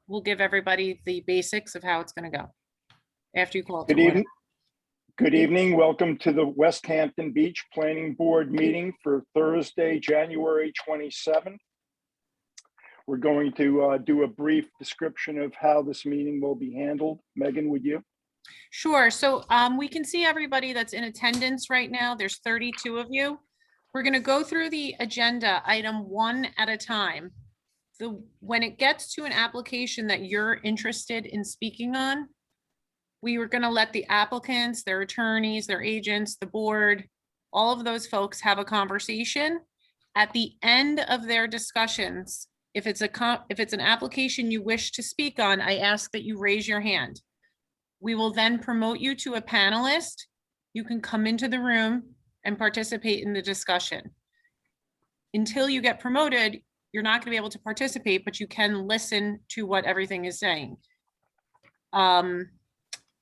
we'll give everybody the basics of how it's going to go after you call it Good to order. evening. Good evening. Welcome to the West Hampton Beach Planning Board meeting for Thursday, January 27th. We're going to do a brief description of how this meeting will be handled. Megan, would you? Sure. So we can see everybody that's in attendance right now. There's 32 of you. We're going to go through the agenda item one at a time. When it gets to an application that you're interested in speaking on, we were going to let the applicants, their attorneys, their agents, the board, all of those folks have a conversation. At the end of their discussions, if it's an application you wish to speak on, I ask that you raise your hand. We will then promote you to a panelist. You can come into the room and participate in the discussion. Until you get promoted, you're not going to be able to participate, but you can listen to what everything is saying.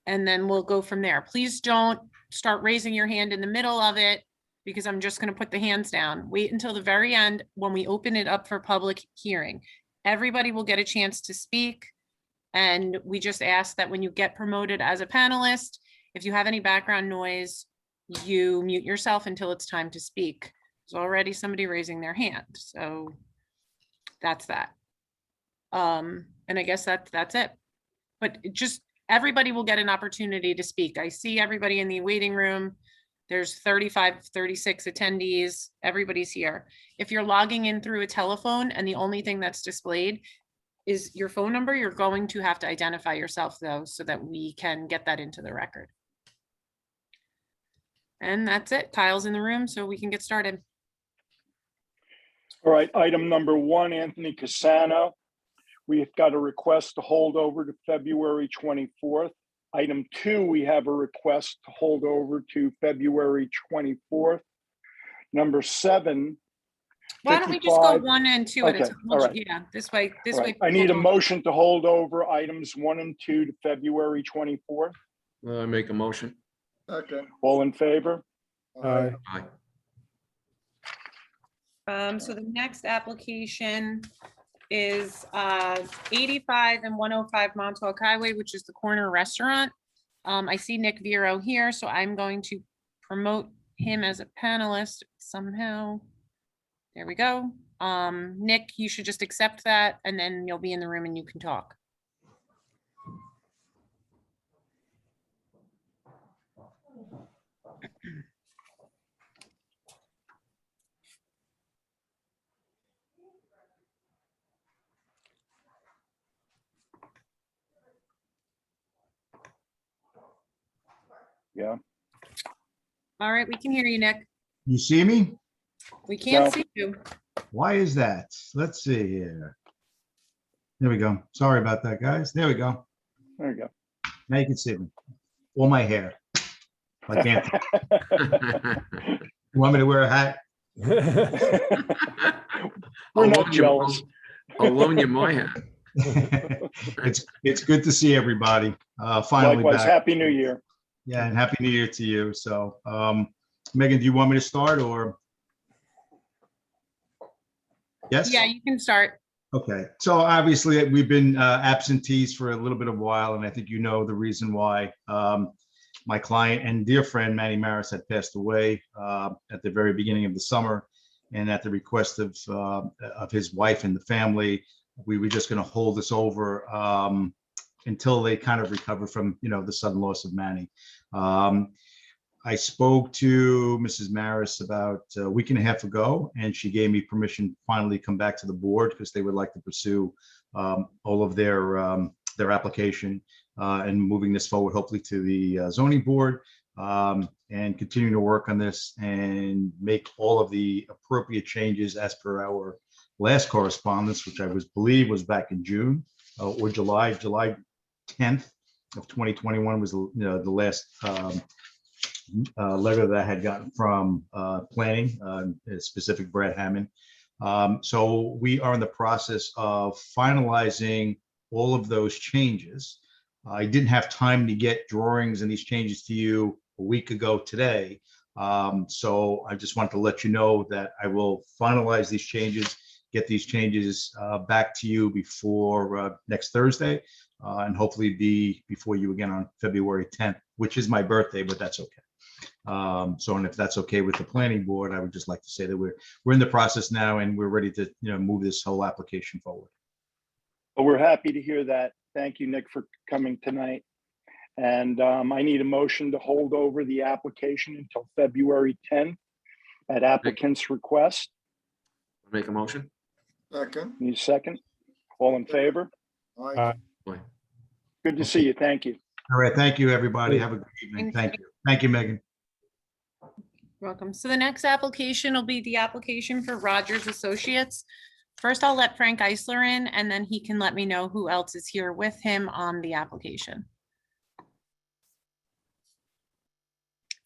And then we'll go from there. Please don't start raising your hand in the middle of it because I'm just going to put the hands down. Wait until the very end when we open it up for public hearing. Everybody will get a chance to speak. And we just ask that when you get promoted as a panelist, if you have any background noise, you mute yourself until it's time to speak. There's already somebody raising their hand. So that's that. And I guess that's it. But everybody will get an opportunity to speak. I see everybody in the waiting room. There's 35, 36 attendees. Everybody's here. If you're logging in through a telephone and the only thing that's displayed is your phone number, you're going to have to identify yourself though, so that we can get that into the record. And that's it. Kyle's in the room, so we can get started. All right, item number one, Anthony Cassano. We've got a request to hold over to February 24th. Item two, we have a request to hold over to February 24th. Number seven. Why don't we just go one and two at a time? All right. Yeah, this way. I need a motion to hold over items 1 and 2 to February 24th. I make a motion. Okay. All in favor? Aye. So the next application is 85 and 105 Montauk Highway, which is the corner restaurant. I see Nick Vero here, so I'm going to promote him as a panelist somehow. There we go. Nick, you should just accept that and then you'll be in the room and you can talk. Yeah. All right, we can hear you, Nick. You see me? We can't No. see you. Why is that? Let's see here. There we go. Sorry about that, guys. There we go. There you go. Now you can see me. All my hair. Like Anthony. You want me to wear a hat? We're not jealous. I'll loan you my hat. It's good to see everybody. Finally Likewise, back. Happy New Year. Yeah, and Happy New Year to you. So, Megan, do you want me to start or? Yes? Yeah, you can start. Okay, so obviously we've been absentees for a little bit of while, and I think you know the reason why. My client and dear friend Manny Maris had passed away at the very beginning of the summer, and at the request of his wife and the family, we were just going to hold this over until they kind of recover from the sudden loss of Manny. I spoke to Mrs. Maris about a week and a half ago, and she gave me permission to finally come back to the board because they would like to pursue all of their application and moving this forward, hopefully to the zoning board, and continue to work on this and make all of the appropriate changes as per our last correspondence, which I believe was back in June or July 10th of 2021 was the last letter that I had gotten from planning, specific Brad Hammond. So we are in the process of finalizing all of those changes. I didn't have time to get drawings and these changes to you a week ago today. So I just wanted to let you know that I will finalize these changes, get these changes back to you before next Thursday, and hopefully be before you again on February 10th, which is my birthday, but that's okay. And if that's okay with the planning board, I would just like to say that we're in the process now and we're ready to, move this whole application forward. Well, we're happy to hear that. Thank you, Nick, for coming tonight. And I need a motion to hold over the application until February 10th at applicant's request. Make a motion. Second. Need a second? All in favor? Aye. Aye. Good to see you. Thank you. All right. Thank you, everybody. Have a good evening. Thank you. Thank you, Megan. Welcome. So the next application will be the application for Rogers Associates. First, I'll let Frank Eisler in, and then he can let me know who else is here with him on the application.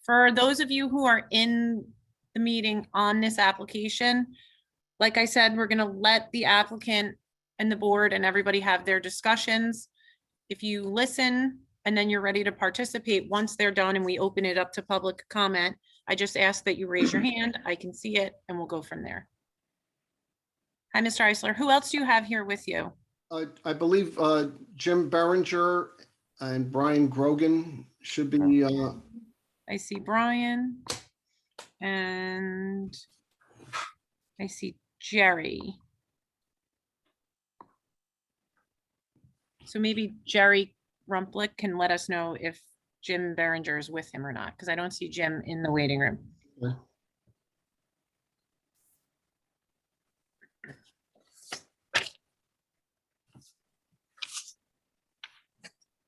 For those of you who are in the meeting on this application, like I said, we're going to let the applicant and the board and everybody have their discussions. If you listen and then you're ready to participate, once they're done and we open it up to public comment, I just ask that you raise your hand. I can see it and we'll go from there. Hi, Mr. Eisler. Who else do you have here with you? I believe Jim Berenger and Brian Grogan should be, I see Brian and I see Jerry. So maybe Jerry Rumplick can let us know if Jim Berenger is with him or not, because I don't see Jim in the waiting room.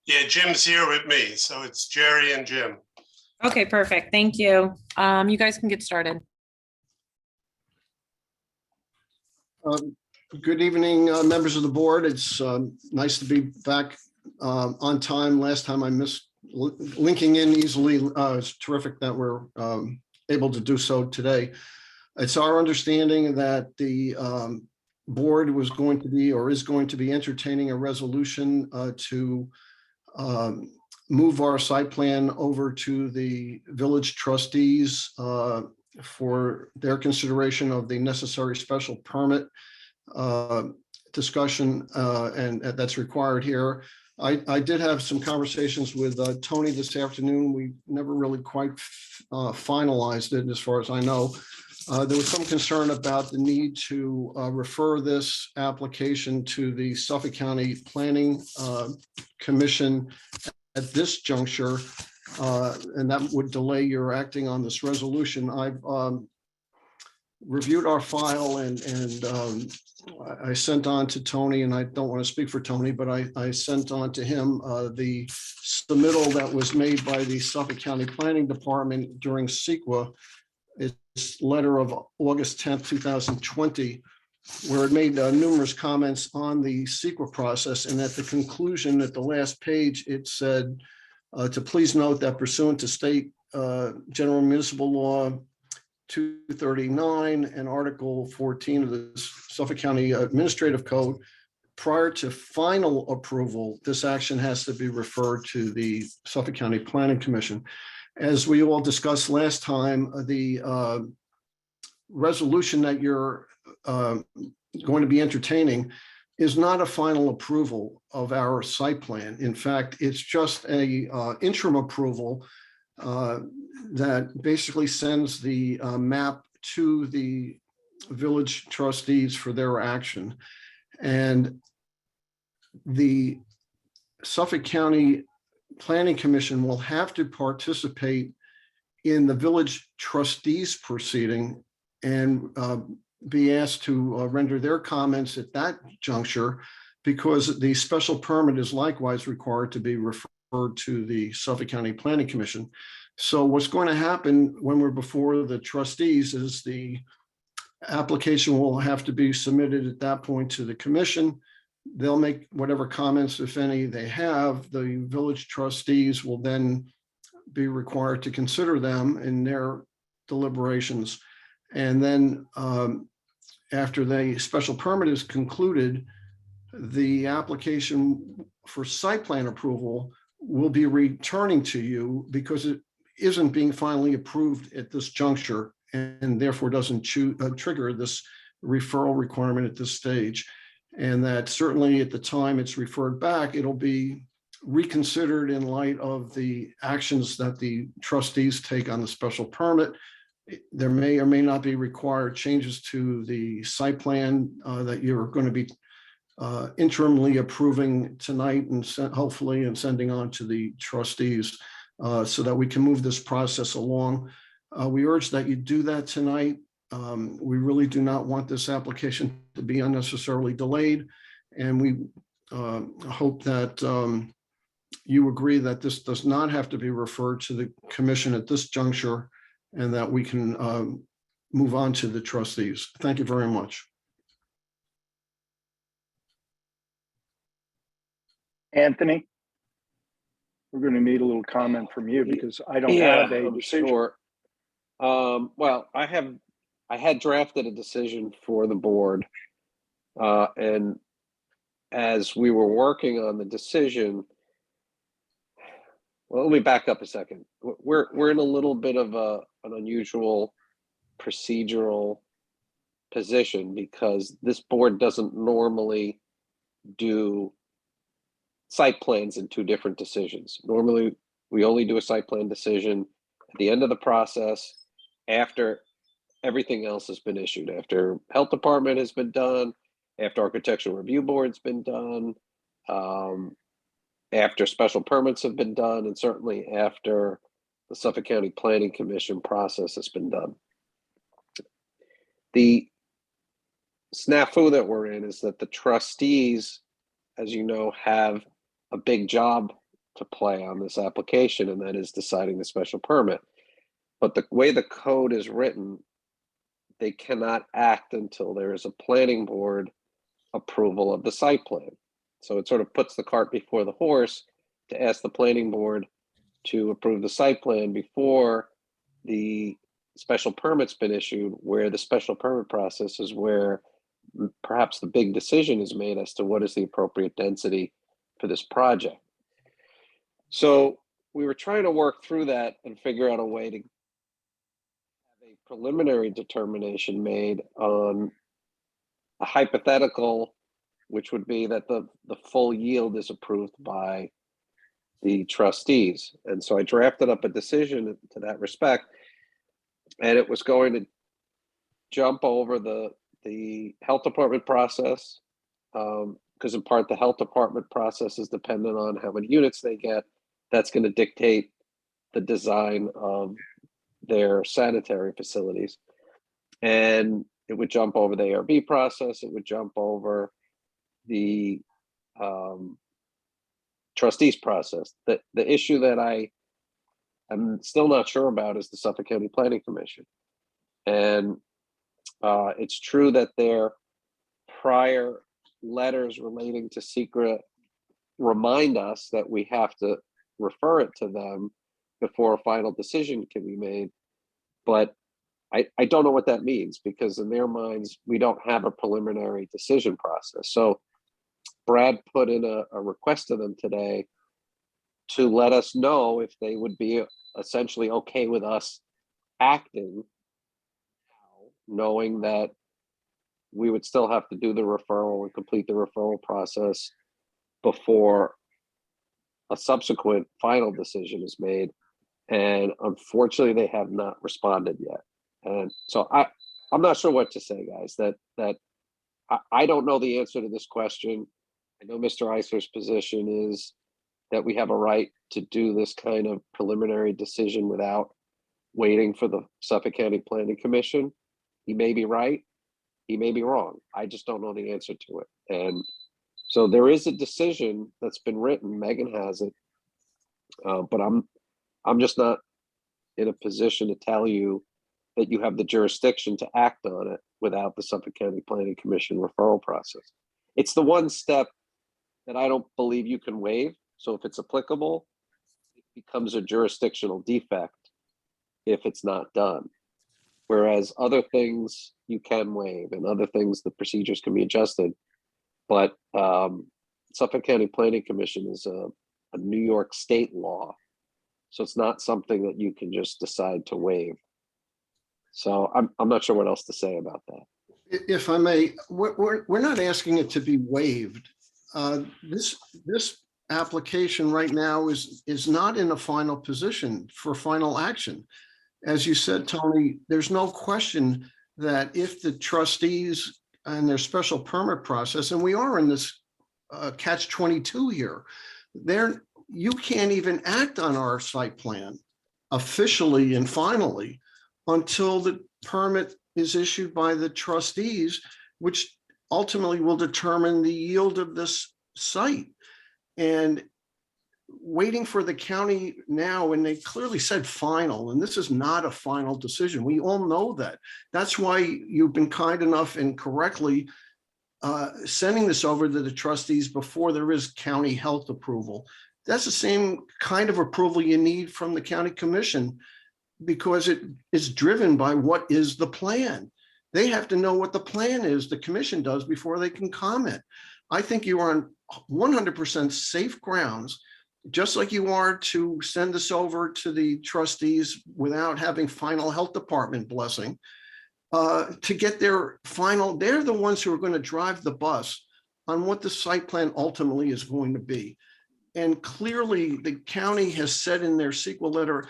Yeah, Jim's here with me, so it's Jerry and Jim. Okay, perfect. Thank you. You guys can get started. good evening, members of the board. It's nice to be back on time. Last time I missed linking in easily. It's terrific that we're able to do so today. It's our understanding that the board was going to be or is going to be entertaining a resolution to move our site plan over to the village trustees for their consideration of the necessary special permit discussion, and that's required here. I did have some conversations with Tony this afternoon. We never really quite finalized it as far as I know. There was some concern about the need to refer this application to the Suffolk County Planning Commission at this juncture, and that would delay your acting on this resolution. I've reviewed our file and I sent on to Tony, and I don't want to speak for Tony, but I sent on to him the submittal that was made by the Suffolk County Planning Department during CEQA. It's letter of August 10th, 2020, where it made numerous comments on the CEQA process. And at the conclusion, at the last page, it said to please note that pursuant to state general municipal law 239 and Article 14 of the Suffolk County Administrative Code, prior to final approval, this action has to be referred to the Suffolk County Planning Commission. As we all discussed last time, the resolution that you're going to be entertaining is not a final approval of our site plan. In fact, it's just a interim approval that basically sends the map to the village trustees for their action. And the Suffolk County Planning Commission will have to participate in the village trustees proceeding and be asked to render their comments at that juncture, because the special permit is likewise required to be referred to the Suffolk County Planning Commission. So what's going to happen when we're before the trustees is the application will have to be submitted at that point to the commission. They'll make whatever comments, if any, they have. The village trustees will then be required to consider them in their deliberations. And then after the special permit is concluded, the application for site plan approval will be returning to you because it isn't being finally approved at this juncture, and therefore doesn't trigger this referral requirement at this stage. And that certainly at the time it's referred back, it'll be reconsidered in light of the actions that the trustees take on the special permit. There may or may not be required changes to the site plan that you're going to be interimly approving tonight and hopefully and sending on to the trustees so that we can move this process along. We urge that you do that tonight. We really do not want this application to be unnecessarily delayed. And we hope that you agree that this does not have to be referred to the commission at this juncture and that we can move on to the trustees. Thank you very much. Anthony, we're going to need a little comment from you because I don't have a decision. Sure. Well, I had drafted a decision for the board, and as we were working on the decision, well, let me back up a second. We're in a little bit of an unusual procedural position because this board doesn't normally do site plans in two different decisions. Normally, we only do a site plan decision at the end of the process after everything else has been issued, after health department has been done, after architectural review board's been done, after special permits have been done, and certainly after the Suffolk County Planning Commission process has been done. The snafu that we're in is that the trustees, as you know, have a big job to play on this application, and that is deciding the special permit. But the way the code is written, they cannot act until there is a planning board approval of the site plan. So it sort of puts the cart before the horse to ask the planning board to approve the site plan before the special permit's been issued, where the special permit process is where perhaps the big decision is made as to what is the appropriate density for this project. So we were trying to work through that and figure out a way to have a preliminary determination made on a hypothetical, which would be that the full yield is approved by the trustees. And so I drafted up a decision to that respect, and it was going to jump over the health department process, because in part the health department process is dependent on how many units they get. That's going to dictate the design of their sanitary facilities. And it would jump over the ARB process. It would jump over the trustees process. The issue that I'm still not sure about is the Suffolk County Planning Commission. And it's true that their prior letters relating to secret remind us that we have to refer it to them before a final decision can be made. But I don't know what that means, because in their minds, we don't have a preliminary decision process. So Brad put in a request to them today to let us know if they would be essentially okay with us acting, knowing that we would still have to do the referral and complete the referral process before a subsequent final decision is made. And unfortunately, they have not responded yet. And so I'm not sure what to say, guys. That I don't know the answer to this question. I know Mr. Eisler's position is that we have a right to do this kind of preliminary decision without waiting for the Suffolk County Planning Commission. He may be right. He may be wrong. I just don't know the answer to it. And so there is a decision that's been written. Megan has it, but I'm just not in a position to tell you that you have the jurisdiction to act on it without the Suffolk County Planning Commission referral process. It's the one step that I don't believe you can waive. So if it's applicable, it becomes a jurisdictional defect if it's not done. Whereas other things you can waive, and other things, the procedures can be adjusted. But Suffolk County Planning Commission is a New York state law. So it's not something that you can just decide to waive. So I'm not sure what else to say about that. If I may, we're not asking it to be waived. This application right now is not in a final position for final action. As you said, Tony, there's no question that if the trustees and their special permit process, and we are in this catch-22 here, you can't even act on our site plan officially and finally until the permit is issued by the trustees, which ultimately will determine the yield of this site. And waiting for the county now, and they clearly said final, and this is not a final decision. We all know that. That's why you've been kind enough and correctly sending this over to the trustees before there is county health approval. That's the same kind of approval you need from the county commission, because it is driven by what is the plan. They have to know what the plan is, the commission does, before they can comment. I think you are on 100% safe grounds, just like you are to send this over to the trustees without having final health department blessing, to get their final, they're the ones who are going to drive the bus on what the site plan ultimately is going to be. And clearly the county has said in their sequel letter,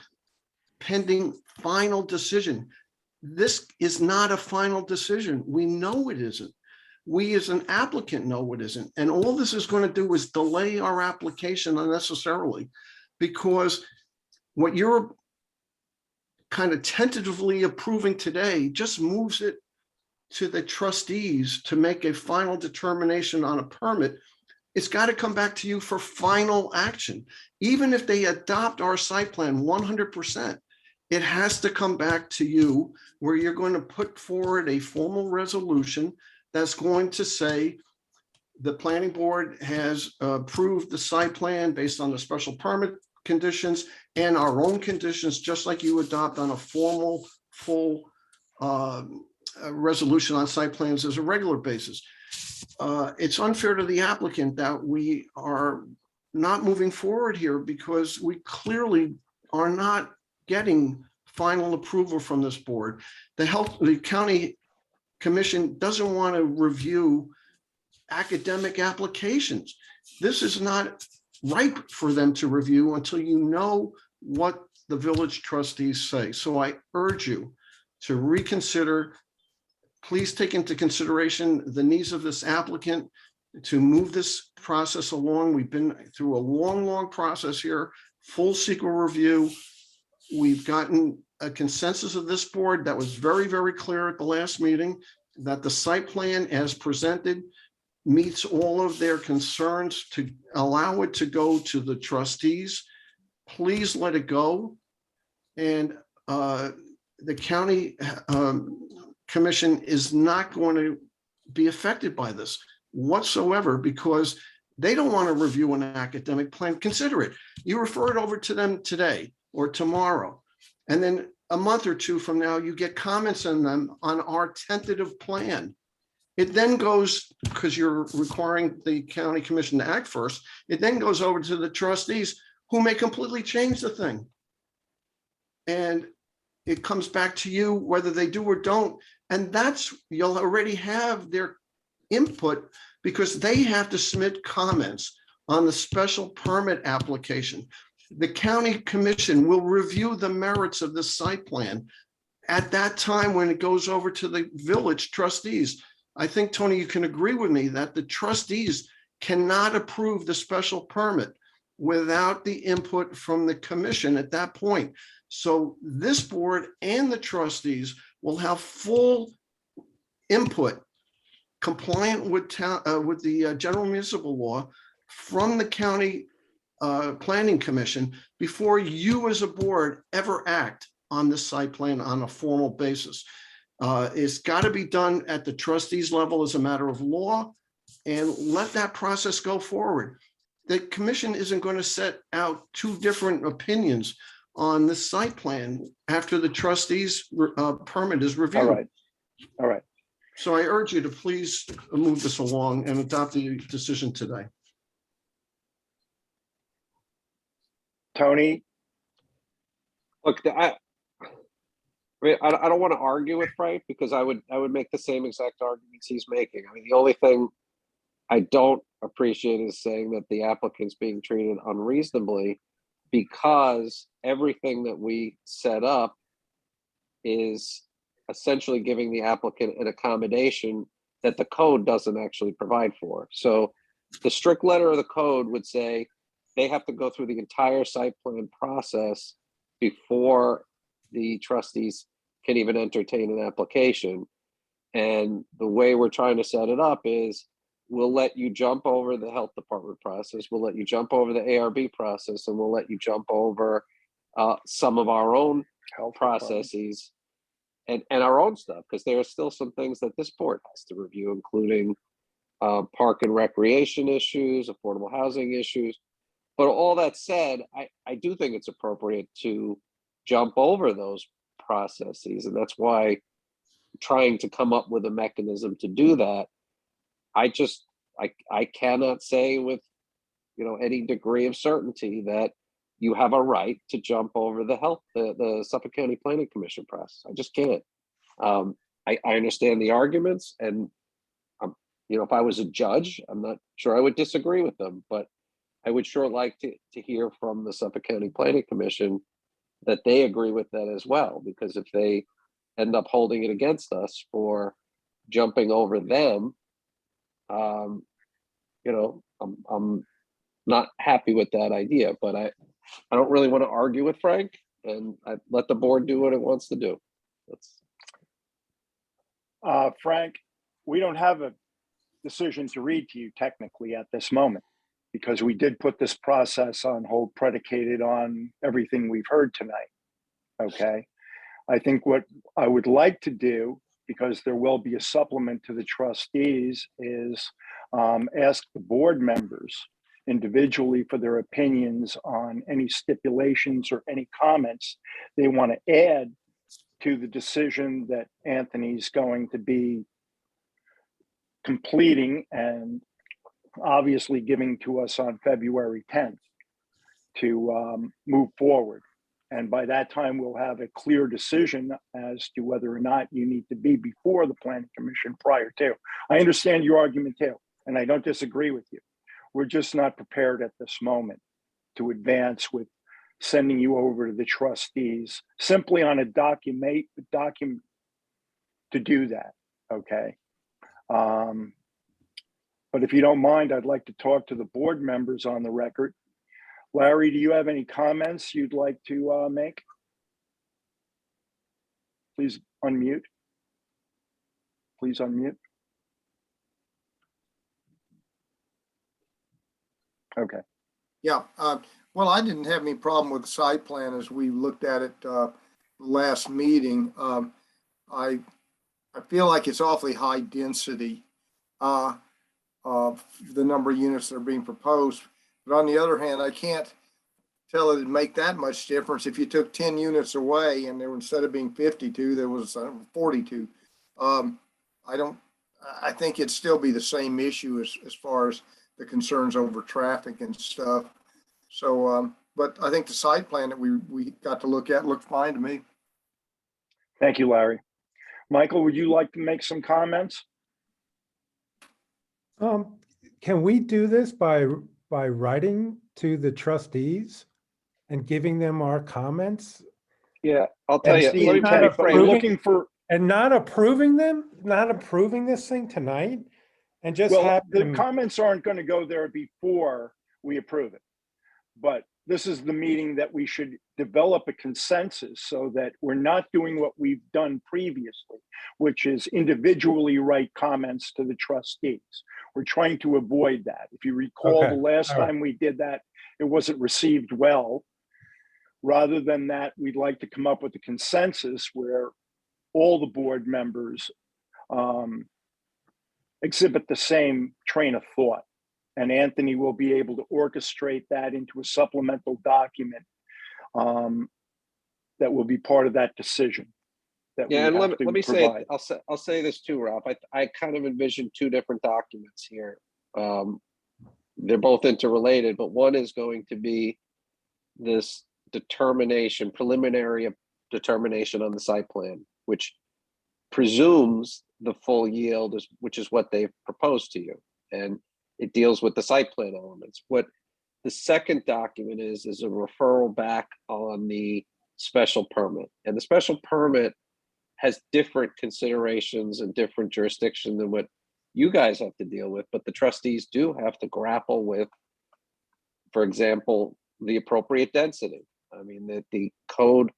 pending final decision. This is not a final decision. We know it isn't. We as an applicant know it isn't. And all this is going to do is delay our application unnecessarily, because what you're kind of tentatively approving today just moves it to the trustees to make a final determination on a permit. It's got to come back to you for final action. Even if they adopt our site plan 100%, it has to come back to you, where you're going to put forward a formal resolution that's going to say the planning board has approved the site plan based on the special permit conditions and our own conditions, just like you adopt on a formal, full resolution on site plans as a regular basis. It's unfair to the applicant that we are not moving forward here, because we clearly are not getting final approval from this board. The county commission doesn't want to review academic applications. This is not ripe for them to review until you know what the village trustees say. So I urge you to reconsider. Please take into consideration the needs of this applicant to move this process along. We've been through a long process here, full secret review. We've gotten a consensus of this board that was very clear at the last meeting, that the site plan as presented meets all of their concerns to allow it to go to the trustees. Please let it go. And the county commission is not going to be affected by this whatsoever, because they don't want to review an academic plan. Consider it. You refer it over to them today or tomorrow, and then a month or two from now, you get comments on them on our tentative plan. It then goes, because you're requiring the county commission to act first, it then goes over to the trustees, who may completely change the thing. And it comes back to you whether they do or don't. And that's, you'll already have their input, because they have to submit comments on the special permit application. The county commission will review the merits of the site plan at that time when it goes over to the village trustees. I think, Tony, you can agree with me that the trustees cannot approve the special permit without the input from the commission at that point. So this board and the trustees will have full input compliant with the general municipal law from the county planning commission before you as a board ever act on this site plan on a formal basis. It's got to be done at the trustees level as a matter of law, and let that process go forward. The commission isn't going to set out two different opinions on the site plan after the trustees permit is reviewed. All right. So I urge you to please move this along and adopt the decision today. Tony, Look, I mean, I don't want to argue with Frank because I would make the same exact arguments he's making. I mean, the only thing I don't appreciate is saying that the applicant's being treated unreasonably because everything that we set up is essentially giving the applicant an accommodation that the code doesn't actually provide for. So the strict letter of the code would say they have to go through the entire site plan process before the trustees can even entertain an application. And the way we're trying to set it up is we'll let you jump over the health department process, we'll let you jump over the ARB process, and we'll let you jump over some of our own Health processes and our own stuff, because there are still some things that this board has to review, including park and recreation issues, affordable housing issues. But all that said, I do think it's appropriate to jump over those processes. And that's why trying to come up with a mechanism to do that, I cannot say with any degree of certainty that you have a right to jump over the Suffolk County Planning Commission process. I just can't. I understand the arguments, and if I was a judge, I'm not sure I would disagree with them, but I would sure like to hear from the Suffolk County Planning Commission that they agree with that as well, because if they end up holding it against us for jumping over them, I'm not happy with that idea, but I don't really want to argue with Frank, and I let the board do what it wants to do. Frank, we don't have a decision to read to you technically at this moment, because we did put this process on hold predicated on everything we've heard tonight. Okay. I think what I would like to do, because there will be a supplement to the trustees, is ask the board members individually for their opinions on any stipulations or any comments they want to add to the decision that Anthony's going to be completing and obviously giving to us on February 10th to move forward. And by that time, we'll have a clear decision as to whether or not you need to be before the Planning Commission prior to. I understand your argument too, and I don't disagree with you. We're just not prepared at this moment to advance with sending you over to the trustees simply on a document to do that, okay? But if you don't mind, I'd like to talk to the board members on the record. Larry, do you have any comments you'd like to make? Please unmute. Please unmute. Okay. Yeah, well, I didn't have any problem with the site plan as we looked at it last meeting. I feel like it's awfully high density of the number of units that are being proposed. But on the other hand, I can't tell it'd make that much difference if you took 10 units away and there, instead of being 52, there was 42. I think it'd still be the same issue as far as the concerns over traffic and stuff. So, but I think the site plan that we got to look at looked fine to me. Thank you, Larry. Michael, would you like to make some comments? Can we do this by writing to the trustees and giving them our comments Yeah, I'll tell That's you. the Let me tell intent, you, but we're Frank. looking for, and not approving this thing tonight and just well, have the them? comments aren't going to go there before we approve it. But this is the meeting that we should develop a consensus so that we're not doing what we've done previously, which is individually write comments to the trustees. We're trying to avoid that. If you recall, Okay, the last all right. time we did that, it wasn't received well. Rather than that, we'd like to come up with a consensus where all the board members exhibit the same train of thought. And Anthony will be able to orchestrate that into a supplemental document that will be part of that decision. That Yeah, and we have let to me say, provide. I'll say this too, Ralph. I kind of envision two different documents here. They're both interrelated, but one is going to be this determination, preliminary determination on the site plan, which presumes the full yield, which is what they've proposed to you. And it deals with the site plan elements. What the second document is a referral back on the special permit. And the special permit has different considerations and different jurisdiction than what you guys have to deal with, but the trustees do have to grapple with, for example, the appropriate density. I mean, that the code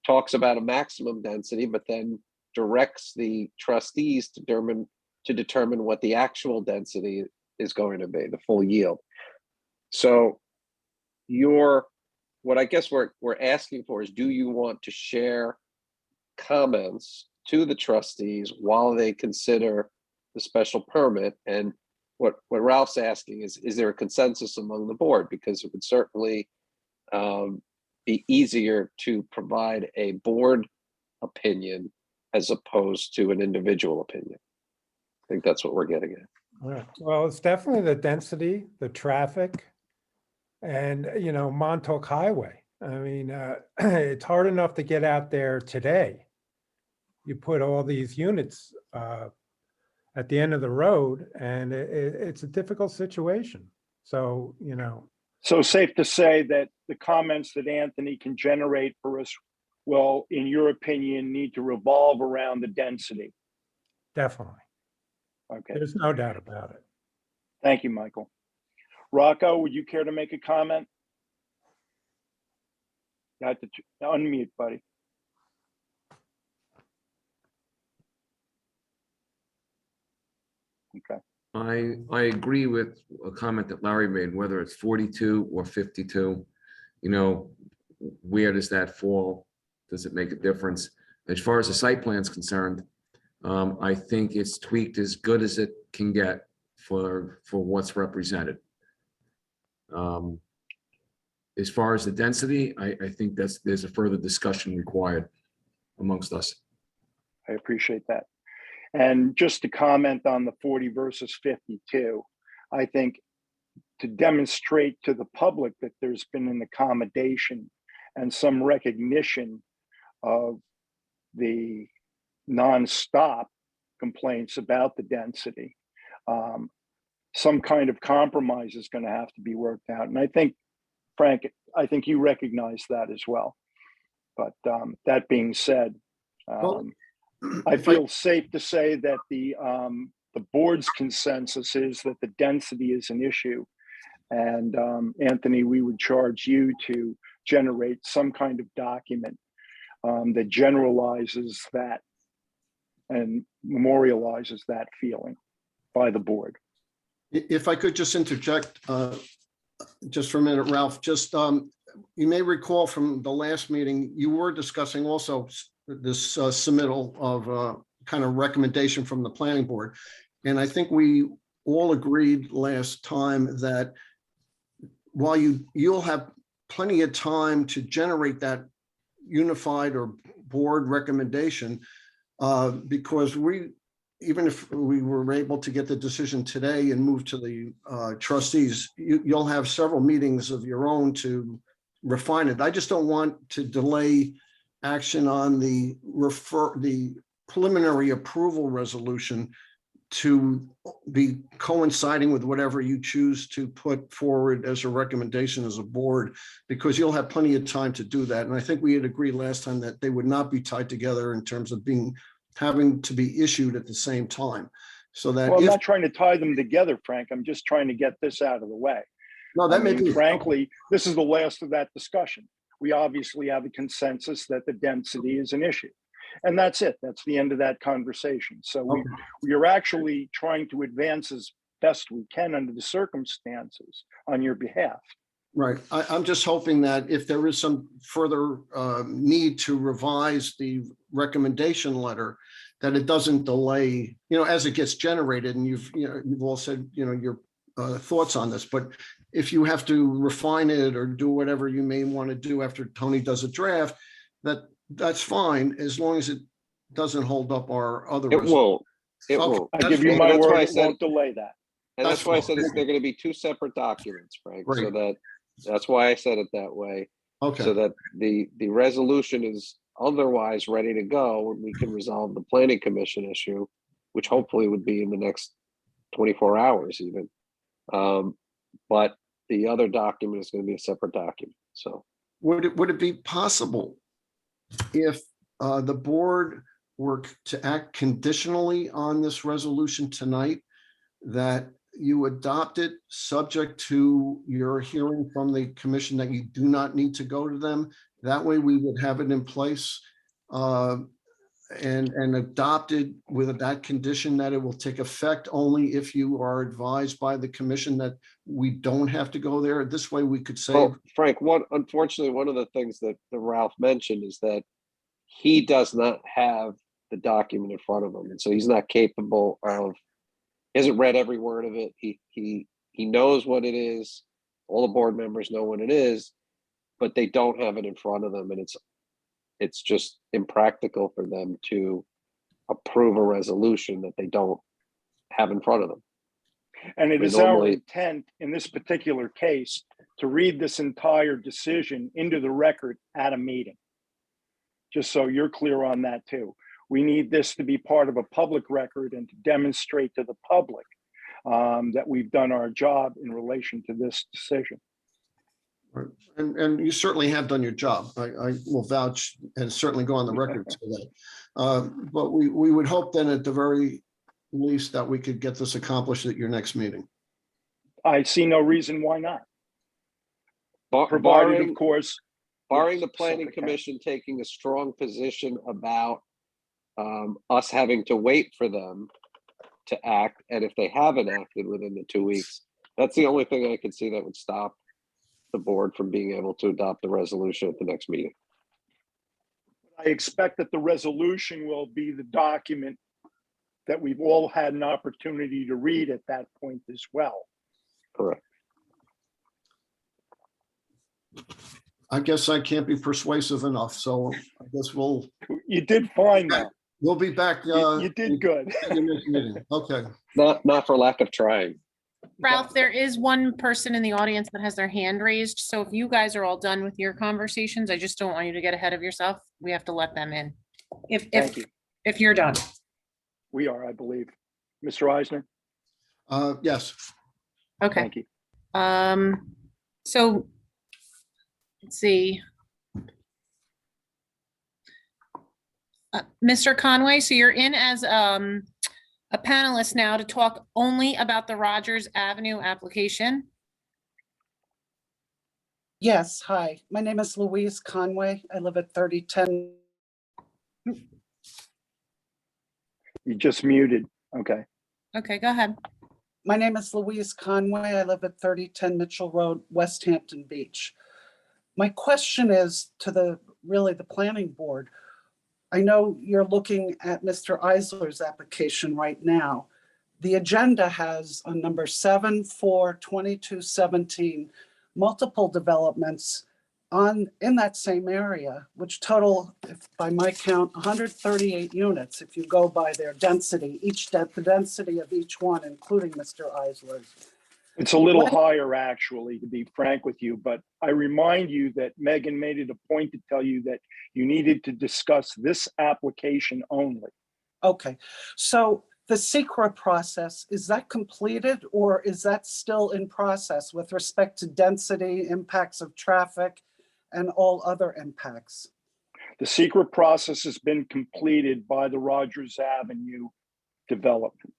talks about a maximum density, but then directs the trustees to determine what the actual density is going to be, the full yield. So what I guess we're asking for is, do you want to share comments to the trustees while they consider the special permit? And what Ralph's asking is there a consensus among the board? Because it would certainly be easier to provide a board opinion as opposed to an individual opinion. I think that's what we're getting at. All right. Well, it's definitely the density, the traffic, and, you know, Montauk Highway. I mean, it's hard enough to get out there today. You put all these units at the end of the road, and it's a difficult situation. So, you know. So safe to say that the comments that Anthony can generate for us will, in your opinion, need to revolve around the density. Definitely. Okay, There's no doubt about it. thank you, Michael. Rocco, would you care to make a comment? You have to unmute, buddy. Okay. I agree with a comment that Larry made, whether it's 42 or 52, you know, where does that fall? Does it make a difference? As far as the site plan is concerned, I think it's tweaked as good as it can get for what's represented. As far as the density, I think there's a further discussion required amongst us. I appreciate that. And just to comment on the 40 versus 52, I think to demonstrate to the public that there's been an accommodation and some recognition of the nonstop complaints about the density, some kind of compromise is going to have to be worked out. And I think, Frank, I think you recognize that as well. But that being said, I feel safe to say that the board's consensus is that the density is an issue. And Anthony, we would charge you to generate some kind of document that generalizes that and memorializes that feeling by the board. If I could just interject just for a minute, Ralph, just you may recall from the last meeting, you were discussing also this submittal of kind of recommendation from the planning board. And I think we all agreed last time that while you'll have plenty of time to generate that unified or board recommendation, because even if we were able to get the decision today and move to the trustees, you'll have several meetings of your own to refine it. I just don't want to delay action on the preliminary approval resolution to be coinciding with whatever you choose to put forward as a recommendation as a board, because you'll have plenty of time to do that. And I think we had agreed last time that they would not be tied together in terms of having to be issued at the same time. So that well, I'm not trying to tie them together, Frank. I'm just trying to get this out of the way. No, that may be. Frankly, this is the last of that discussion. We obviously have a consensus that the density is an issue. And that's it. That's the end of that conversation. So we are actually trying to advance as best we can under the circumstances on your behalf. Right. I'm just hoping that if there is some further need to revise the recommendation letter, that it doesn't delay, as it gets generated. And you've all said, your thoughts on this, but if you have to refine it or do whatever you may want to do after Tony does a draft, that's fine, as long as it doesn't hold up our other. It won't. It Okay. won't. I give you my word, it won't delay that. And that's why I said they're going to be two separate documents, Frank. Right. So that's why I said it that way. Okay. So that the resolution is otherwise ready to go, and we can resolve the planning commission issue, which hopefully would be in the next 24 hours even. But the other document is going to be a separate document. So Would it be possible if the board were to act conditionally on this resolution tonight, that you adopt it subject to your hearing from the commission that you do not need to go to them? That way we would have it in place and adopted with that condition that it will take effect only if you are advised by the commission that we don't have to go there. This way we could say, well, Frank, unfortunately, one of the things that Ralph mentioned is that he does not have the document in front of him. And so he's not capable of, he hasn't read every word of it. He knows what it is. All the board members know what it is, but they don't have it in front of them. And it's just impractical for them to approve a resolution that they don't have in front of them. And it We is our normally- intent in this particular case to read this entire decision into the record at a meeting. Just so you're clear on that too. We need this to be part of a public record and to demonstrate to the public that we've done our job in relation to this decision. and you certainly have done your job. I will vouch and certainly go on the record to that. But we would hope then at the very least that we could get this accomplished at your next meeting. I see no reason why not, Bar- provided barring- of course. Barring the with planning Suffolk County. commission taking a strong position about us having to wait for them to act, and if they haven't acted within the 2 weeks, that's the only thing I could see that would stop the board from being able to adopt the resolution at the next meeting. I expect that the resolution will be the document that we've all had an opportunity to read at that point as well. Correct. I guess I can't be persuasive enough, so I guess we'll You did fine though. be back. You did good. at your next meeting. Okay. Not for lack of trying. Ralph, there is one person in the audience that has their hand raised. So if you guys are all done with your conversations, I just don't want you to get ahead of yourself. We have to let them in. Thank you. If you're done. We are, I believe. Mr. Eisner, Yes. Okay. thank you. So let's see. Mr. Conway, so you're in as a panelist now to talk only about the Rogers Avenue application. Yes, hi. My name is Louise Conway. I live at 3010. You just muted. Okay. Okay, go ahead. My name is Louise Conway. I live at 3010 Mitchell Road, West Hampton Beach. My question is to the planning board. I know you're looking at Mr. Eisler's application right now. The agenda has on number 7/4/2217 multiple developments in that same area, which total, if by my count, 138 units. If you go by their density, the density of each one, including Mr. Eisler's. It's a little What- higher, actually, to be frank with you, but I remind you that Megan made it a point to tell you that you needed to discuss this application only. Okay, so the secret process, is that completed or is that still in process with respect to density, impacts of traffic, and all other impacts? The secret process has been completed by the Rogers Avenue development.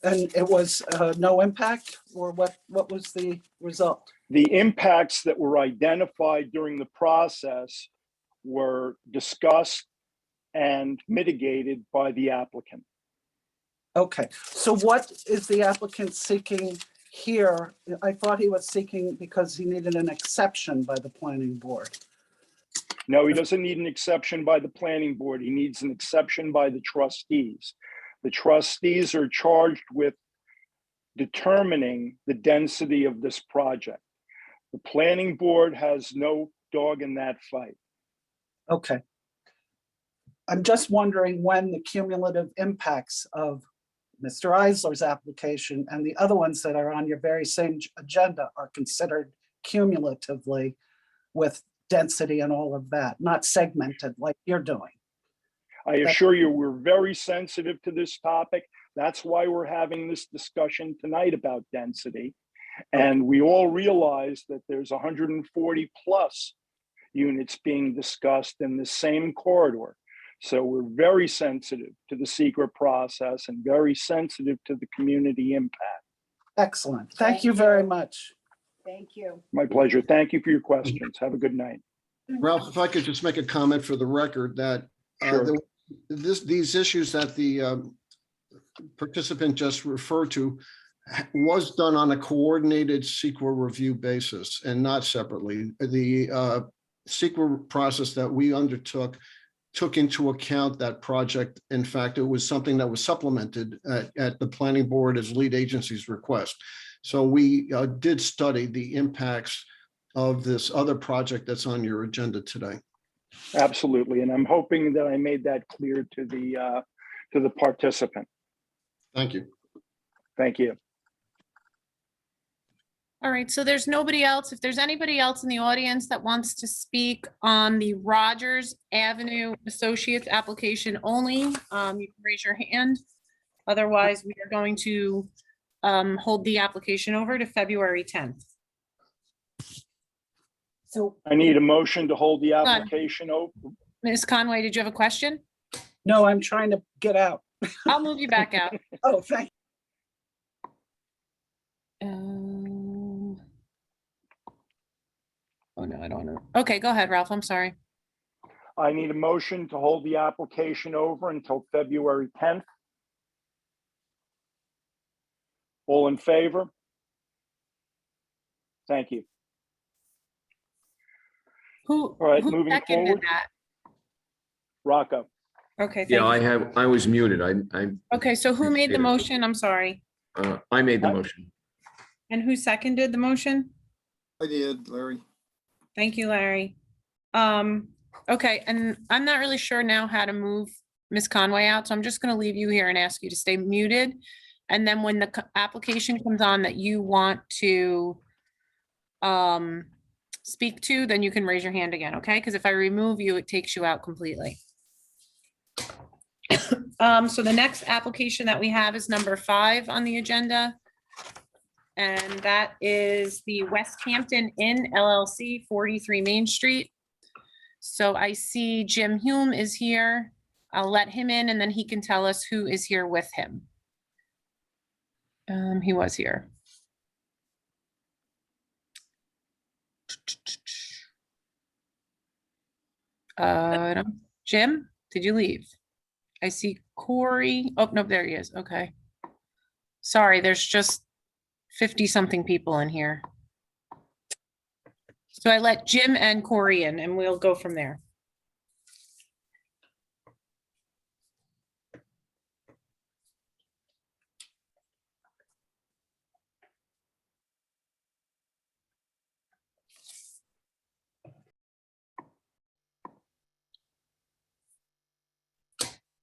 And it was no impact, or what was the result? The impacts that were identified during the process were discussed and mitigated by the applicant. Okay, so what is the applicant seeking here? I thought he was seeking because he needed an exception by the planning board. No, he doesn't need an exception by the planning board. He needs an exception by the trustees. The trustees are charged with determining the density of this project. The planning board has no dog in that fight. Okay. I'm just wondering when the cumulative impacts of Mr. Eisler's application and the other ones that are on your very same agenda are considered cumulatively with density and all of that, not segmented like you're doing. I assure you, we're very sensitive to this topic. That's why we're having this discussion tonight about density. And we all realize that there's 140 plus units being discussed in the same corridor. So we're very sensitive to the secret process and very sensitive to the community impact. Excellent. Thank you very much. Thank you. My pleasure. Thank you for your questions. Have a good night. Ralph, if I could just make a comment for the record that Sure. these issues that the participant just referred to was done on a coordinated CEQA review basis and not separately. The CEQA process that we undertook took into account that project. In fact, it was something that was supplemented at the planning board as lead agency's request. So we did study the impacts of this other project that's on your agenda today. Absolutely. And I'm hoping that I made that clear to the participant. Thank you. Thank you. All right, so there's nobody else. If there's anybody else in the audience that wants to speak on the Rogers Avenue Associates application only, you can raise your hand. Otherwise, we are going to hold the application over to February 10th. So I need a motion to hold the application open. Ms. Conway, did you have a question? No, I'm trying to get out. I'll move you back out. Oh, thank Oh, no, I don't know. Okay, go ahead, Ralph. I'm sorry. I need a motion to hold the application over until February 10th. All in favor? Thank you. Who right, who moving seconded forward. that? Rocco. Okay, Yeah, thank you. I was muted. Okay, so who made the motion? I'm sorry. I made the motion. And who seconded the motion? I did, Larry. Thank you, Larry. Okay, and I'm not really sure now how to move Ms. Conway out, so I'm just gonna leave you here and ask you to stay muted. And then when the application comes on that you want to speak to, then you can raise your hand again, okay? Because if I remove you, it takes you out completely. So the next application that we have is number 5 on the agenda. And that is the West Hampton Inn LLC, 43 Main Street. So I see Jim Hume is here. I'll let him in and then he can tell us who is here with him. He was here. Jim, did you leave? I see Corey. Oh, no, there he is. Okay. Sorry, there's just 50 something people in here. So I let Jim and Corey in and we'll go from there.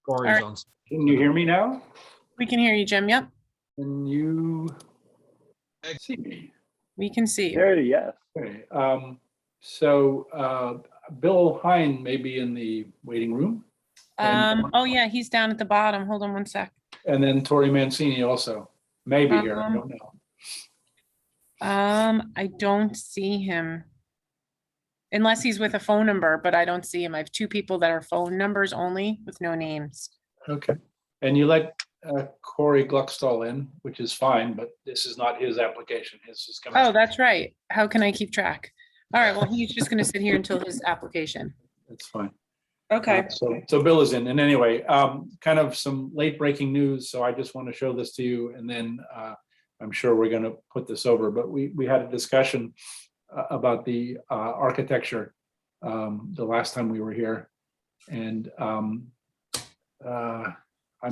Corey's right. on. Can you hear me now? We can hear you, Jim. Yep, Can you see me? we can see you. There, yes. Okay. So Bill Hine may be in the waiting room. Oh yeah, he's down at the bottom. Hold on one sec. And then Tori Mancini also may be here. I don't know. I don't see him. Unless he's with a phone number, but I don't see him. I have 2 people that are phone numbers only with no names. Okay. And you let Corey Gluckstall in, which is fine, but this is not his application. His is coming. Oh, that's right. How can I keep track? All right, well, he's just gonna sit here until his application. That's fine. Okay, So Bill is in. And anyway, kind of some late breaking news. So I just want to show this to you and then I'm sure we're going to put this over, but we had a discussion about the architecture the last time we were here. And I'm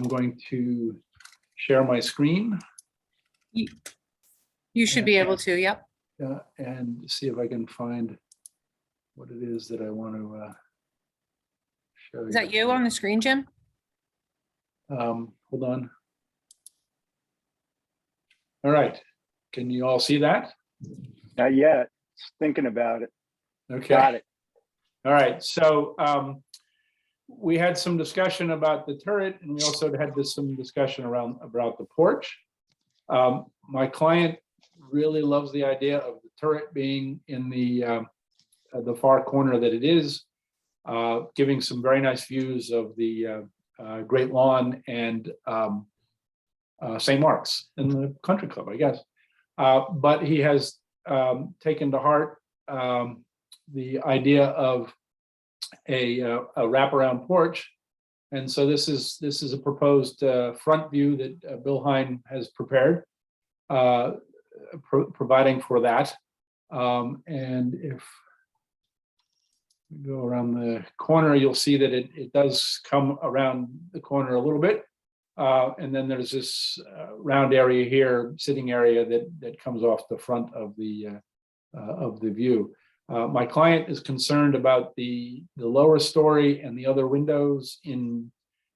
going to share my screen. you should be able to, yep. And see if I can find what it is that I want to show you. Is that you on the screen, Jim? Hold on. All right. Can you all see that? Not yet. Just thinking about it. Okay. Got it. All right, so we had some discussion about the turret, and we also had some discussion about the porch. My client really loves the idea of the turret being in the far corner that it is, giving some very nice views of the Great Lawn and St. Mark's in the country club, I guess. But he has taken to heart the idea of a wraparound porch. And so this is a proposed front view that Bill Hine has prepared, providing for that. And if we go around the corner, you'll see that it does come around the corner a little bit. And then there's this round area here, sitting area that comes off the front of the view. My client is concerned about the lower story and the other windows in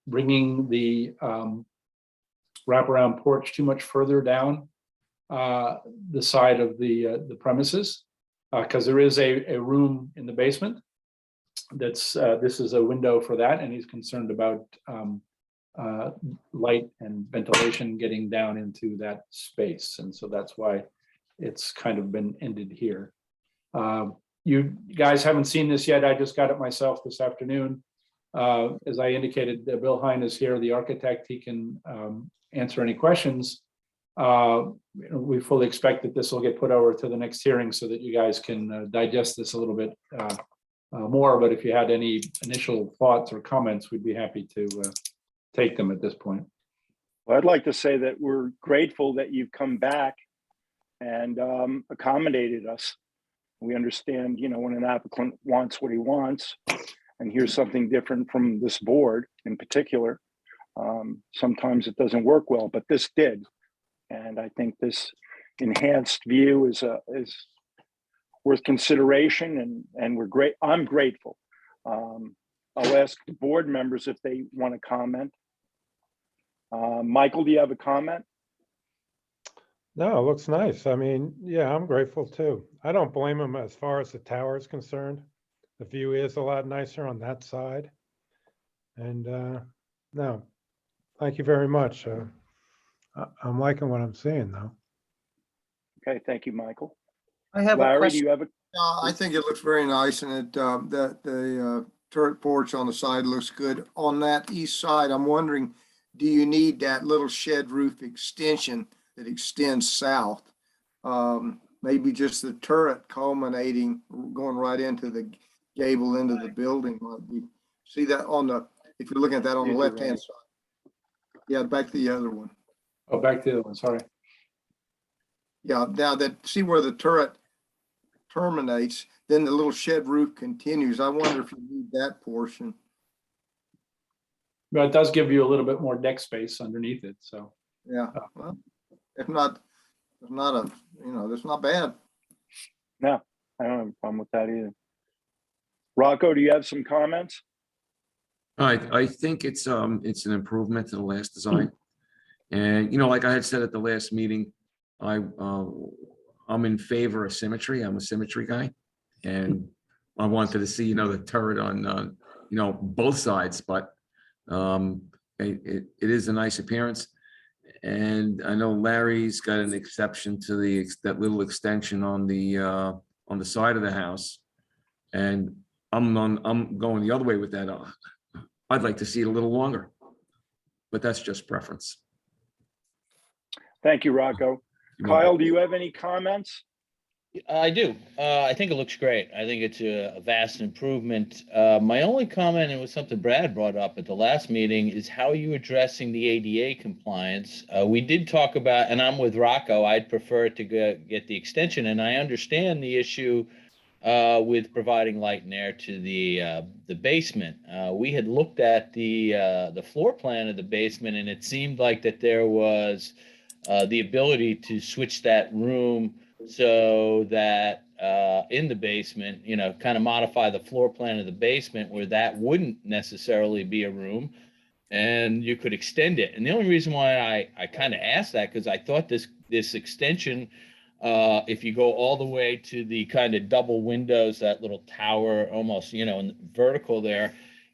bringing the wraparound porch too much further down the side of the premises, because there is a room in the basement that's this is a window for that, and he's concerned about light and ventilation getting down into that space, and so that's why it's kind of been ended here. You guys haven't seen this yet. I just got it myself this afternoon. As I indicated, Bill Hine is here, the architect. He can answer any questions. We fully expect that this will get put over to the next hearing so that you guys can digest this a little bit more. But if you had any initial thoughts or comments, we'd be happy to take them at this point. Well, I'd like to say that we're grateful that you've come back and accommodated us. We understand, when an applicant wants what he wants, and here's something different from this board in particular. Sometimes it doesn't work well, but this did. And I think this enhanced view is worth consideration, and we're great. I'm grateful. I'll ask the board members if they want to comment. Michael, do you have a comment? No, it looks nice. I mean, yeah, I'm grateful too. I don't blame him as far as the tower is concerned. The view is a lot nicer on that side. And no, thank you very much. I'm liking what I'm seeing though. Okay, thank you, Michael. I have a Larry, do question. you have a? I think it looks very nice, and it that the turret porch on the side looks good. On that east side, I'm wondering, do you need that little shed roof extension that extends south? Maybe just the turret culminating, going right into the gable into the building. See that on the, if you're looking at that on the left-hand side. Yeah, back to the other one. Oh, back to the other one, sorry. Yeah, now that, see where the turret terminates, then the little shed roof continues. I wonder if you need that portion. But it does give you a little bit more deck space underneath it, so. Yeah, well, if not, it's not a, that's not bad. No, I don't have a problem with that either. Rocco, do you have some comments? I think it's an improvement to the last design. And, like I had said at the last meeting, I'm in favor of symmetry. I'm a symmetry guy. And I wanted to see, the turret on, both sides, but it is a nice appearance. And I know Larry's got an exception to that little extension on the side of the house. And I'm going the other way with that. I'd like to see it a little longer, but that's just preference. Thank you, Rocco. Kyle, do you have any comments? I do. I think it looks great. I think it's a vast improvement. My only comment, and it was something Brad brought up at the last meeting, is how are you addressing the ADA compliance? We did talk about, and I'm with Rocco, I'd prefer to get the extension, and I understand the issue with providing light and air to the basement. We had looked at the floor plan of the basement, and it seemed like that there was the ability to switch that room so that in the basement, kind of modify the floor plan of the basement where that wouldn't necessarily be a room, and you could extend it. And the only reason why I kind of asked that, because I thought this extension If you go all the way to the kind of double windows, that little tower, almost, in vertical there,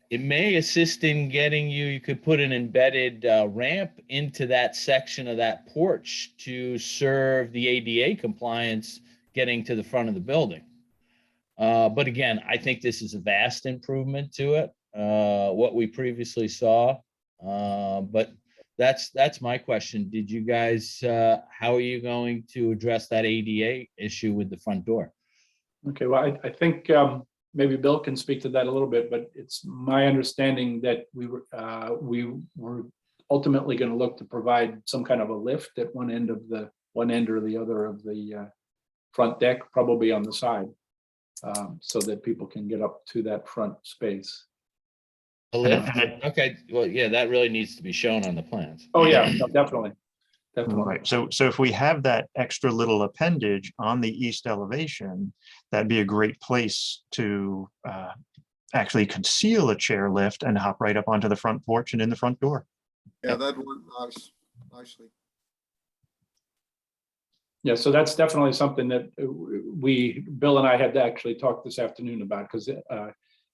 it may assist in getting you could put an embedded ramp into that section of that porch to serve the ADA compliance getting to the front of the building. But again, I think this is a vast improvement to it, what we previously saw. But that's my question. Did you guys, how are you going to address that ADA issue with the front door? Okay, well, I think maybe Bill can speak to that a little bit, but it's my understanding that we were ultimately going to look to provide some kind of a lift at one end or the other of the front deck, probably on the side, so that people can get up to that front space. A lift? Okay, well, yeah, that really needs to be shown on the plans. Oh, yeah, no, definitely. Right. So if we have that extra little appendage on the east elevation, that'd be a great place to actually conceal a chairlift and hop right up onto the front porch and in the front door. Yeah, that'd work nicely. Yeah, so that's definitely something that Bill and I had actually talked this afternoon about, because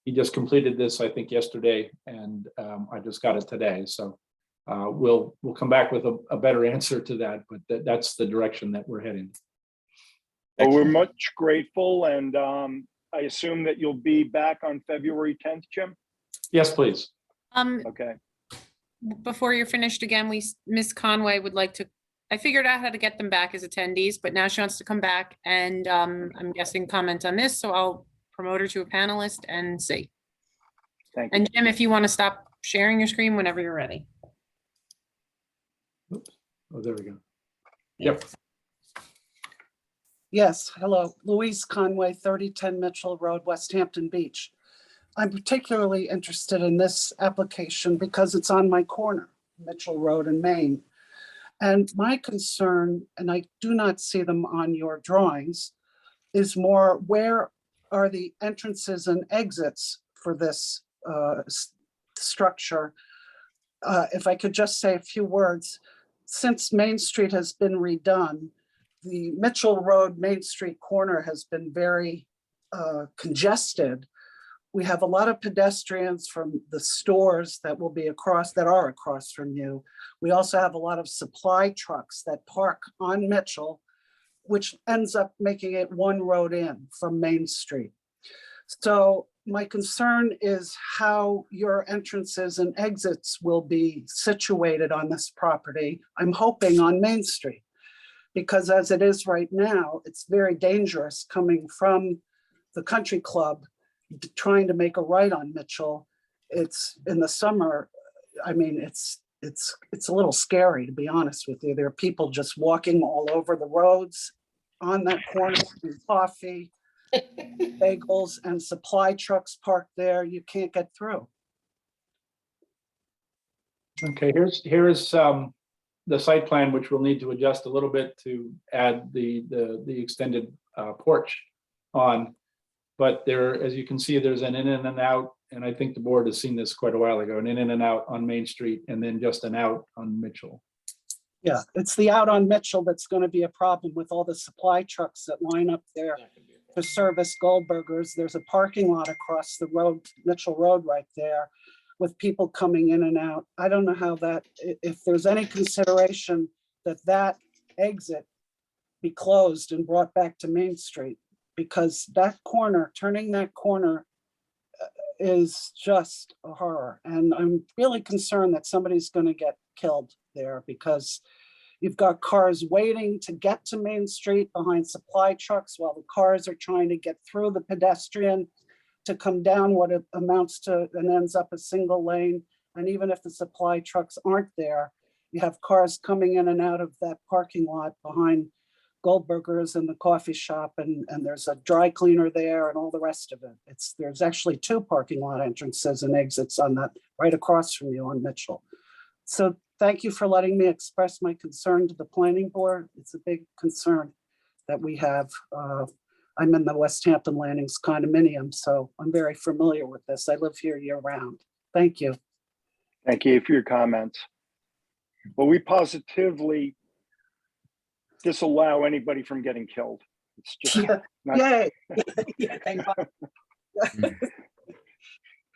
he just completed this, I think, yesterday, and I just got it today. So we'll come back with a better answer to that, but that's the direction that we're heading. Well, we're much grateful, and I assume that you'll be back on February 10th, Jim? Yes, please. Okay. Before you're finished again, Miss Conway would like to, I figured out how to get them back as attendees, but now she wants to come back and I'm guessing comment on this, so I'll promote her to a panelist and see. Thank you. And Jim, if you want to stop sharing your screen whenever you're ready. Oops. Oh, there we go. Yep. Yes, hello, Louise Conway, 3010 Mitchell Road, West Hampton Beach. I'm particularly interested in this application because it's on my corner, Mitchell Road in Maine. And my concern, and I do not see them on your drawings, is more where are the entrances and exits for this structure? If I could just say a few words, since Main Street has been redone, the Mitchell Road Main Street corner has been very congested. We have a lot of pedestrians from the stores that will be across, that are across from you. We also have a lot of supply trucks that park on Mitchell, which ends up making it one road in from Main Street. So my concern is how your entrances and exits will be situated on this property. I'm hoping on Main Street, because as it is right now, it's very dangerous coming from the country club trying to make a right on Mitchell. It's in the summer. I mean, it's a little scary, to be honest with you. There are people just walking all over the roads on that corner, coffee, bagels, and supply trucks parked there. You can't get through. Okay, here's the site plan, which we'll need to adjust a little bit to add the extended porch on. But there, as you can see, there's an in and an out, and I think the board has seen this quite a while ago, an in and an out on Main Street, and then just an out on Mitchell. Yeah, it's the out on Mitchell that's going to be a problem with all the supply trucks that line up there to service Goldberger's. There's a parking lot across the road, Mitchell Road right there, with people coming in and out. I don't know how that, if there's any consideration that exit be closed and brought back to Main Street, because that corner, turning that corner is just a horror. And I'm really concerned that somebody's going to get killed there, because you've got cars waiting to get to Main Street behind supply trucks while the cars are trying to get through the pedestrian to come down what it amounts to and ends up a single lane. And even if the supply trucks aren't there, you have cars coming in and out of that parking lot behind Goldberger's and the coffee shop, and there's a dry cleaner there and all the rest of it. There's actually two parking lot entrances and exits on that right across from you on Mitchell. So thank you for letting me express my concern to the planning board. It's a big concern that we have. I'm in the West Hampton Landings condominium, so I'm very familiar with this. I live here year round. Thank you. Thank you for your comments. Well, we positively disallow anybody from getting killed. It's just not. Yay. Yeah, thank God.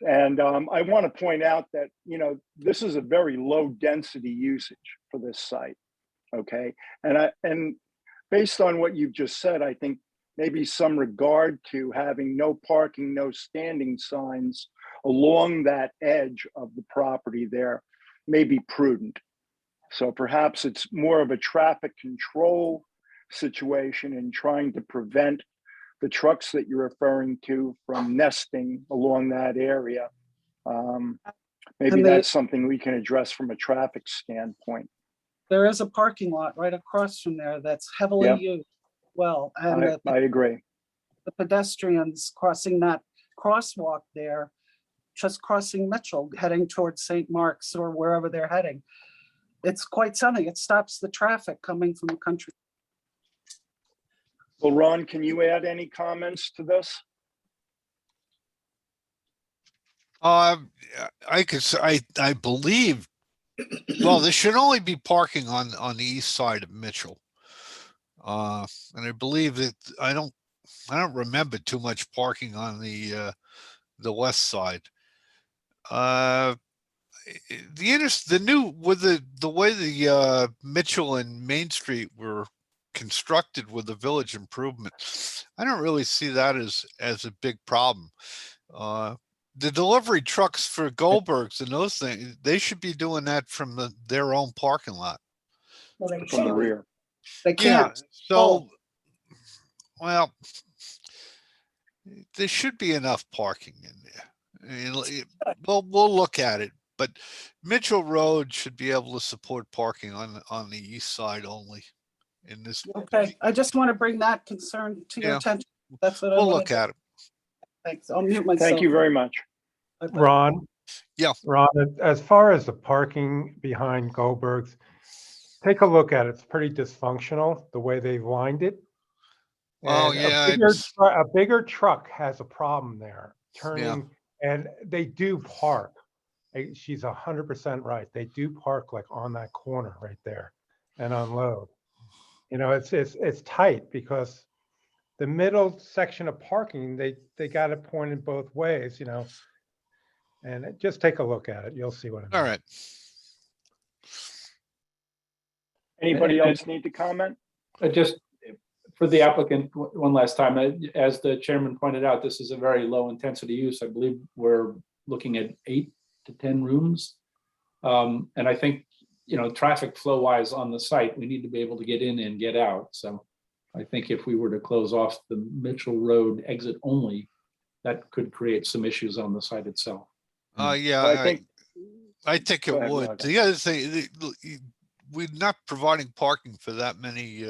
And I want to point out that, this is a very low density usage for this site. Okay. And based on what you've just said, I think maybe some regard to having no parking, no standing signs along that edge of the property there may be prudent. So perhaps it's more of a traffic control situation in trying to prevent the trucks that you're referring to from nesting along that area. Maybe that's something we can address from a traffic standpoint. There is a parking lot right across from there that's heavily Yep. used. Well, and I agree. the pedestrians crossing that crosswalk there, just crossing Mitchell, heading towards St. Mark's or wherever they're heading. It's quite something. It stops the traffic coming from the country. Well, Ron, can you add any comments to this? I could say, I believe, well, there should only be parking on the east side of Mitchell. And I believe that I don't remember too much parking on the west side. The new, with the way the Mitchell and Main Street were constructed with the village improvement, I don't really see that as a big problem. The delivery trucks for Goldbergs and those things, they should be doing that from their own parking lot. Well, they From the can't. rear. They can't. So, well, there should be enough parking in there. I mean, we'll look at it, but Mitchell Road should be able to support parking on the east side only in this. Okay, I just want to bring that concern to your Yeah. attention. That's what I We'll wanted look to- at it. Thanks. I'll mute myself. Thank you very much. Bye-bye. Ron? Yeah. Ron, as far as the parking behind Goldberg's, take a look at it. It's pretty dysfunctional, the way they've lined it. Oh, And yeah, a bigger truck has a problem there, turning, and they do park. She's 100% right. They do park like on that corner right there and unload. It's tight because the middle section of parking, they got it pointed both ways, and just take a look at it. You'll see what I mean. All right. Anybody else need to comment? Just for the applicant, one last time, as the chairman pointed out, this is a very low intensity use. I believe we're looking at 8 to 10 rooms. And I think, traffic flow wise on the site, we need to be able to get in and get out. So I think if we were to close off the Mitchell Road exit only, that could create some issues on the site itself. Yeah, I think it would. Roger. The other thing, we're not providing parking for that many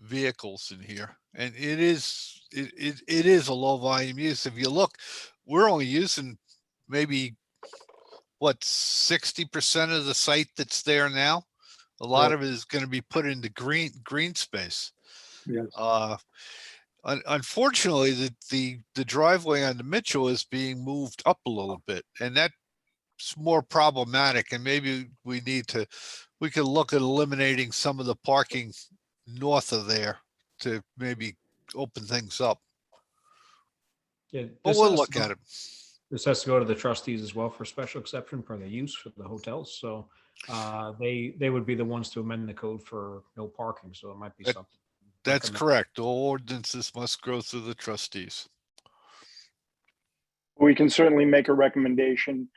vehicles in here, and it is a low volume use. If you look, we're only using maybe 60% of the site that's there now. A lot of it is going to be put into green space. Yes. Unfortunately, the driveway on the Mitchell is being moved up a little bit, and that's more problematic. And maybe we could look at eliminating some of the parking north of there to maybe open things up. Yeah, But we'll look at it. This has to go to the trustees as well for special exception for the use for the hotels. So they would be the ones to amend the code for no parking. So it might be something. That's correct. All ordinances must go through the trustees. We can certainly make a recommendation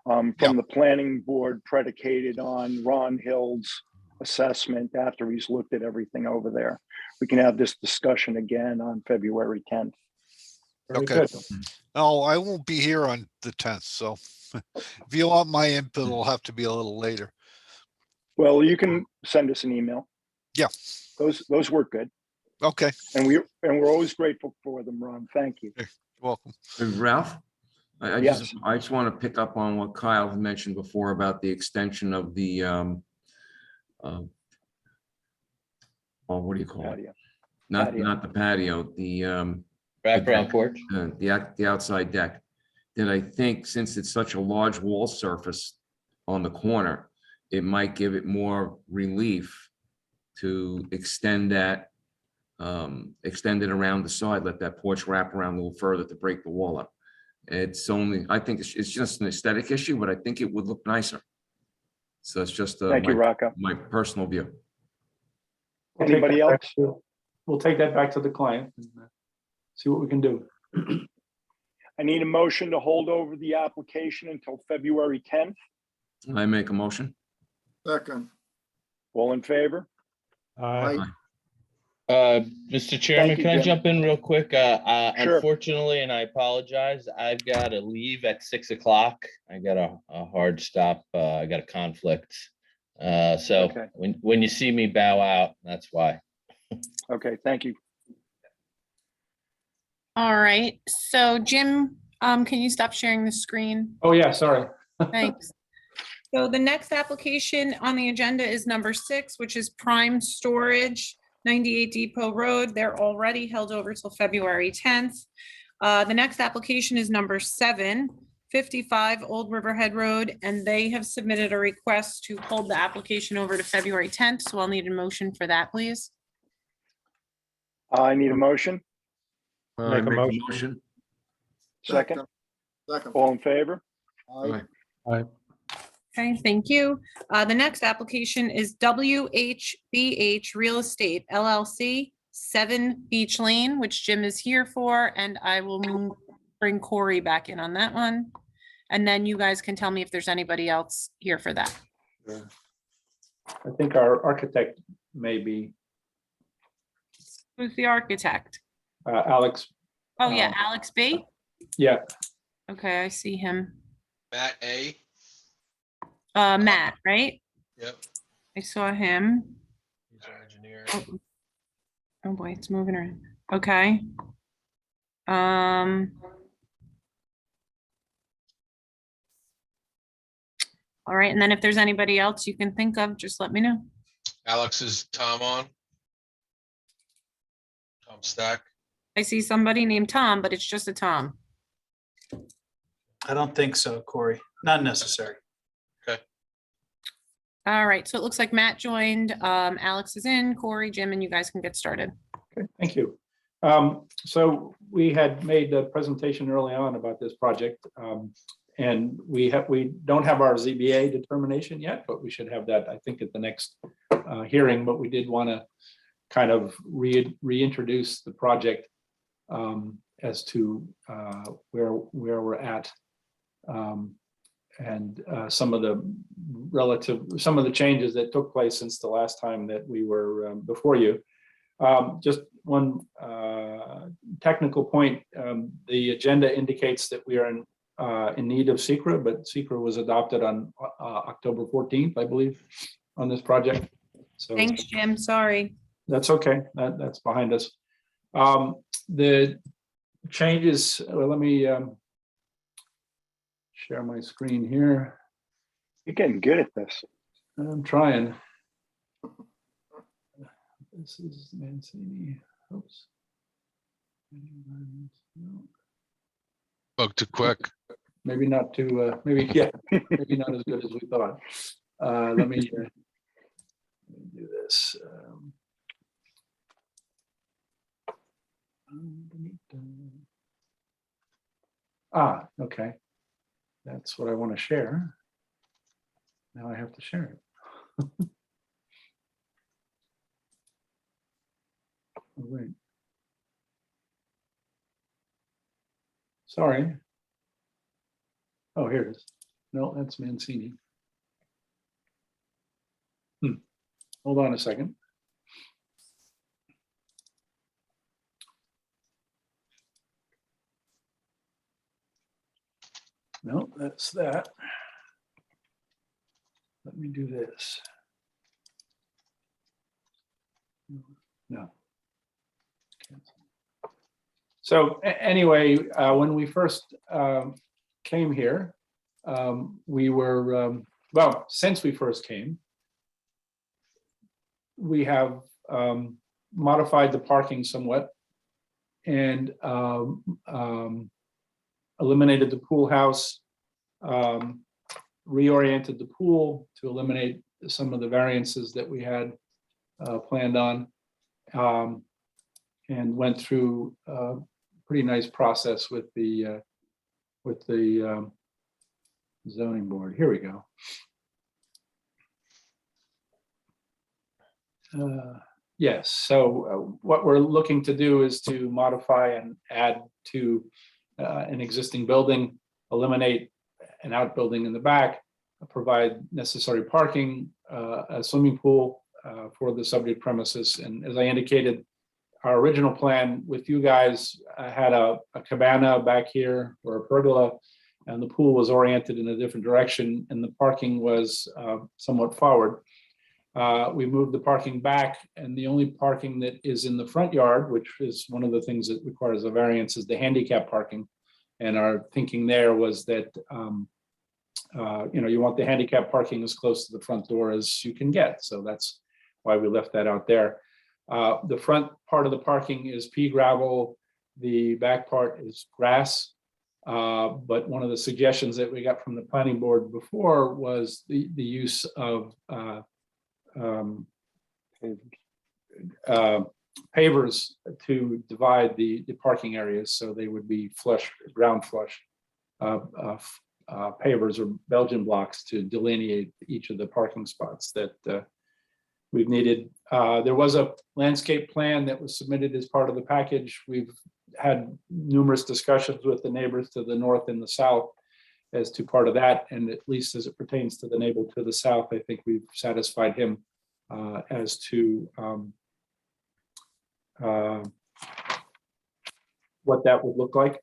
from the planning board predicated on Ron Hill's assessment after he's looked at everything over there. We can have this discussion again on February 10th. Very Okay. good. Oh, I won't be here on the 10th. So if you want my input, it'll have to be a little later. Well, you can send us an email. Yeah. Those work good. Okay. And we're always grateful for them, Ron. Thank you. Welcome. Ralph, I Yes. just want to pick up on what Kyle mentioned before about the extension of the what do you call it? Patio. Not Patio. not the patio, the Wraparound porch. the outside deck. That I think since it's such a large wall surface on the corner, it might give it more relief to extend that, extend it around the side, let that porch wrap around a little further to break the wall up. It's only, I think it's just an aesthetic issue, but I think it would look nicer. So it's just Thank you, Rocco. my personal view. We'll take Anybody that back else? We'll take that back to the client and see what we can do. I need a motion to hold over the application until February 10th. I make a motion. Second. All in favor? Aye. Mr. Chairman, you, can I Jim. jump in real quick? Sure. Unfortunately, and I apologize, I've got to leave at 6 o'clock. I got a hard stop. I got a conflict. So Okay. when you see me bow out, that's why. Okay, thank you. All right, so Jim, can you stop sharing the screen? Oh, yeah, sorry. Thanks. So the next application on the agenda is number 6, which is Prime Storage, 98 Depot Road. They're already held over till February 10th. The next application is number 7, 55 Old Riverhead Road, and they have submitted a request to hold the application over to February 10th. So I'll need a motion for that, please. I need a motion. I Make a make a motion. motion. Second. Second. All in favor? Aye. Aye. Okay, thank you. The next application is WHBH Real Estate LLC, 7 Beach Lane, which Jim is here for, and I will bring Corey back in on that one. And then you guys can tell me if there's anybody else here for that. I think our architect may be Who's the architect? Alex. Oh, yeah, Alex B. Yeah, Okay, I see him. Matt A. Matt, right? Yep. I saw him. He's our engineer. Oh boy, it's moving around. Okay. All right, and then if there's anybody else you can think of, just let me know. Alex is Tom on. Tom Stack. I see somebody named Tom, but it's just a Tom. I don't think so, Corey. Not necessary. Okay. All right, so it looks like Matt joined. Alex is in, Corey, Jim, and you guys can get started. okay, thank you. So we had made a presentation early on about this project. And we don't have our ZBA determination yet, but we should have that, I think, at the next hearing. But we did want to kind of reintroduce the project as to where we're at, and some of the changes that took place since the last time that we were before you. Just one technical point: the agenda indicates that we are in need of SECRA, but SECRA was adopted on October 14th, I believe, on this project. So Thanks, Jim, sorry. that's okay. That's behind us. The changes, well, let me share my screen here. You're getting good at this. I'm trying. This is Mancini. Oops. No. Spoke too quick. Maybe not too, maybe not as good as we thought. Let me do this. Okay. That's what I want to share. Now I have to share it. Oh, wait. Sorry. Oh, here it is. No, that's Mancini. Hold on a second. No, that's that. Let me do this. No. So anyway, when we first came here, we were, well, since we first came, we have modified the parking somewhat and eliminated the pool house, reoriented the pool to eliminate some of the variances that we had planned on. And went through a pretty nice process with the zoning board. Here we go. Yes, so what we're looking to do is to modify and add to an existing building, eliminate an outbuilding in the back, provide necessary parking, a swimming pool for the subject premises. And as I indicated, our original plan with you guys had a cabana back here or a pergola, and the pool was oriented in a different direction and the parking was somewhat forward. We moved the parking back, and the only parking that is in the front yard, which is one of the things that requires a variance, is the handicap parking. And our thinking there was that you want the handicap parking as close to the front door as you can get. So that's why we left that out there. The front part of the parking is pea gravel. The back part is grass. But one of the suggestions that we got from the planning board before was the use of pavers to divide the parking areas, so they would be flush, ground flush pavers or Belgian blocks to delineate each of the parking spots that we've needed. There was a landscape plan that was submitted as part of the package. We've had numerous discussions with the neighbors to the north and the south as to part of that, and at least as it pertains to the neighbor to the south, I think we've satisfied him as to what that would look like.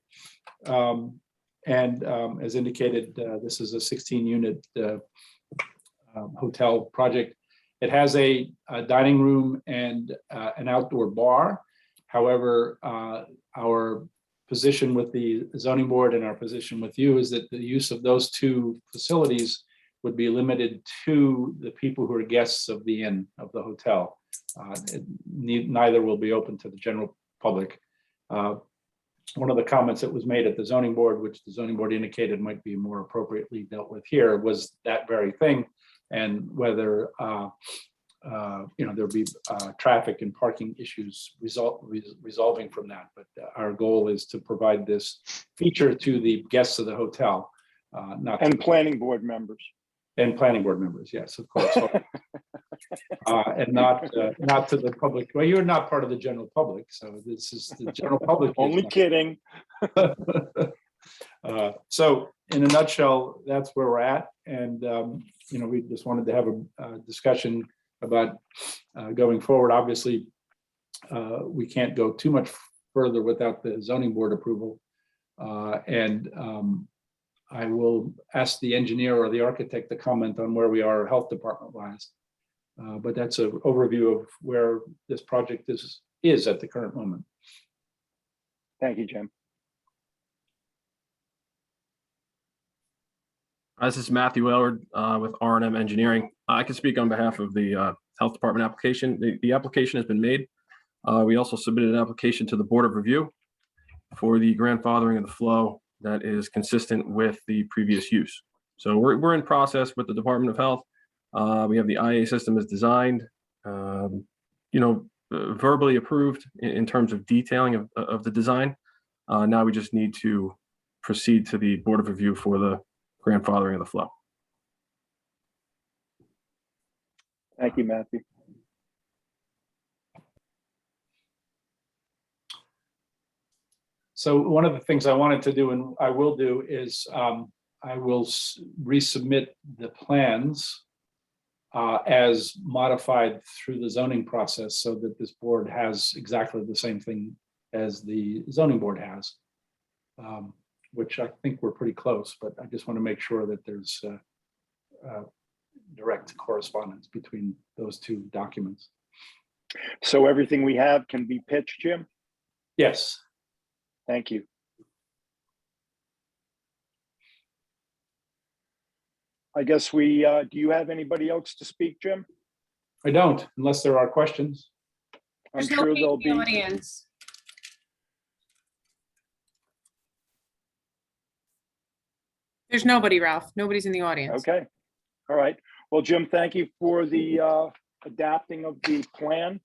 As indicated, this is a 16-unit hotel project. It has a dining room and an outdoor bar. However, our position with the zoning board and our position with you is that the use of those two facilities would be limited to the people who are guests of the inn, of the hotel. Neither will be open to the general public. One of the comments that was made at the zoning board, which the zoning board indicated might be more appropriately dealt with here, was that very thing, and whether there'll be traffic and parking issues resolving from that. But our goal is to provide this feature to the guests of the hotel, and planning board members. And planning board members, yes, of course. And not to the public. Well, you're not part of the general public, so this is the general public. Only kidding. So in a nutshell, that's where we're at. And, we just wanted to have a discussion about going forward. Obviously, we can't go too much further without the zoning board approval. I will ask the engineer or the architect to comment on where we are health department wise. But that's an overview of where this project is at the current moment. Thank you, Jim. This is Matthew Willard with R&M Engineering. I can speak on behalf of the Health Department application. The application has been made. We also submitted an application to the Board of Review for the grandfathering of the flow that is consistent with the previous use. So we're in process with the Department of Health. We have the IA system as designed, verbally approved in terms of detailing of the design. Now we just need to proceed to the Board of Review for the grandfathering of the flow. Thank you, Matthew. So one of the things I wanted to do, and I will do, is I will resubmit the plans as modified through the zoning process so that this board has exactly the same thing as the zoning board has, which I think we're pretty close, but I just want to make sure that there's direct correspondence between those two documents. So everything we have can be pitched, Jim? Yes. Thank you. I guess do you have anybody else to speak, Jim? I don't, unless there are questions. I'm sure there'll be. Audience. There's nobody, Ralph. Nobody's in the audience. Okay. All right. Well, Jim, thank you for the adapting of the plan.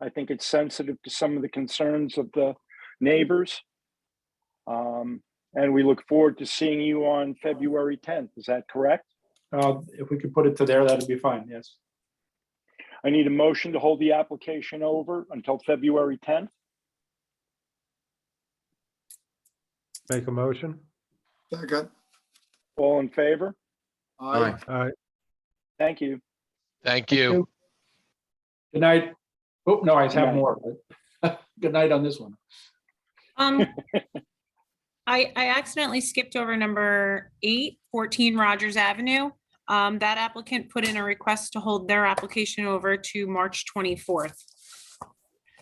I think it's sensitive to some of the concerns of the neighbors. And we look forward to seeing you on February 10th. Is that correct? If we could put it to there, that'd be fine, yes. I need a motion to hold the application over until February 10th. Make a motion. Second. All in favor? Aye. Aye. Thank you. Thank you. Good night. Oh, no, I Good have night. more. but Good night on this one. I accidentally skipped over number 8, 14 Rogers Avenue. That applicant put in a request to hold their application over to March 24th.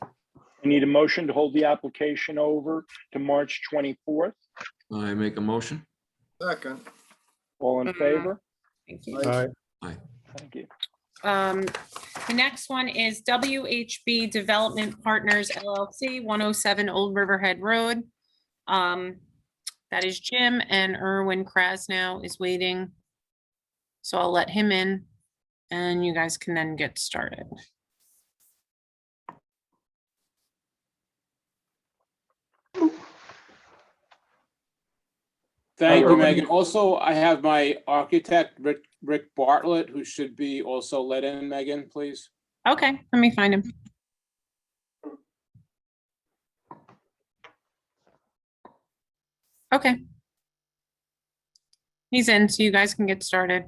I need a motion to hold the application over to March 24th. I make a motion. Second. All in favor? Thank you. Aye. Aye. Thank you. The next one is WHB Development Partners LLC, 107 Old Riverhead Road. That is Jim, and Erwin Krasnow is waiting. So I'll let him in and you guys can then get started. Thank you, Megan. Also, I have my architect, Rick Bartlett, who should be also let in. Megan, please. Okay, let me find him. Okay. He's in, so you guys can get started.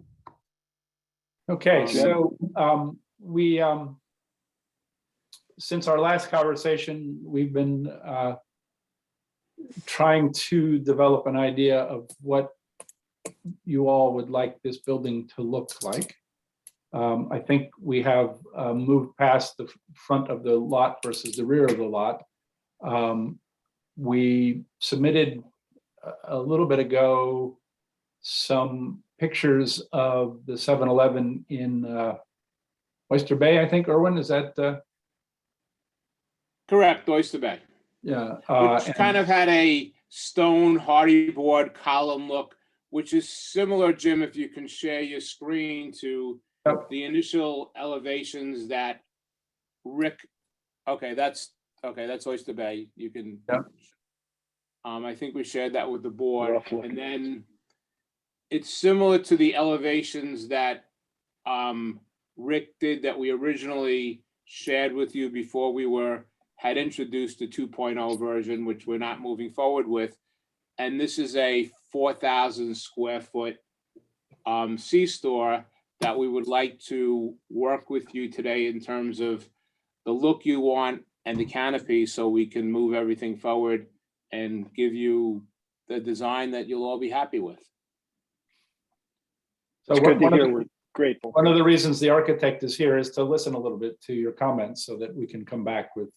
Okay, so we, since our last conversation, we've been trying to develop an idea of what you all would like this building to look like. I think we have moved past the front of the lot versus the rear of the lot. We submitted a little bit ago some pictures of the 7-Eleven in Oyster Bay, I think. Erwin, is that? Correct, Oyster Bay. Yeah. Which kind of had a stone hardy board column look, which is similar, Jim, if you can share your screen, to the initial elevations that Rick, that's Oyster Bay. You can, I think we shared that with the board. And then it's similar to the elevations that Rick did that we originally shared with you before we had introduced the 2.0 version, which we're not moving forward with. And this is a 4,000 square foot C-store that we would like to work with you today in terms of the look you want and the canopy, so we can move everything forward and give you the design that you'll all be happy with. So It's good to hear. We're grateful. One of the reasons the architect is here is to listen a little bit to your comments so that we can come back with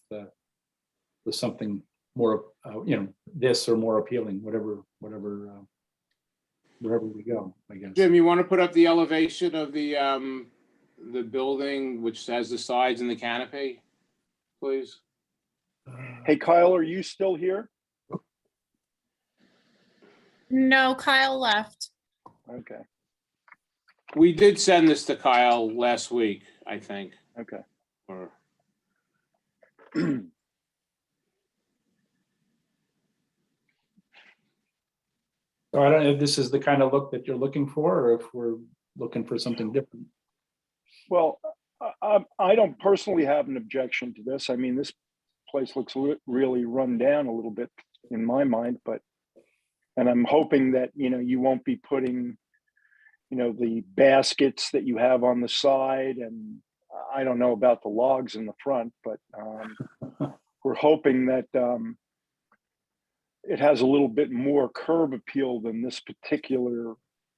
something more, this or more appealing, wherever we go, I guess. Jim, you want to put up the elevation of the building, which has the sides and the canopy, please? Hey, Kyle, are you still here? No, Kyle left. Okay. We did send this to Kyle last week, I think. Okay. Or So I don't know if this is the kind of look that you're looking for, or if we're looking for something different. Well, I don't personally have an objection to this. I mean, this place looks really run down a little bit in my mind, and I'm hoping that, you won't be putting, the baskets that you have on the side, and I don't know about the logs in the front, but we're hoping that it has a little bit more curb appeal than this particular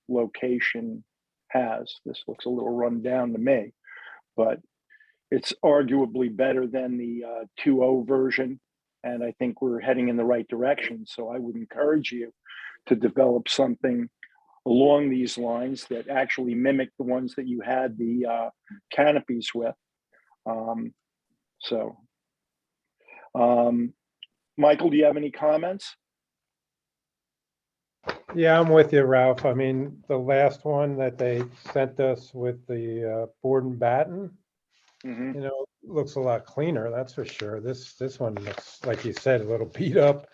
location has. This looks a little run down to me, but it's arguably better than the 2.0 version. And I think we're heading in the right direction. So I would encourage you to develop something along these lines that actually mimic the ones that you had the canopies with. Michael, do you have any comments? Yeah, I'm with you, Ralph. I mean, the last one that they sent us with the board and batten, Mhm. you know, looks a lot cleaner, that's for sure. This one looks, like you said, a little beat up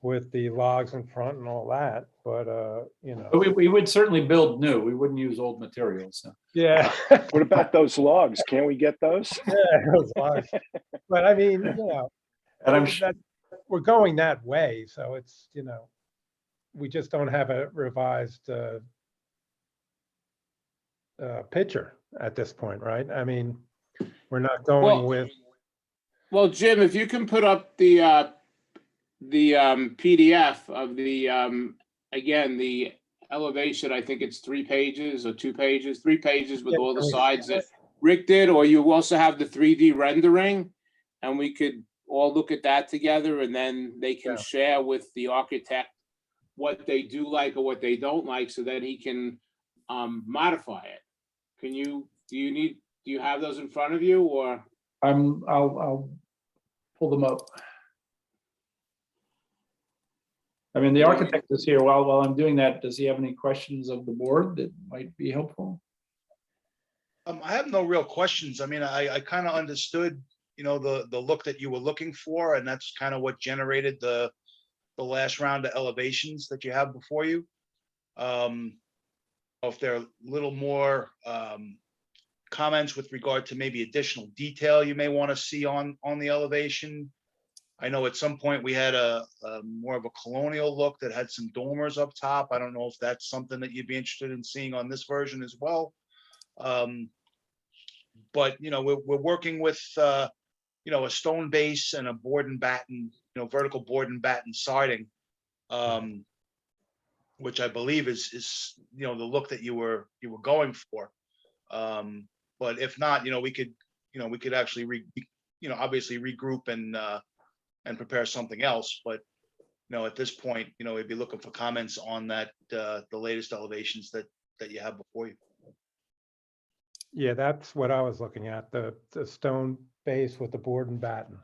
with the logs in front and all that, but, you know, But we would certainly build new. We wouldn't use old materials. So. yeah. What about those logs? Can't we get those? Yeah, those logs. But I mean, you know, And I'm that, we're going that way, so it's, you know, we just don't have a revised picture at this point, right? I mean, we're not going with, Well, Jim, if you can put up the PDF of the again, the elevation, I think it's 3 pages or 2 pages, 3 pages with all the sides that Rick did, or you also have the 3D rendering, and we could all look at that together, and then they can share with the architect what they do like or what they don't like, so that he can modify it. Can you, do you have those in front of you, or? I'll pull them up. I mean, the architect is here. While I'm doing that, does he have any questions of the board that might be helpful? I have no real questions. I mean, I kind of understood, you know, the look that you were looking for, and that's kind of what generated the last round of elevations that you have before you. If there are a little more comments with regard to maybe additional detail you may want to see on the elevation. I know at some point we had a more of a colonial look that had some dormers up top. I don't know if that's something that you'd be interested in seeing on this version as well. But you know, we're working with you know, a stone base and a board and batten, you know, vertical board and batten siding, which I believe is you know, the look that you were going for. But if not, you know, we could actually you know, obviously regroup and prepare something else. But you know, at this point, you know, we'd be looking for comments on that the latest elevations that you have before you. yeah, that's what I was looking at, the stone base with the board and batten.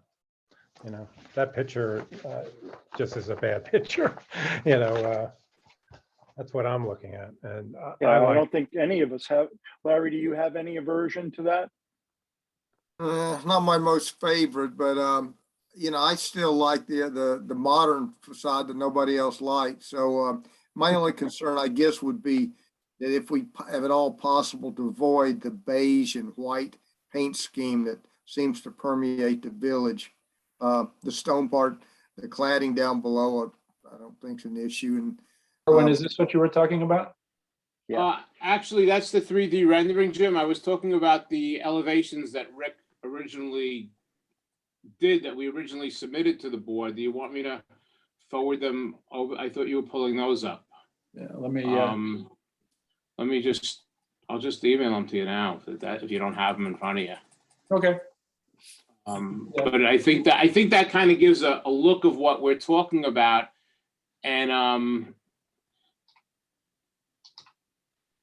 You know, that picture just is a bad picture, you know, that's what I'm looking at. And Yeah, I like, don't think any of us have. Larry, do you have any aversion to that? Not my most favorite, but you know, I still like the modern facade that nobody else likes. So my only concern, I guess, would be that if we have it all possible to avoid the beige and white paint scheme that seems to permeate the village. The stone part, the cladding down below, I don't think is an issue. And Erwin, is this what you were talking about? Actually, that's the 3D rendering, Jim. I was talking about the elevations that Rick originally did, that we originally submitted to the board. Do you want me to forward them over? I thought you were pulling those up. Yeah, let me I'll just email them to you now, if you don't have them in front of you. Okay. But I think that kind of gives a look of what we're talking about. And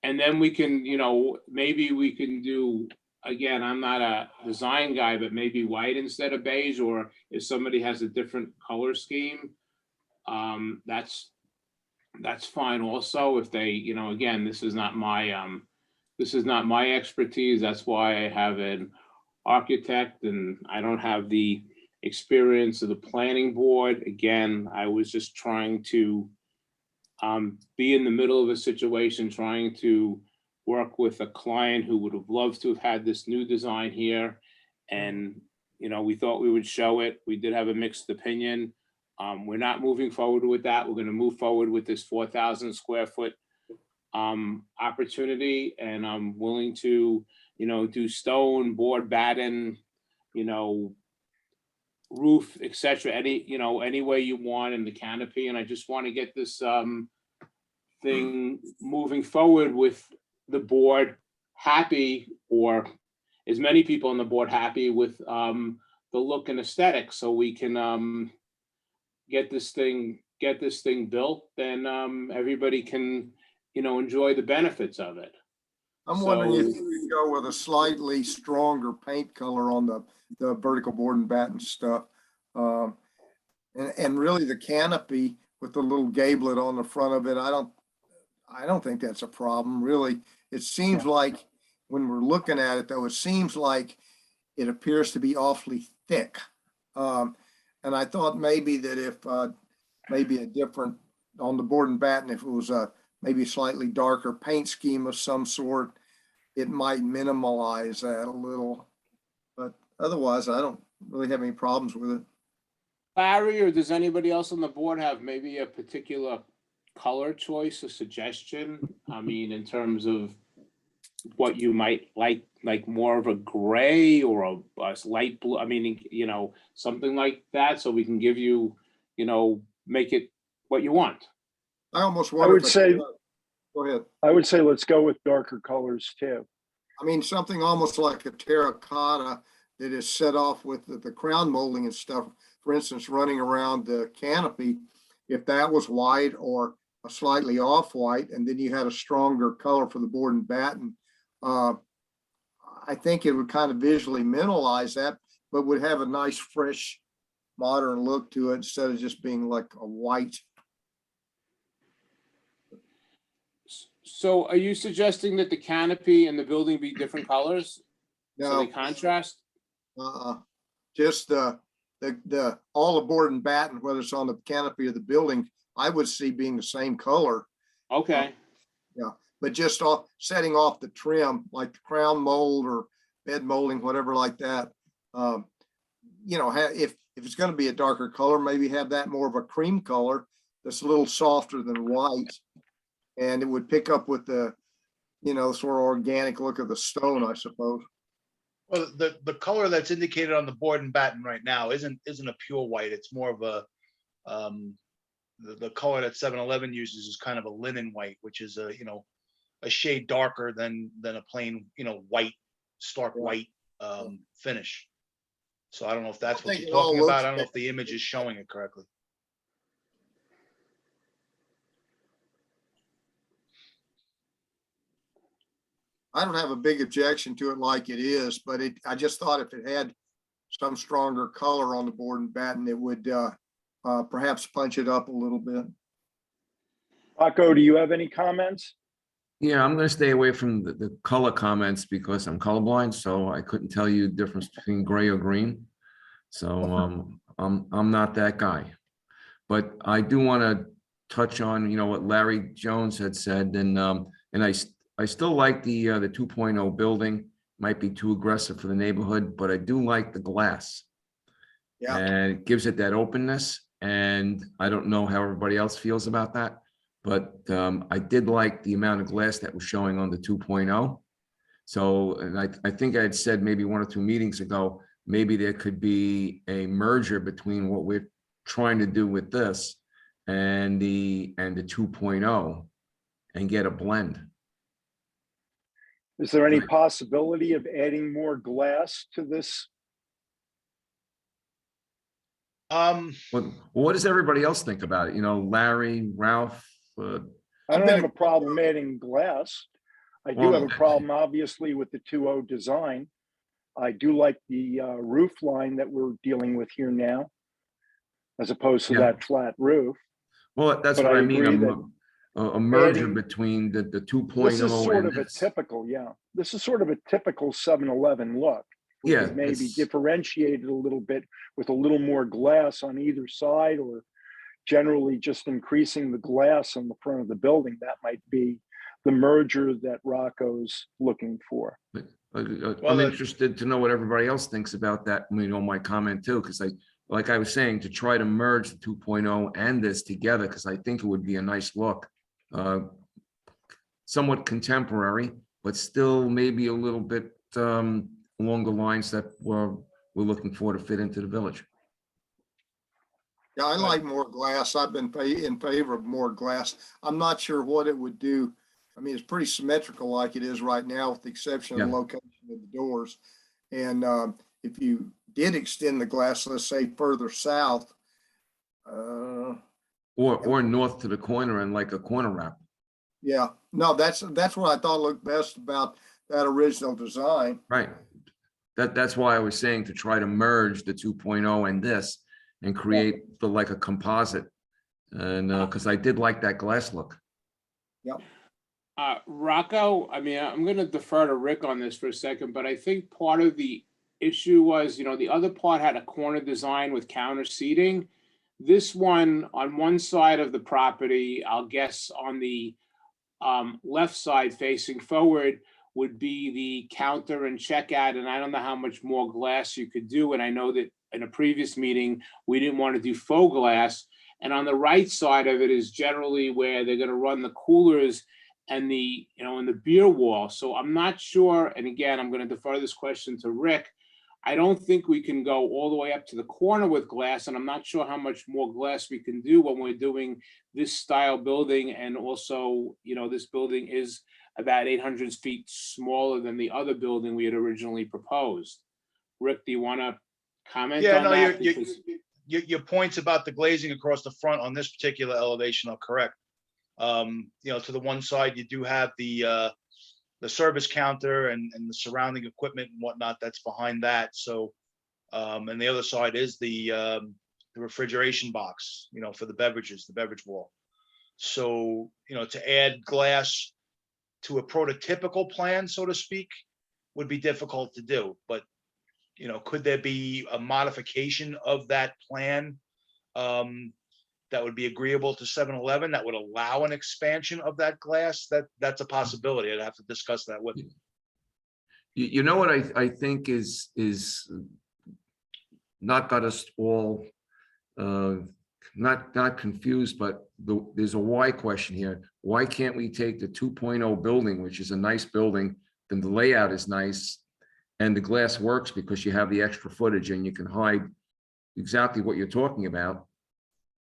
then we can, you know, maybe we can do, again, I'm not a design guy, but maybe white instead of beige, or if somebody has a different color scheme, that's fine also. If they, you know, again, this is not my expertise. That's why I have an architect, and I don't have the experience of the planning board. Again, I was just trying to be in the middle of a situation, trying to work with a client who would have loved to have had this new design here. And, you know, we thought we would show it. We did have a mixed opinion. We're not moving forward with that. We're going to move forward with this 4,000 square foot opportunity. And I'm willing to, you know, do stone, board, batten, you know, roof, etc. Any way you want in the canopy. And I just want to get this thing moving forward with the board happy, or as many people on the board happy with the look and aesthetic, so we can get this thing built, then everybody can, you know, enjoy the benefits of it. I'm wondering if you could go with a slightly stronger paint color on the vertical board and batten stuff. And really the canopy with the little gablet on the front of it, I don't think that's a problem, really. It seems like when we're looking at it, though, it seems like it appears to be awfully thick. And I thought maybe that if maybe a different on the board and batten, if it was a maybe slightly darker paint scheme of some sort, it might minimalize that a little. But otherwise, I don't really have any problems with it. Larry, or does anybody else on the board have maybe a particular color choice or suggestion? I mean, in terms of what you might like more of a gray or a light blue. I mean, you know, something like that, so we can give you, you know, make it what you want. I almost I wonder. would say, Go ahead. I would say let's go with darker colors too. I mean, something almost like a terracotta that is set off with the crown molding and stuff. For instance, running around the canopy, if that was white or a slightly off-white, and then you had a stronger color for the board and batten, I think it would kind of visually minimize that, but would have a nice, fresh, modern look to it instead of just being like a white. So are you suggesting that the canopy and the building be different colors? So No. they contrast? Just the all the board and batten, whether it's on the canopy or the building, I would see being the same color. Okay. Yeah, but just setting off the trim, like the crown mold or bed molding, whatever like that. You know, if it's going to be a darker color, maybe have that more of a cream color that's a little softer than white, and it would pick up with the, you know, sort of organic look of the stone, I suppose. Well, the color that's indicated on the board and batten right now isn't a pure white. It's more of a the color that 7-Eleven uses is kind of a linen white, which is a, you know, a shade darker than a plain, you know, white, stark white finish. So I don't know if that's what you're talking about. I don't know if the image is showing it correctly. I don't have a big objection to it like it is, but I just thought if it had some stronger color on the board and batten, it would perhaps punch it up a little bit. Paco, do you have any comments? Yeah, I'm gonna stay away from the color comments because I'm colorblind, so I couldn't tell you the difference between gray or green. So I'm not that guy. But I do want to touch on, you know, what Larry Jones had said, and I still like the 2.0 building. Might be too aggressive for the neighborhood, but I do like the glass. Yeah. And it gives it that openness. And I don't know how everybody else feels about that, but I did like the amount of glass that was showing on the 2.0. So, and I think I had said maybe 1 or 2 meetings ago, maybe there could be a merger between what we're trying to do with this and the 2.0 and get a blend. Is there any possibility of adding more glass to this? What does everybody else think about it? You know, Larry, Ralph? I don't have a problem adding glass. I do have a problem, obviously, with the 2.0 design. I do like the roof line that we're dealing with here now, as opposed to that flat roof. Well, that's But what I agree mean. that A merger adding- between the 2.0 This is sort and of a this. typical, this is sort of a typical 7-Eleven look. We Yeah, could maybe it's- differentiate it a little bit with a little more glass on either side, or generally just increasing the glass on the front of the building. That might be the merger that Rocco's looking for. I'm interested to know what everybody else thinks about that. I mean, on my comment too, because like I was saying, to try to merge the 2.0 and this together, because I think it would be a nice look. Somewhat contemporary, but still maybe a little bit along the lines that we're looking for to fit into the village. Yeah, I like more glass. I've been in favor of more glass. I'm not sure what it would do. I mean, it's pretty symmetrical like it is right now, with the exception of the location of the doors. And if you did extend the glass, let's say further south. Or north to the corner and like a corner wrap. Yeah, no, that's what I thought looked best about that original design. Right. That's why I was saying to try to merge the 2.0 and this and create like a composite. And because I did like that glass look. Yep. Rocco, I mean, I'm going to defer to Rick on this for a second, but I think part of the issue was, the other part had a corner design with counter seating. This one, on one side of the property, I'll guess on the left side facing forward, would be the counter and checkout, and I don't know how much more glass you could do. And I know that in a previous meeting, we didn't want to do faux glass. And on the right side of it is generally where they're going to run the coolers and the, and the beer wall. So I'm not sure, and again, I'm going to defer this question to Rick. I don't think we can go all the way up to the corner with glass, and I'm not sure how much more glass we can do when we're doing this style building. And also, this building is about 800 feet smaller than the other building we had originally proposed. Rick, do you want to comment Yeah, on no, that? your points about the glazing across the front on this particular elevation are correct. To the one side, you do have the service counter and the surrounding equipment and whatnot that's behind that. So, and the other side is the refrigeration box, for the beverages, the beverage wall. So, to add glass to a prototypical plan, so to speak, would be difficult to do. But, could there be a modification of that plan that would be agreeable to 7-Eleven that would allow an expansion of that glass? That's a possibility. I'd have to discuss that with you. You know what I think is not got us all not confused, but there's a why question here. Why can't we take the 2.0 building, which is a nice building, then the layout is nice, and the glass works because you have the extra footage and you can hide exactly what you're talking about?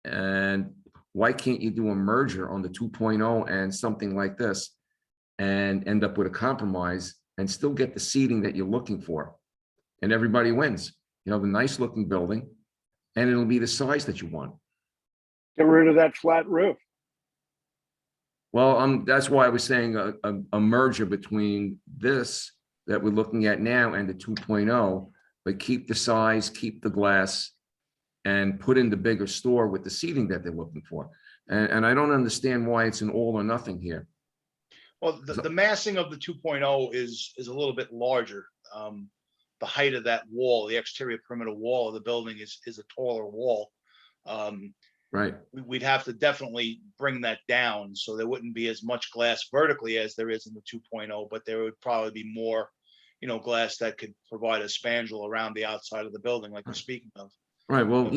And why can't you do a merger on the 2.0 and something like this and end up with a compromise and still get the seating that you're looking for? And everybody wins. You have a nice looking building and it'll be the size that you want. Get rid of that flat roof. Well, that's why I was saying a merger between this that we're looking at now and the 2.0, but keep the size, keep the glass, and put in the bigger store with the seating that they're looking for. And I don't understand why it's an all or nothing here. Well, the massing of the 2.0 is a little bit larger. The height of that wall, the exterior perimeter wall of the building is a taller wall. Right. We'd have to definitely bring that down, so there wouldn't be as much glass vertically as there is in the 2.0, but there would probably be more, glass that could provide a spandrel around the outside of the building like you're speaking of. Right. Well,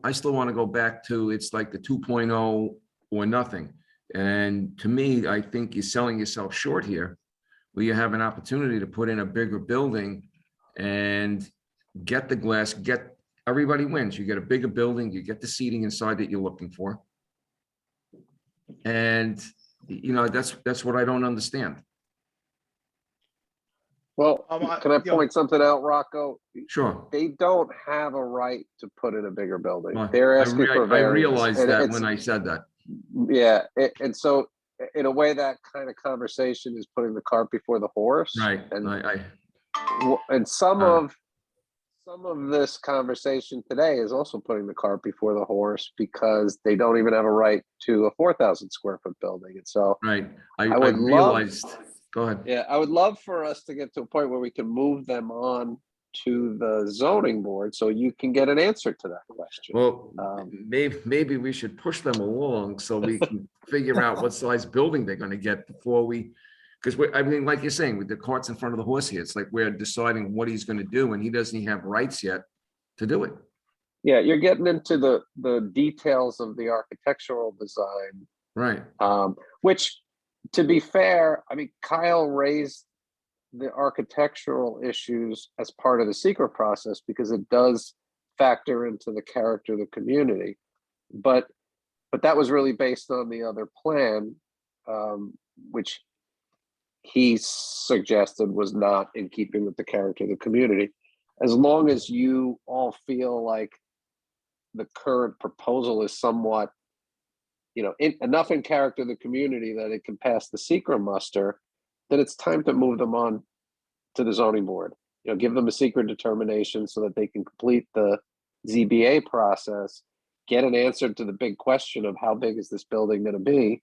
I still want to go back to, it's like the 2.0 or nothing. And to me, I think you're selling yourself short here, where you have an opportunity to put in a bigger building and get the glass, everybody wins. You get a bigger building, you get the seating inside that you're looking for. And, that's what I don't understand. Well, can I point something out, Rocco? Sure. They don't have a right to put in a bigger building. Well, They're asking for I variance. realized and that it's- when I said that. Yeah, and so in a way, that kind of conversation is putting the cart before the horse. Right. And some of this conversation today is also putting the cart before the horse, because they don't even have a right to a 4,000 square foot building. And so right. I I realized. Go ahead. Yeah, I would love for us to get to a point where we can move them on to the zoning board so you can get an answer to that question. Well, maybe we should push them along so we can figure out what size building they're going to get before because like you're saying, with the carts in front of the horse here, it's like we're deciding what he's going to do and he doesn't even have rights yet to do it. Yeah, you're getting into the details of the architectural design. Right. Which, to be fair, Kyle raised the architectural issues as part of the secret process because it does factor into the character of the community. But that was really based on the other plan, which he suggested was not in keeping with the character of the community. As long as you all feel like the current proposal is somewhat, enough in character of the community that it can pass the secret muster, then it's time to move them on to the zoning board. Give them a secret determination so that they can complete the ZBA process, get an answer to the big question of how big is this building going to be,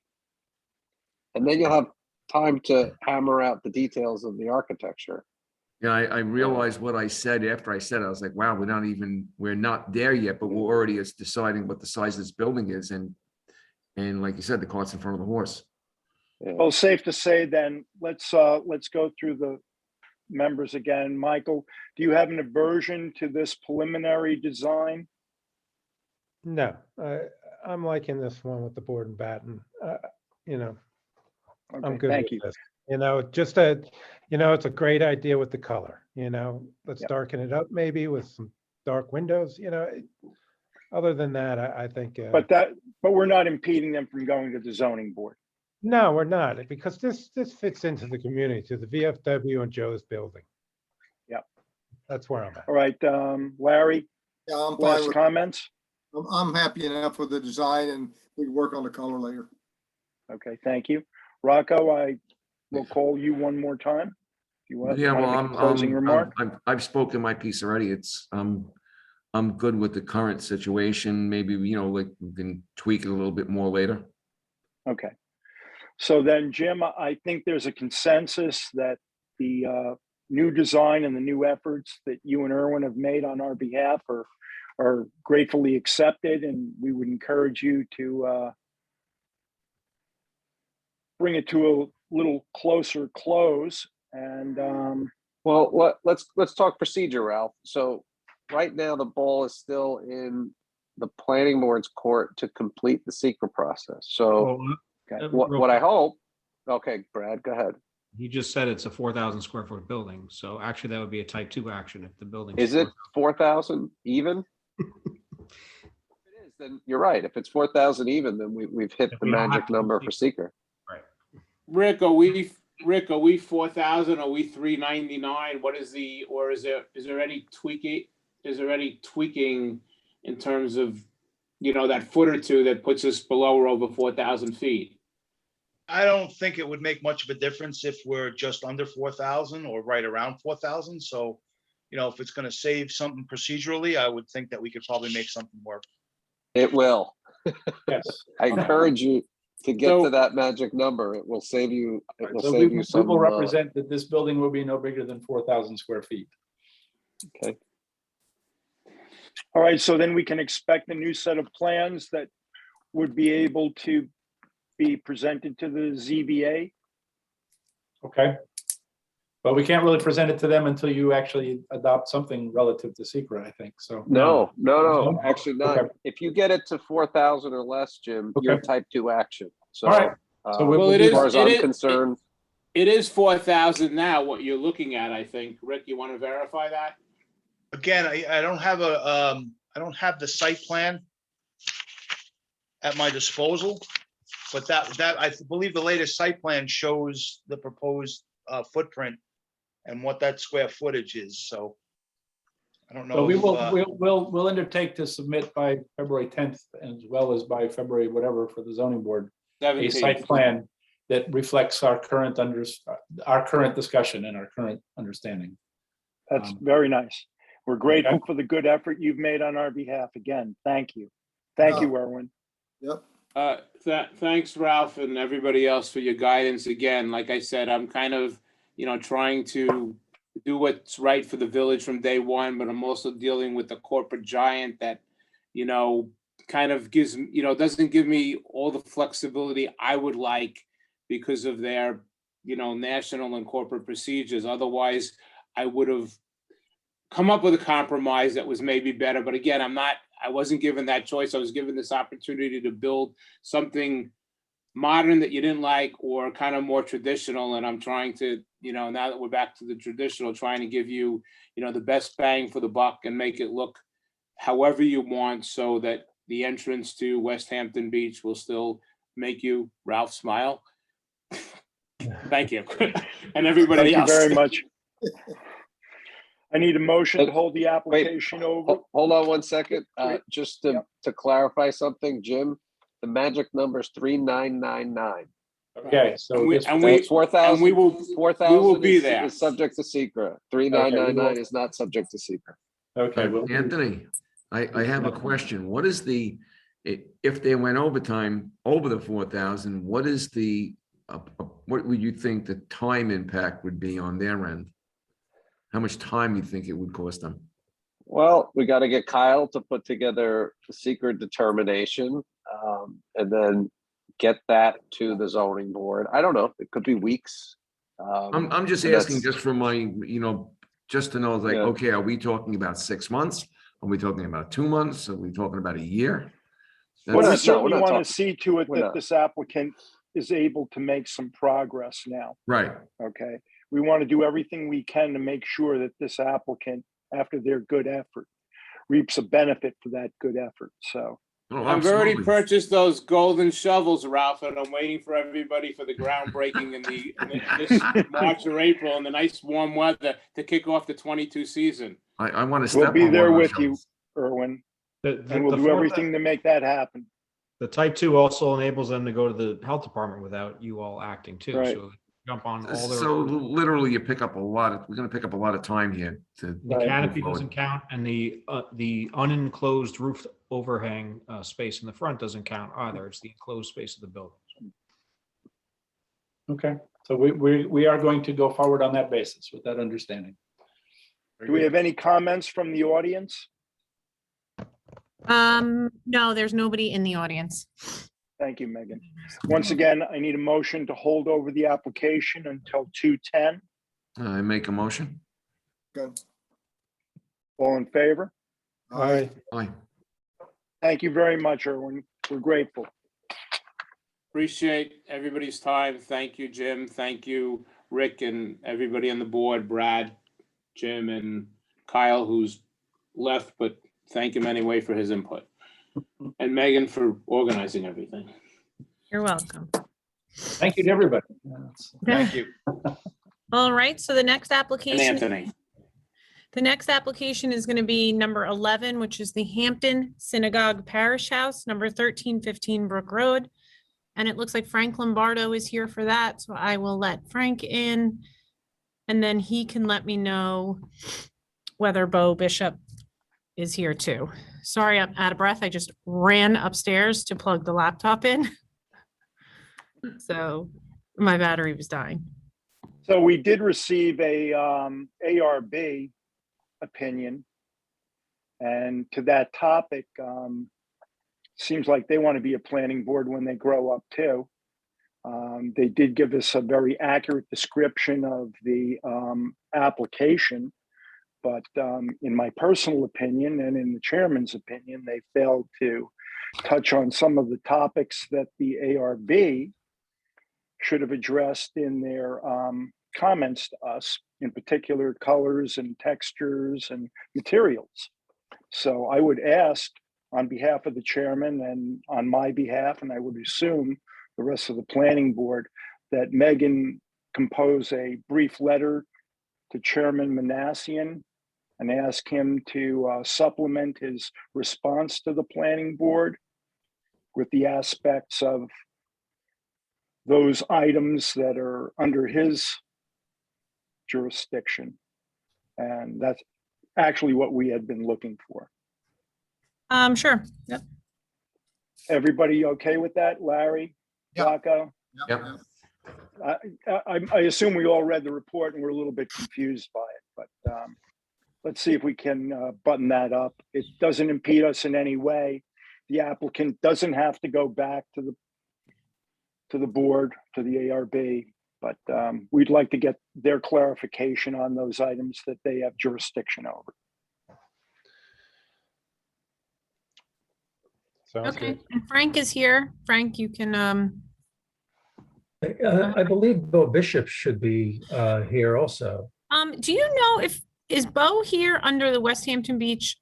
and then you'll have time to hammer out the details of the architecture. Yeah, I realized what I said after I said it. I was like, wow, we're not there yet, but we're already deciding what the size of this building is. And like you said, the cart's in front of the horse. Well, safe to say then, let's go through the members again. Michael, do you have an aversion to this preliminary design? No, I'm liking this one with the board and batten. You know, I'm Okay, good thank with you. this. You know, it's a great idea with the color, you know, let's Yep. darken it up maybe with some dark windows, you know. Other than that, I think. But we're not impeding them from going to the zoning board. No, we're not, because this fits into the community, to the VFW and Joe's building. Yep. That's where I'm at. All right, Larry, Yeah, I'm fine last with, comments? I'm happy enough with the design and we can work on the color later. Okay, thank you. Rocco, I will call you one more time. If you want Yeah, to well, make a closing remark. I've spoken my piece already. I'm good with the current situation. Maybe, you know, like we can tweak it a little bit more later. Okay. So then, Jim, I think there's a consensus that the new design and the new efforts that you and Erwin have made on our behalf are gratefully accepted, and we would encourage you to bring it to a little closer close. And Well, let's talk procedure, Ralph. So right now, the ball is still in the planning board's court to complete the secret process. So what I hope, okay, Brad, go ahead. He just said it's a 4,000 square foot building. So actually that would be a type 2 action if the building. Is it 4,000 even? If it is, then you're right. If it's 4,000 even, then we've hit the magic number for seeker. Right. Rick, are we 4,000? Are we 399? What is or is there any tweaking? Is there any tweaking in terms of, you know, that foot or two that puts us below or over 4,000 feet? I don't think it would make much of a difference if we're just under 4,000 or right around 4,000. So, you know, if it's going to save something procedurally, I would think that we could probably make something work. It will. Yes. I encourage you to get to that magic number. It will save you. It will save you some. We will represent that this building will be no bigger than 4,000 square feet. Okay. all right, so then we can expect a new set of plans that would be able to be presented to the ZBA. Okay. But we can't really present it to them until you actually adopt something relative to secret, I think, so. No, actually not. Okay. If you get it to 4,000 or less, Jim, you're type 2 action. So, all right. So Well, as far as I'm concerned, it is 4,000 now, what you're looking at, I think. Rick, you want to verify that? Again, I don't have I don't have the site plan at my disposal, but that I believe the latest site plan shows the proposed footprint and what that square footage is. So I don't know. So if, we'll undertake to submit by February 10th, as well as by February whatever for the zoning board, a 17th. site plan that reflects our current discussion and our current understanding. That's very nice. We're grateful for the good effort you've made on our behalf. Again, thank you. Thank you, Erwin. Yep. Thanks, Ralph, and everybody else for your guidance. Again, like I said, I'm kind of, you know, trying to do what's right for the village from day one, but I'm also dealing with a corporate giant that, you know, kind of gives, you know, doesn't give me all the flexibility I would like because of their, you know, national and corporate procedures. Otherwise, I would have come up with a compromise that was maybe better. But again, I wasn't given that choice. I was given this opportunity to build something modern that you didn't like or kind of more traditional. And I'm trying to, you know, now that we're back to the traditional, trying to give you, you know, the best bang for the buck and make it look however you want so that the entrance to West Hampton Beach will still make you, Ralph, smile. Thank you. And everybody else. Thank you very much. I need a motion to hold the application over. Hold on one second. Just to clarify something, Jim, the magic number is 3999. Okay, so And we- this- and we- 4,000. and we will- 4,000 we will be there. is subject to secret. 3999 will- is not subject to secret. Okay, well, Anthony, I have a question. What is if they went overtime over the 4,000, what is what would you think the time impact would be on their end? how much time you think it would cost them? Well, we got to get Kyle to put together the secret determination, and then get that to the zoning board. I don't know, it could be weeks. I'm just and asking that's- just for my, just to know, like, Yeah. okay, are we talking about 6 months? Are we talking about 2 months? Are we talking about a year? Well, we That's- certainly not want to talking- see to it we're that not. this applicant is able to make some progress now, Right. okay? We want to do everything we can to make sure that this applicant, after their good effort, reaps a benefit for that good effort, so. Oh, I've already absolutely. purchased those golden shovels, Ralph, and I'm waiting for everybody for the groundbreaking this March or April in the nice warm weather to kick off the 22 season. I want to We'll step be on there one of with those you, shovels. Erwin, The and we'll do form- everything to make that happen. The type 2 also enables them to go to the health department without you all acting too. Right. So jump on all their. So literally you pick up we're gonna pick up a lot of time here to. The Right. canopy move forward. doesn't count, and the unenclosed roof overhang space in the front doesn't count either. It's the enclosed space of the building. Okay, so we are going to go forward on that basis with that understanding. Do we have any comments from the audience? No, there's nobody in the audience. Thank you, Megan. Once again, I need a motion to hold over the application until 2:10. I make a motion. Good. All in favor? Aye. Aye. Thank you very much, Erwin. We're grateful. Appreciate everybody's time. Thank you, Jim. Thank you, Rick, and everybody on the board, Brad, Jim, and Kyle, who's left, but thank him anyway for his input. And Megan for organizing everything. You're welcome. Thank you to everybody. Thank you. All right, so the next And application. Anthony. The next application is going to be number 11, which is the Hampton Synagogue Parish House, number 1315 Brook Road. And it looks like Frank Lombardo is here for that, so I will let Frank in. And then he can let me know whether Bo Bishop is here too. Sorry, I'm out of breath. I just ran upstairs to plug the laptop in. So my battery was dying. So we did receive a ARB opinion. And to that topic, seems like they want to be a planning board when they grow up too. They did give us a very accurate description of the application, but in my personal opinion and in the chairman's opinion, they failed to touch on some of the topics that the ARB should have addressed in their comments to us, in particular colors and textures and materials. So I would ask on behalf of the chairman and on my behalf, and I would assume the rest of the planning board, that Megan compose a brief letter to Chairman Manassian and ask him to supplement his response to the planning board with the aspects of those items that are under his jurisdiction. And that's actually what we had been looking for. Sure. Yep. Everybody okay with that? Larry, Rocco? Yep. I assume we all read the report and we're a little bit confused by it, but let's see if we can button that up. It doesn't impede us in any way. The applicant doesn't have to go back to the board, to the ARB, but we'd like to get their clarification on those items that they have jurisdiction over. Okay, and Frank is here. Frank, you can, I believe Bo Bishop should be here also. do you know is Bo here under the West Hampton Beach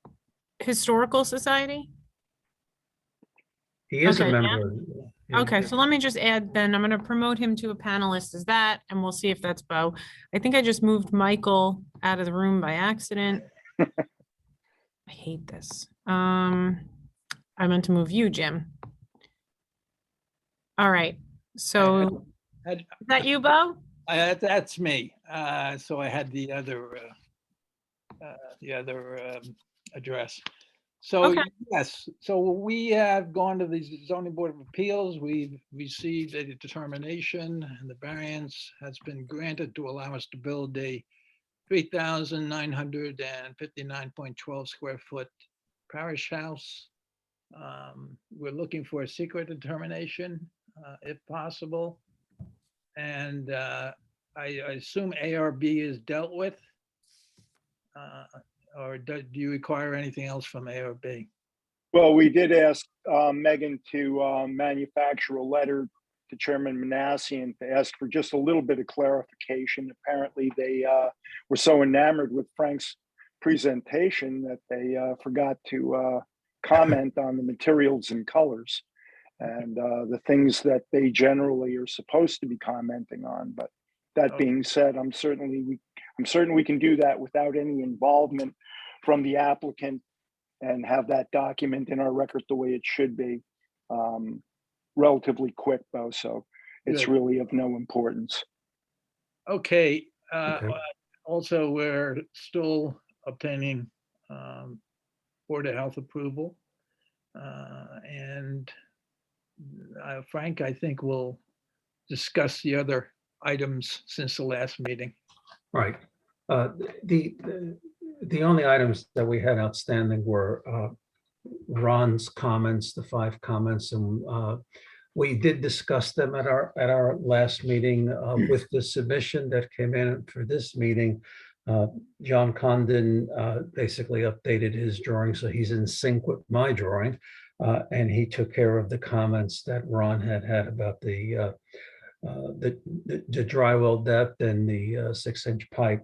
Historical Society? He is a Okay, yeah. member. Yeah. Okay, so let me just add, then I'm gonna promote him to a panelist as that, and we'll see if that's Bo. I think I just moved Michael out of the room by accident. I hate this. I meant to move you, Jim. All right, so is that you, Bo? That's me. So I had the other address. So Okay. yes, so we have gone to the zoning board of appeals. We've received a determination, and the variance has been granted to allow us to build a 3,959.12 square foot parish house. We're looking for a secret determination, if possible. And I assume ARB is dealt with. Or do you require anything else from ARB? Well, we did ask Megan to manufacture a letter to Chairman Manassian to ask for just a little bit of clarification. Apparently, they were so enamored with Frank's presentation that they forgot to comment on the materials and colors and the things that they generally are supposed to be commenting on. But that being said, I'm certain we can do that without any involvement from the applicant and have that document in our record the way it should be. Relatively quick though, so it's Good. really of no importance. Okay. Okay. Also, we're still obtaining Board of Health approval. And Frank, I think we'll discuss the other items since the last meeting. Right. The only items that we had outstanding were Ron's comments, the 5 comments, and we did discuss them at our last meeting with the submission that came in for this meeting. John Condon basically updated his drawing, so he's in sync with my drawing, and he took care of the comments that Ron had about the drywall depth and the 6-inch pipe.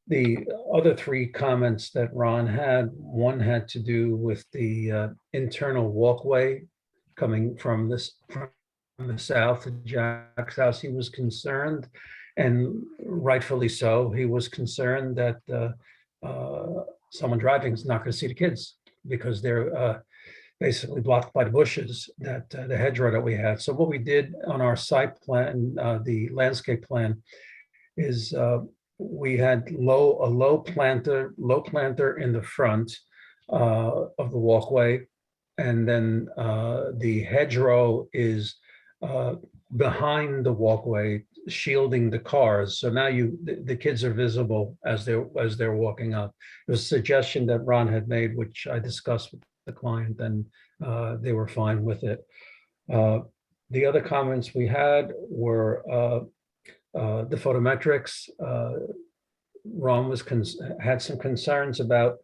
The other 3 comments that Ron had, one had to do with the internal walkway coming from the south of Jack's house. He was concerned, and rightfully so, he was concerned that someone driving is not going to see the kids because they're basically blocked by the bushes, that the hedgerow that we had. So what we did on our site plan, the landscape plan, is we had a low planter in the front of the walkway, and then the hedgerow is behind the walkway, shielding the cars. So now the kids are visible as they're walking up. It was a suggestion that Ron had made, which I discussed with the client, and they were fine with it. The other comments we had were the photometrics. Ron had some concerns about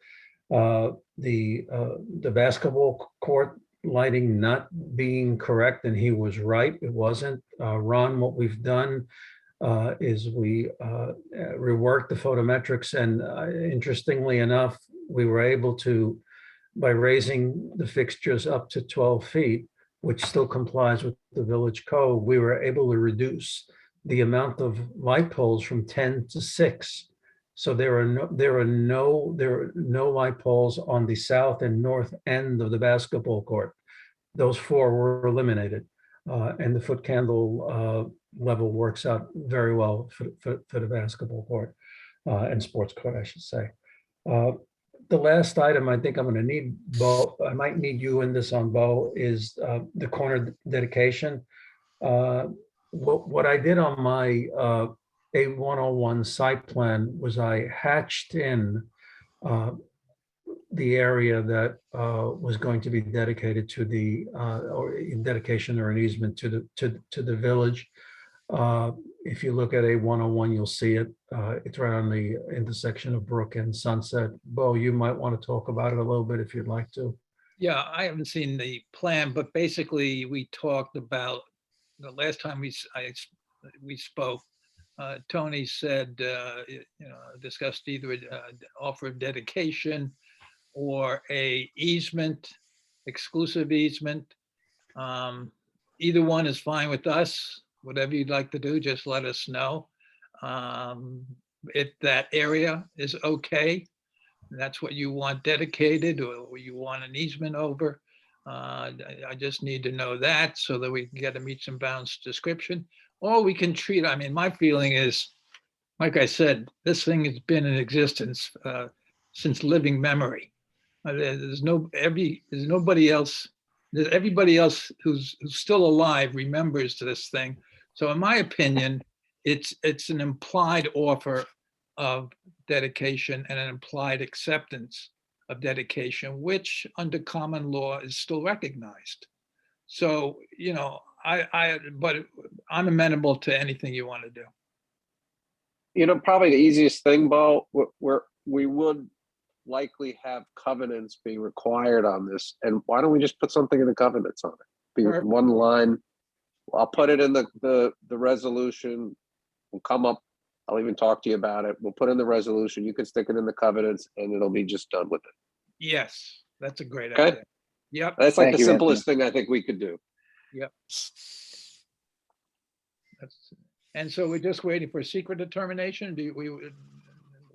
the basketball court lighting not being correct, and he was right. It wasn't. Ron, what we've done is we reworked the photometrics, and interestingly enough, we were able to, by raising the fixtures up to 12 feet, which still complies with the village code, we were able to reduce the amount of light poles from 10 to 6. So there are no light poles on the south and north end of the basketball court. Those 4 were eliminated, and the foot candle level works out very well for the basketball court and sports court, I should say. The last item I think I'm going to need, Bo, I might need you in this on Bo, is the corner dedication. What I did on my A101 site plan was I hatched in the area that was going to be dedicated to the or dedication or an easement to the village. If you look at A101, you'll see it. It's right on the intersection of Brook and Sunset. Bo, you might want to talk about it a little bit if you'd like to. Yeah, I haven't seen the plan, but basically we talked about the last time we spoke. Tony said, discussed either an offer of dedication or a easement, exclusive easement. Either one is fine with us. Whatever you'd like to do, just let us know. If that area is okay, that's what you want dedicated, or you want an easement over. I just need to know that so that we can get a meets and bounds description. Or we can treat, I mean, my feeling is, like I said, this thing has been in existence since living memory. There's nobody else, everybody else who's still alive remembers this thing. So in my opinion, it's an implied offer of dedication and an implied acceptance of dedication, which under common law is still recognized. So, but I'm amenable to anything you want to do. Probably the easiest thing, Bo, we would likely have covenants be required on this. And why don't we just put something in the covenants on it? Be Perfect. one line. I'll put it in the resolution. We'll come up. I'll even talk to you about it. We'll put in the resolution. You can stick it in the covenants and it'll be just done with it. Yes, that's a great Okay. idea. Yep. That's like Thank the you, simplest thing I think we could do. Yep. And so we're just waiting for a secret determination.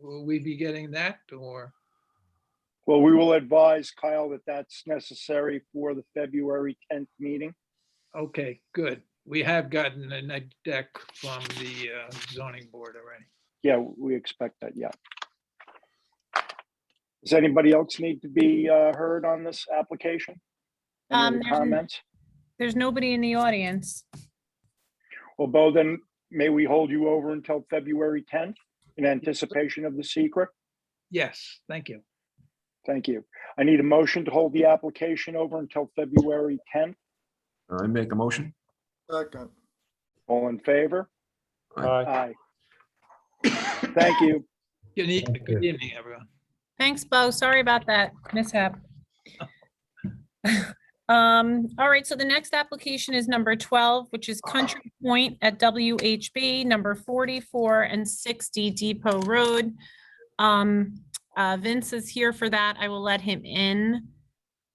Will we be getting that, or? Well, we will advise Kyle that that's necessary for the February 10th meeting. Okay, good. We have gotten a deck from the zoning board already. Yeah, we expect that, yeah. Does anybody else need to be heard on this application? Any other comments? There's nobody in the audience. Well, Bo, then may we hold you over until February 10th in anticipation of the secret? Yes, thank you. Thank you. I need a motion to hold the application over until February 10th. I make a motion. Second. All in favor? Aye. Thank you. Good evening, everyone. Thanks, Bo. Sorry about that mishap. All right, so the next application is number 12, which is Country Point at WHB, number 44 and 60 Depot Road. Vince is here for that. I will let him in.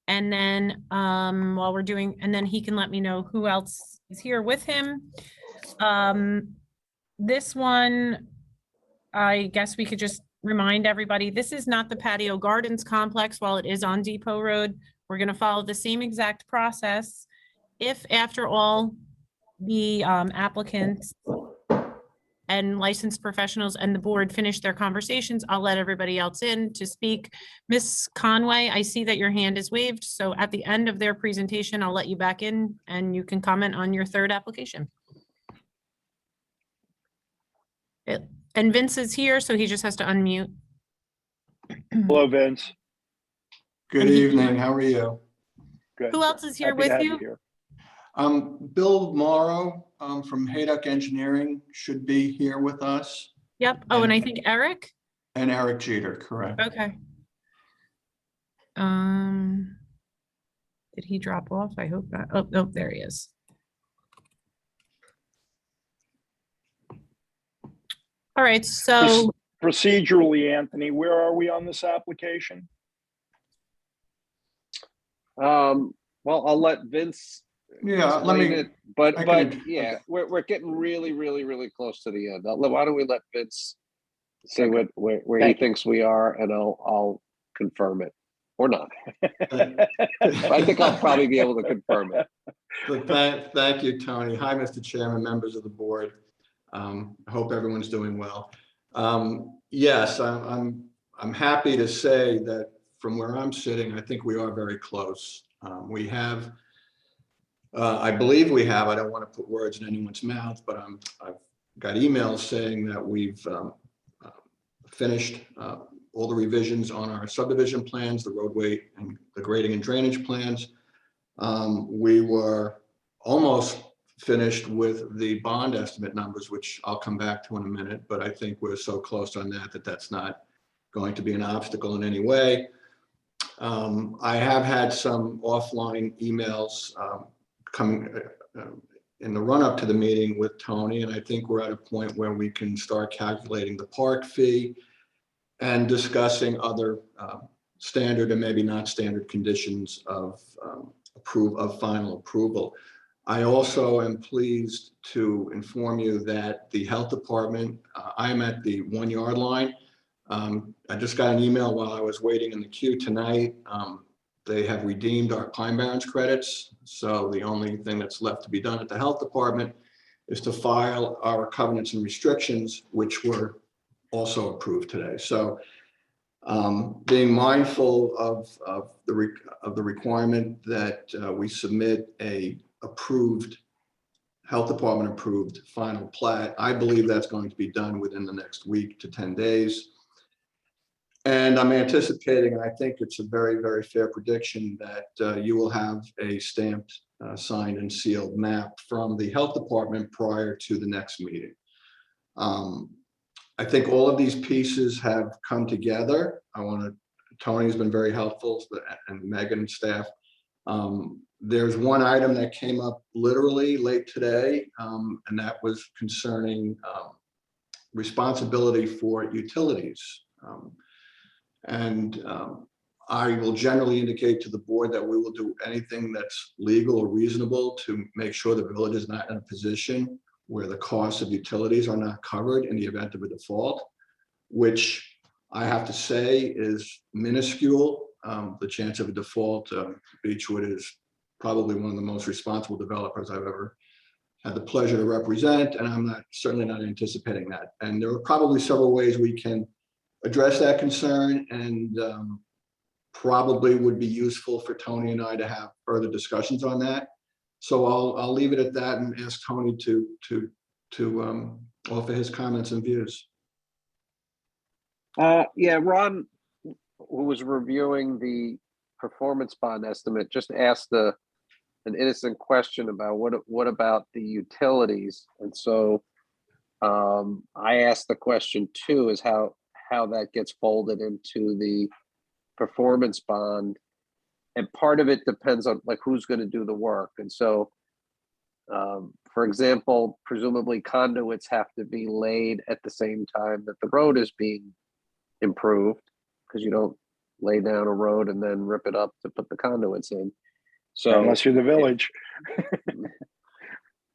And then while we're doing, and then he can let me know who else is here with him. This one, I guess we could just remind everybody, this is not the Patio Gardens complex while it is on Depot Road. We're going to follow the same exact process. If after all the applicants and licensed professionals and the board finish their conversations, I'll let everybody else in to speak. Ms. Conway, I see that your hand is waved. So at the end of their presentation, I'll let you back in and you can comment on your third application. And Vince is here, so he just has to unmute. Hello, Vince. Good evening. How are you? Good. Who else is here Happy to with have you? here. Bill Morrow from Haydock Engineering should be here with us, Yep. Oh, and I think Eric. and Eric Jeter, correct? Okay. Did he drop off? I hope not. Oh, no, there he is. All right, so Procedurally, Anthony, where are we on this application? Well, I'll let Vince. Yeah, let me. It, but yeah, we're getting really close to the end. Why don't we let Vince say where he thinks we are, and I'll confirm it or not. I think I'll probably be able to confirm it. But thank you, Tony. Hi, Mr. Chairman, members of the board. I hope everyone's doing well. Yes, I'm happy to say that from where I'm sitting, I think we are very close. We have, I believe we have, I don't want to put words in anyone's mouth, but I've got emails saying that we've finished all the revisions on our subdivision plans, the roadway and the grading and drainage plans. We were almost finished with the bond estimate numbers, which I'll come back to in a minute, but I think we're so close on that that's not going to be an obstacle in any way. I have had some offline emails coming in the run-up to the meeting with Tony, and I think we're at a point where we can start calculating the park fee and discussing other standard and maybe not standard conditions of final approval. I also am pleased to inform you that the health department, I'm at the 1 yard line. I just got an email while I was waiting in the queue tonight. They have redeemed our Pine Barrens credits. So the only thing that's left to be done at the health department is to file our covenants and restrictions, which were also approved today. So being mindful of the requirement that we submit a approved Health Department approved final plat. I believe that's going to be done within the next week to 10 days. And I'm anticipating, and I think it's a very, very fair prediction, that you will have a stamped, signed and sealed map from the Health Department prior to the next meeting. I think all of these pieces have come together. Tony's been very helpful, and Megan and staff. There's one item that came up literally late today, and that was concerning responsibility for utilities. I will generally indicate to the board that we will do anything that's legal or reasonable to make sure the village is not in a position where the costs of utilities are not covered in the event of a default, which I have to say is minuscule. The chance of a default, Beechwood is probably one of the most responsible developers I've ever had the pleasure to represent, and I'm certainly not anticipating that. And there are probably several ways we can address that concern, and probably would be useful for Tony and I to have further discussions on that. So I'll leave it at that and ask Tony to offer his comments and views. Yeah, Ron, who was reviewing the performance bond estimate, just asked an innocent question about what about the utilities? And so I asked the question too, is how that gets folded into the performance bond. And part of it depends on like who's going to do the work. And so, for example, presumably conduits have to be laid at the same time that the road is being improved, because you don't lay down a road and then rip it up to put the conduits in. So unless you're the village.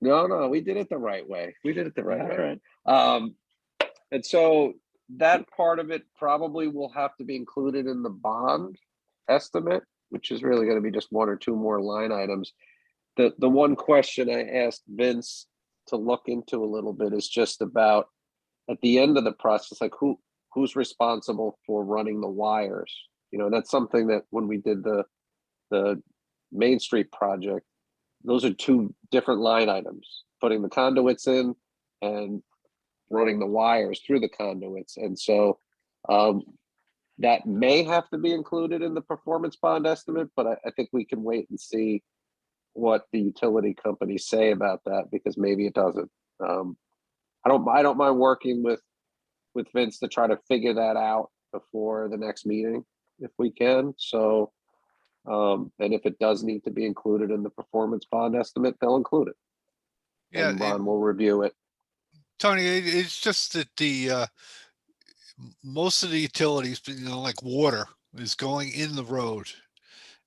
No, we did it the right way. Right. And so that part of it probably will have to be included in the bond estimate, which is really going to be just one or two more line items. The one question I asked Vince to look into a little bit is just about at the end of the process, like who's responsible for running the wires? You know, that's something that when we did the Main Street project, those are two different line items, putting the conduits in and running the wires through the conduits. And so that may have to be included in the performance bond estimate, but I think we can wait and see what the utility companies say about that, because maybe it doesn't. I don't mind working with Vince to try to figure that out before the next meeting if we can. So and if it does need to be included in the performance bond estimate, they'll include it. Yeah, and Ron will review it. Tony, it's just that the most of the utilities, like water, is going in the road,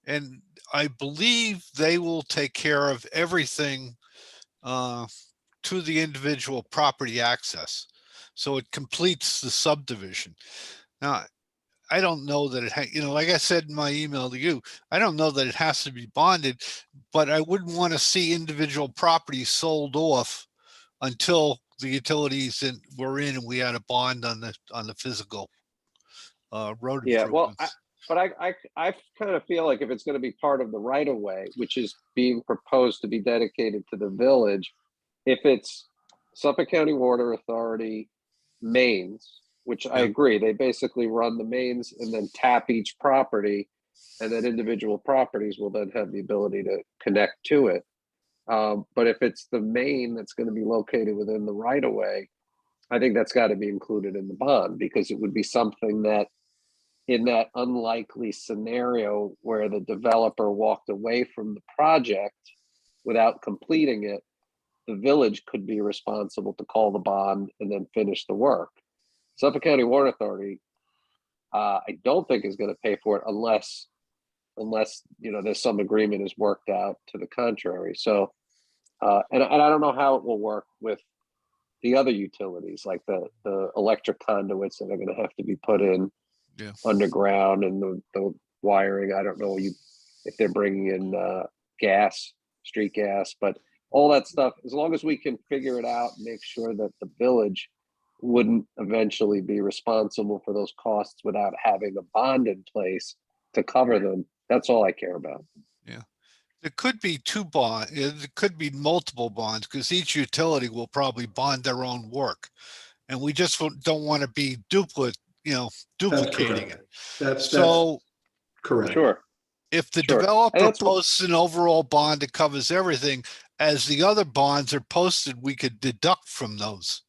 and I believe they will take care of everything to the individual property access, so it completes the subdivision. Now, I don't know that it, like I said in my email to you, I don't know that it has to be bonded, but I wouldn't want to see individual properties sold off until the utilities were in and we had a bond on the physical road improvements. But I kind of feel like if it's going to be part of the right of way, which is being proposed to be dedicated to the village, if it's Suffolk County Water Authority mains, which I agree, they basically run the mains and then tap each property, and then individual properties will then have the ability to connect to it. But if it's the main that's going to be located within the right of way, I think that's got to be included in the bond, because it would be something that in that unlikely scenario where the developer walked away from the project without completing it, the village could be responsible to call the bond and then finish the work. Suffolk County Water Authority, I don't think is going to pay for it unless there's some agreement is worked out to the contrary. So, and I don't know how it will work with the other utilities, like the electric conduits that are going to have to be put in underground, and the wiring. I don't know if they're bringing in gas, street gas, but all that stuff, as long as we can figure it out and make sure that the village wouldn't eventually be responsible for those costs without having a bond in place to cover them, that's all I care about. Yeah. There could be two bonds, it could be multiple bonds, because each utility will probably bond their own work. And we just don't want to be duplicating it. That's So correct. Sure. if the Sure. And developer that's what, posts an overall bond that covers everything, as the other bonds are posted, we could deduct from those.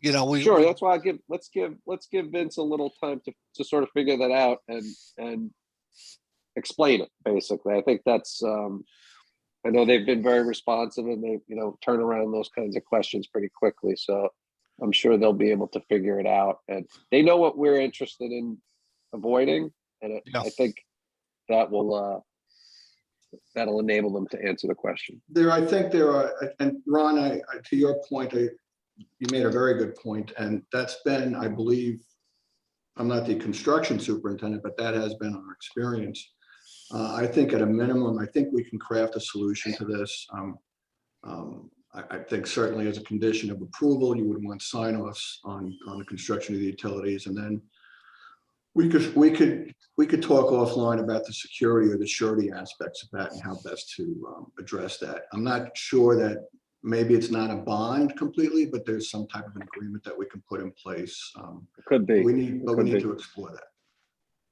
sure. That's why let's give Vince a little time to sort of figure that out and explain it. Basically, I think that's. I know they've been very responsive and they turn around those kinds of questions pretty quickly. So I'm sure they'll be able to figure it out, and they know what we're interested in avoiding, and I think that will that'll enable them to answer the question. I think there are, and Ron, to your point, you made a very good point, and that's been, I believe, I'm not the construction superintendent, but that has been our experience. I think at a minimum, I think we can craft a solution to this. I think certainly as a condition of approval, you would want sign-offs on the construction of the utilities, and then we could talk offline about the security or the surety aspects of that and how best to address that. I'm not sure that maybe it's not a bond completely, but there's some type of an agreement that we can put in place. It could be. We need to explore that.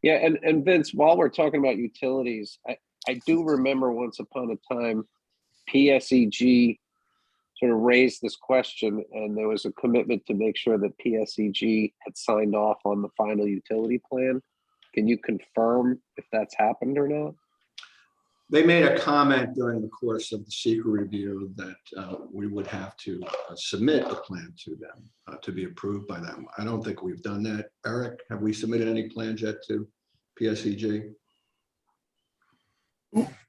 Yeah, and Vince, while we're talking about utilities, I do remember once upon a time, PSEG sort of raised this question, and there was a commitment to make sure that PSEG had signed off on the final utility plan. Can you confirm if that's happened or not? They made a comment during the course of the secret review that we would have to submit a plan to them to be approved by them. I don't think we've done that. Eric, have we submitted any plans yet to PSEG?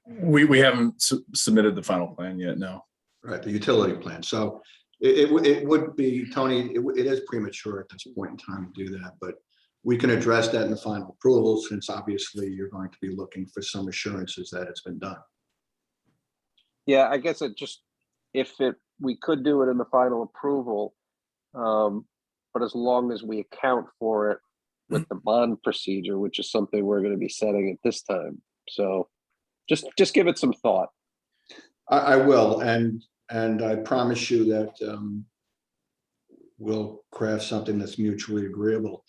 We haven't submitted the final plan yet, no. Right, the utility plan. So it would be, Tony, it is premature at this point in time to do that, but we can address that in the final approval, since obviously you're going to be looking for some assurances that it's been done. Yeah, I guess we could do it in the final approval, but as long as we account for it with the bond procedure, which is something we're going to be setting at this time. So just give it some thought. I will, and I promise you that we'll craft something that's mutually agreeable.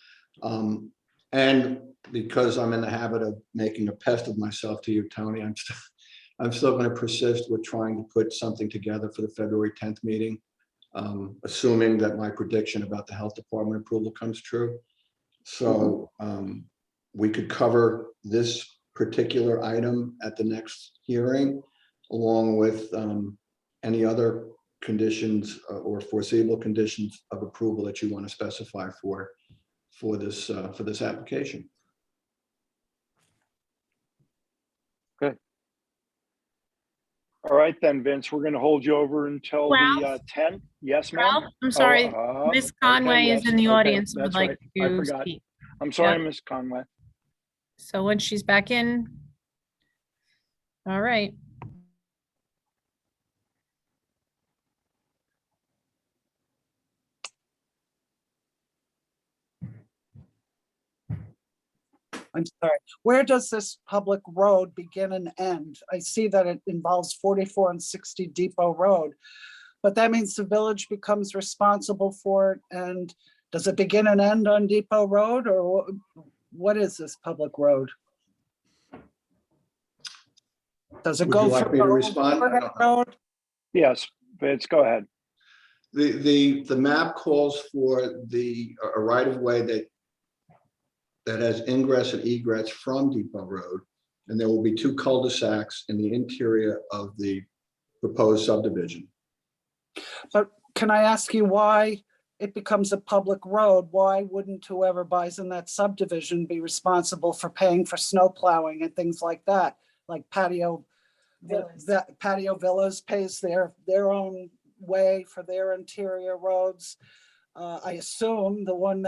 And because I'm in the habit of making a pest of myself to you, Tony, I'm still going to persist with trying to put something together for the February 10th meeting, assuming that my prediction about the health department approval comes true. So we could cover this particular item at the next hearing, along with any other conditions or foreseeable conditions of approval that you want to specify for this application. Okay. All right, then, Vince, we're going to hold you over until the 10th. Yes, ma'am. Ralph, I'm sorry, Miss Conway is in the audience and would That's like right. to I forgot. speak. I'm sorry, Yep. Miss Conway. So when she's back in. All right. I'm sorry. Where does this public road begin and end? I see that it involves 44 and 60 Depot Road, but that means the village becomes responsible for it. And does it begin and end on Depot Road, or what is this public road? Does it Would go you like through me to the respond? Riverhead Road? Yes, Vince, go ahead. The map calls for a right of way that has ingress and egress from Depot Road, and there will be two cul-de-sacs in the interior of the proposed subdivision. But can I ask you why it becomes a public road? Why wouldn't whoever buys in that subdivision be responsible for paying for snow plowing and things like that? Like Patio Villas pays their own way for their interior roads. I assume the one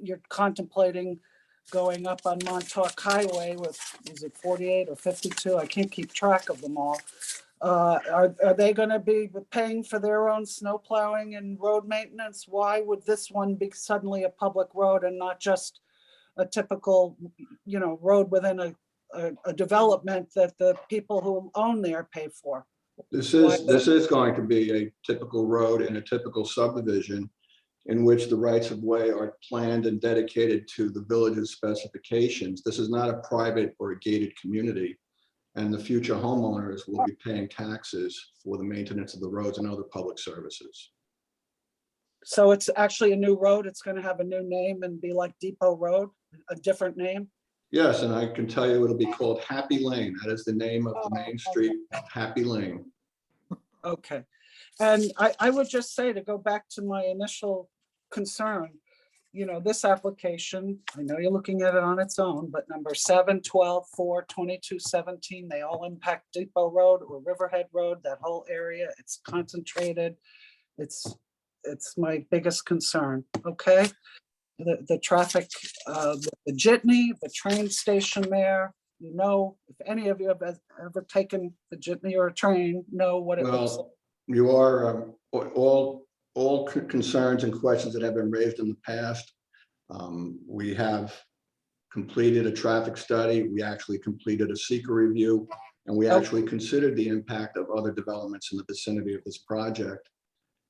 you're contemplating going up on Montauk Highway with, is it 48 or 52? I can't keep track of them all. Are they going to be paying for their own snow plowing and road maintenance? Why would this one be suddenly a public road and not just a typical, road within a development that the people who own there pay for. This is going to be a typical road in a typical subdivision in which the rights of way are planned and dedicated to the village's specifications. This is not a private or a gated community, and the future homeowners will be paying taxes for the maintenance of the roads and other public services. So it's actually a new road. It's going to have a new name and be like Depot Road, a different name. Yes, and I can tell you it'll be called Happy Lane. That is the name of the main street, Happy Lane. Okay. And I would just say, to go back to my initial concern, you know, this application, I know you're looking at it on its own, but number 7, 12, 4, 22, 17, they all impact Depot Road or Riverhead Road, that whole area. It's concentrated. It's my biggest concern, okay? The traffic, the jitney, the train station there, you know, if any of you have ever taken the jitney or a train, know what it looks like. Well, you are, all concerns and questions that have been raised in the past. We have completed a traffic study. We actually completed a seeker review, and we actually considered the impact of other developments in the vicinity of this project.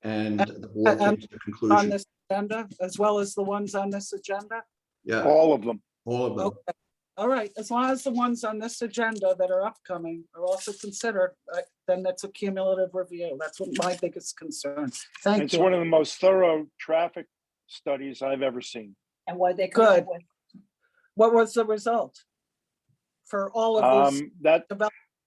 And the board came to the On conclusion. this agenda, as well as the ones on this agenda? Yeah, All of them. all of them. Okay. All right, as long as the ones on this agenda that are upcoming are also considered, then that's a cumulative review. That's what my biggest concern. Thank It's you. one of the most thorough traffic studies I've ever seen. And what they come up Good. with. What was the result for all of these? That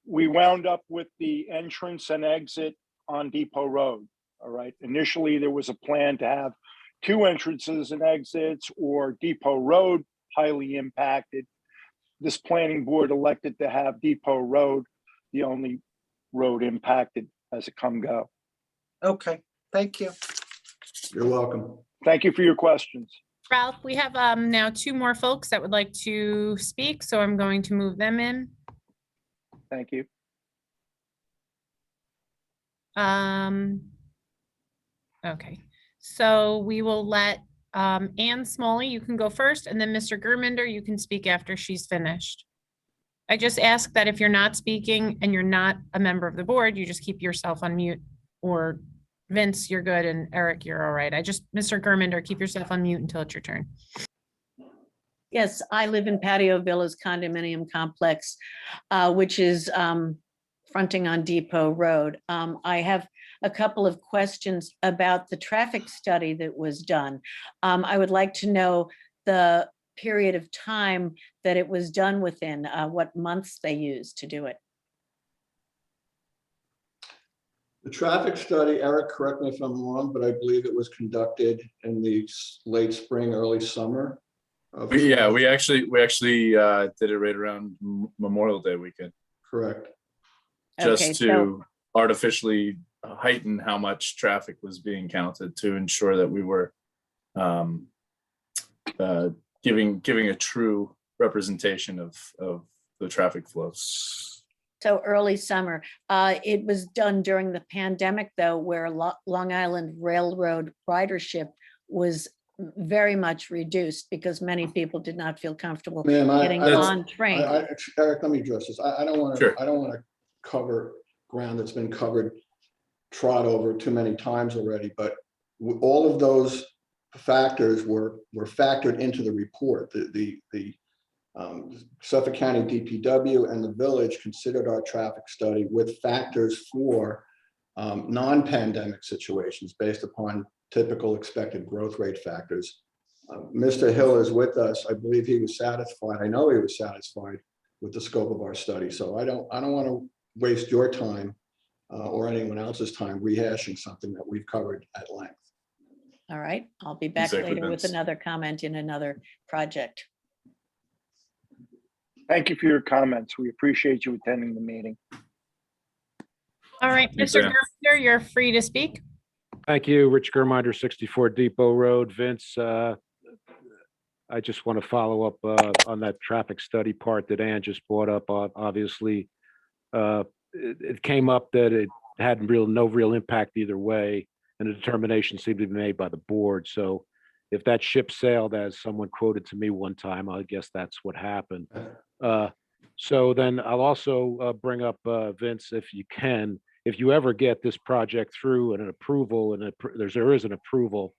we wound up with the entrance and exit on Depot Road. All right. Initially, there was a plan to have 2 entrances and exits, or Depot Road highly impacted. This planning board elected to have Depot Road the only road impacted as a come go. Okay, thank you. You're welcome. Thank you for your questions. Ralph, we have now 2 more folks that would like to speak, so I'm going to move them in. Thank you. Okay, so we will let Ann Smalley, you can go first, and then Mr. Germander, you can speak after she's finished. I just ask that if you're not speaking and you're not a member of the board, you just keep yourself on mute, or Vince, you're good, and Eric, you're all right. Mr. Germander, keep yourself on mute until it's your turn. Yes, I live in Patio Villas condominium complex, which is fronting on Depot Road. I have a couple of questions about the traffic study that was done. I would like to know the period of time that it was done within, what months they used to do it. The traffic study, Eric, correct me if I'm wrong, but I believe it was conducted in the late spring, early summer. Yeah, we actually did it right around Memorial Day weekend. Correct. Just to artificially heighten how much traffic was being counted, to ensure that we were giving a true representation of the traffic flows. So early summer. It was done during the pandemic, though, where Long Island Railroad ridership was very much reduced because many people did not feel comfortable getting on train. Eric, let me address this. I don't want to cover ground that's been trod over too many times already, but all of those factors were factored into the report. The Suffolk County DPW and the village considered our traffic study with factors for non-pandemic situations based upon typical expected growth rate factors. Mr. Hill is with us. I believe he was satisfied. I know he was satisfied with the scope of our study. So I don't want to waste your time or anyone else's time rehashing something that we've covered at length. All right, I'll be back later with another comment in another project. Thank you for your comments. We appreciate you attending the meeting. All right, Mr. Germander, you're free to speak. Thank you, Rich Germinder, 64 Depot Road. Vince, I just want to follow up on that traffic study part that Ann just brought up. Obviously, it came up that it had no real impact either way, and a determination seemed to be made by the board. So if that ship sailed, as someone quoted to me one time, I guess that's what happened. So then I'll also bring up, Vince, if you can, if you ever get this project through and an approval and there is an approval,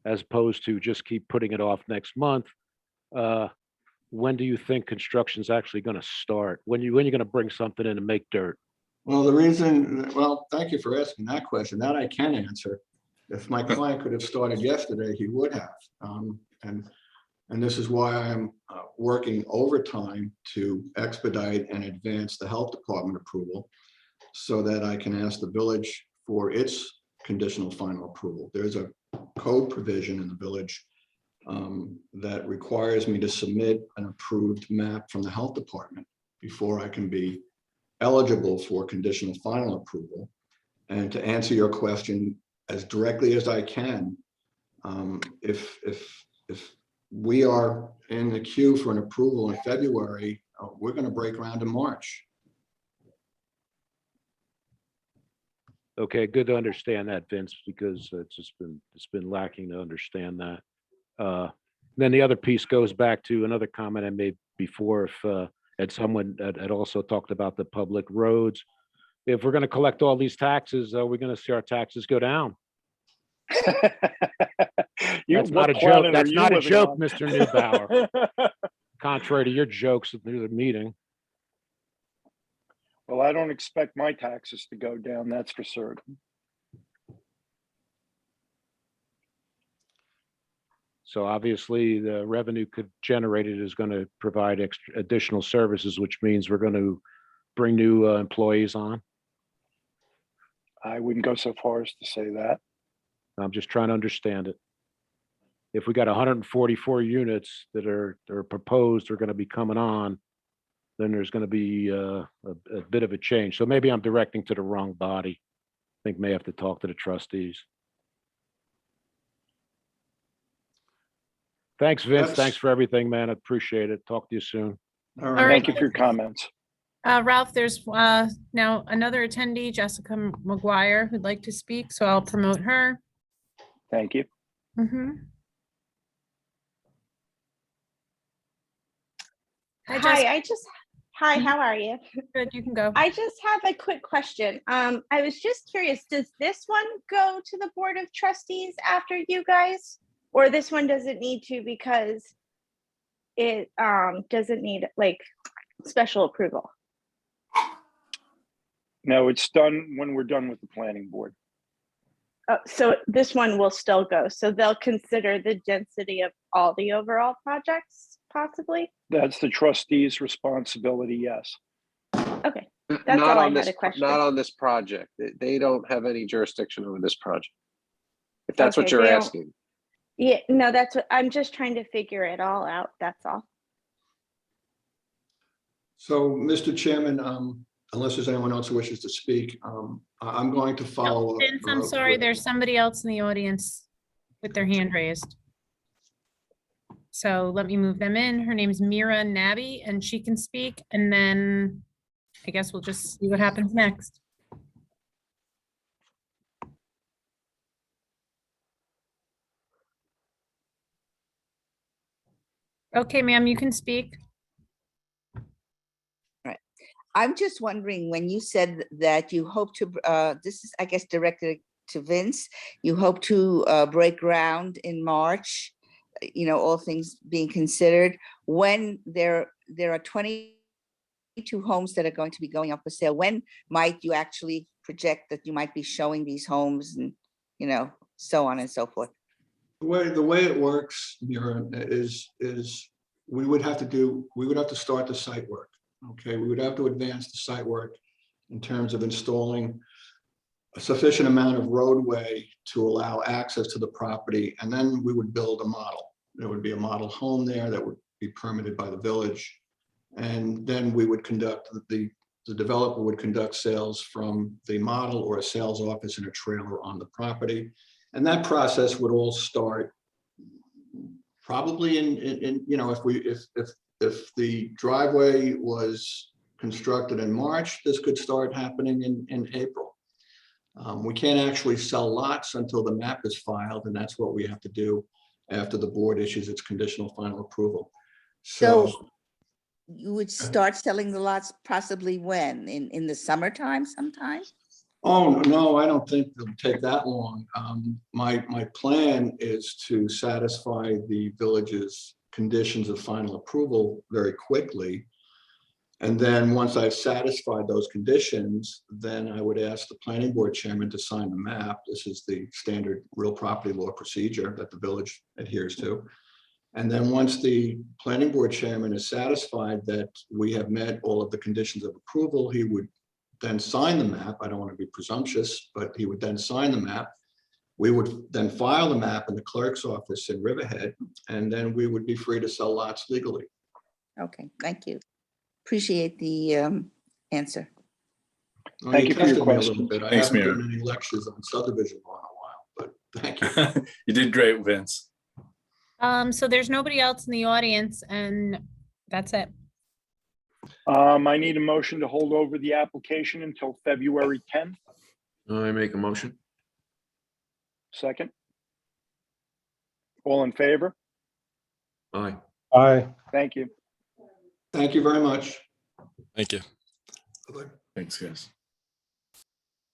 as opposed to just keep putting it off next month, when do you think construction's actually going to start? When you're going to bring something in and make dirt? Well, thank you for asking that question. That I can answer. If my client could have started yesterday, he would have. And this is why I am working overtime to expedite and advance the health department approval so that I can ask the village for its conditional final approval. There's a code provision in the village that requires me to submit an approved map from the health department before I can be eligible for conditional final approval. And to answer your question as directly as I can, if we are in the queue for an approval in February, we're going to break ground in March. Okay, good to understand that, Vince, because it's been lacking to understand that. Then the other piece goes back to another comment I made before. If someone had also talked about the public roads. If we're going to collect all these taxes, we're going to see our taxes go down. That's not a joke. That's not a joke, Mr. Neubauer. Contrary to your jokes through the meeting. Well, I don't expect my taxes to go down, that's for certain. So obviously the revenue generated is going to provide additional services, which means we're going to bring new employees on. I wouldn't go so far as to say that. I'm just trying to understand it. If we got 144 units that are proposed are going to be coming on, then there's going to be a bit of a change. So maybe I'm directing to the wrong body. I think may have to talk to the trustees. Thanks, Vince. Thanks for everything, man. I appreciate it. Talk to you soon. All right. Thank you for your comments. Ralph, there's now another attendee, Jessica Mcguire, who'd like to speak, so I'll promote her. Thank you. Hi, how are you? Good, you can go. I just have a quick question. I was just curious, does this one go to the Board of Trustees after you guys? Or this one doesn't need to because it doesn't need like special approval? No, it's done when we're done with the planning board. So this one will still go. So they'll consider the density of all the overall projects, possibly? That's the trustees' responsibility, yes. Okay, that's all I had a question. Not on this project. They don't have any jurisdiction over this project. If that's what Okay, you're they don't- asking. Yeah, no, that's what I'm just trying to figure it all out. That's all. So, Mr. Chairman, unless there's anyone else who wishes to speak, I'm going to follow up. Vince, I'm sorry, there's somebody else in the audience with their hand raised. So let me move them in. Her name's Mira Nabi, and she can speak, and then I guess we'll just see what happens next. Okay, ma'am, you can speak. Right. I'm just wondering, when you said that you hope to, this is, I guess, directed to Vince, you hope to break ground in March, you know, all things being considered, when there are 22 homes that are going to be going up for sale, when might you actually project that you might be showing these homes and, you know, so on and so forth? The way it works, Mira, is we would have to start the site work. Okay, we would have to advance the site work in terms of installing a sufficient amount of roadway to allow access to the property, and then we would build a model. There would be a model home there that would be permitted by the village, and then we would conduct the developer would conduct sales from the model or a sales office in a trailer on the property. And that process would all start probably in you know, if the driveway was constructed in March, this could start happening in April. We can't actually sell lots until the map is filed, and that's what we have to do after the board issues its conditional final approval. So you would start selling the lots possibly when? In the summertime sometime? Oh, no, I don't think it'll take that long. My plan is to satisfy the village's conditions of final approval very quickly. And then once I've satisfied those conditions, then I would ask the planning board chairman to sign the map. This is the standard real property law procedure that the village adheres to. And then once the planning board chairman is satisfied that we have met all of the conditions of approval, he would then sign the map. I don't want to be presumptuous, but he would then sign the map. We would then file the map in the clerk's office in Riverhead, and then we would be free to sell lots legally. Okay, thank you. Appreciate the answer. Well, Thank you for your tested me a little questions. bit. I Thanks, haven't Mira. given any lectures on subdivision law in a while, but thank you. You did great, Vince. So there's nobody else in the audience and that's it. I need a motion to hold over the application until February 10th. I make a motion. Second. All in favor? Aye. Aye. Thank you. Thank you very much. Thank you. Thanks, guys.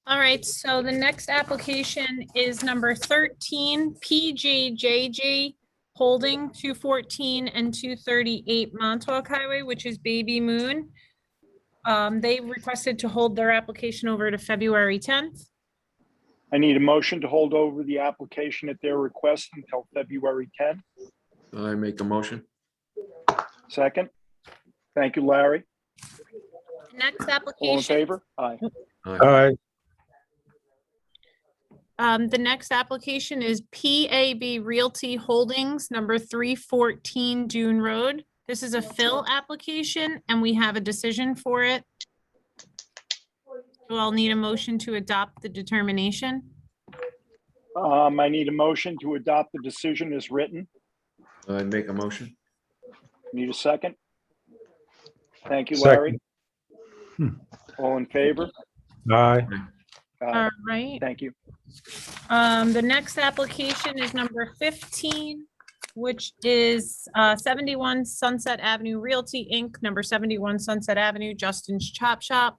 All right, so the next application is number 13, PJJG Holding 214 and 238 Montauk Highway, which is Baby Moon. They requested to hold their application over to February 10th. I need a motion to hold over the application at their request until February 10th. I make a motion. Second. Thank you, Larry. Next All in application, favor? Aye. Aye. the next application is PAB Realty Holdings, number 314 Dune Road. This is a fill application and we have a decision for it. So I'll need a motion to adopt the determination. I need a motion to adopt the decision as written. I make a motion. Need a second? Thank you, Second. Larry. All in favor? Aye. All right. Thank you. The next application is number 15, which is 71 Sunset Avenue Realty, Inc., number 71 Sunset Avenue, Justin's Chop Shop.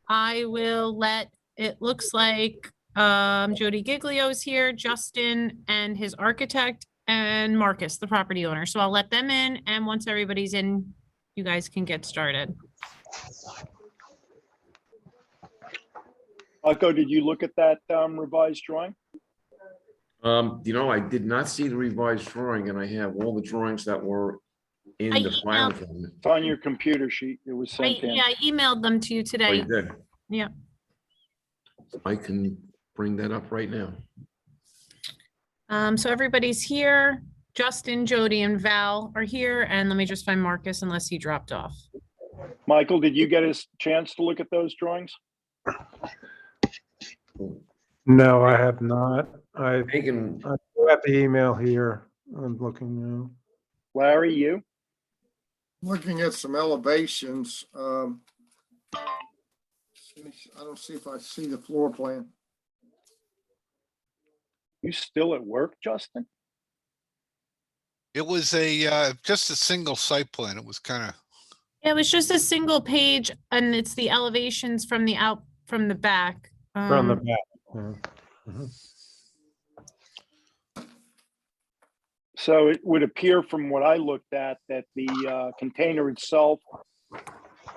I will let, it looks like Jody Giglio's here, Justin and his architect, and Marcus, the property owner. So I'll let them in, and once everybody's in, you guys can get started. Marco, did you look at that revised drawing? I did not see the revised drawing, and I have all the drawings that were in I the file. emailed- from it. It's on your computer sheet. It was sent in. Yeah, I emailed them to you Oh, today. you did? Yeah. I can bring that up right now. So everybody's here. Justin, Jody, and Val are here, and let me just find Marcus unless he dropped off. Michael, did you get a chance to look at those drawings? No, I have not. I Megan, have the email here. I'm looking now. Larry, you? Looking at some elevations, I don't see if I see the floor plan. You still at work, Justin? It was just a single site plan. It was kind of, It was just a single page, and it's the elevations from the back. From the back. Yeah. Mhm. So it would appear from what I looked at that the container itself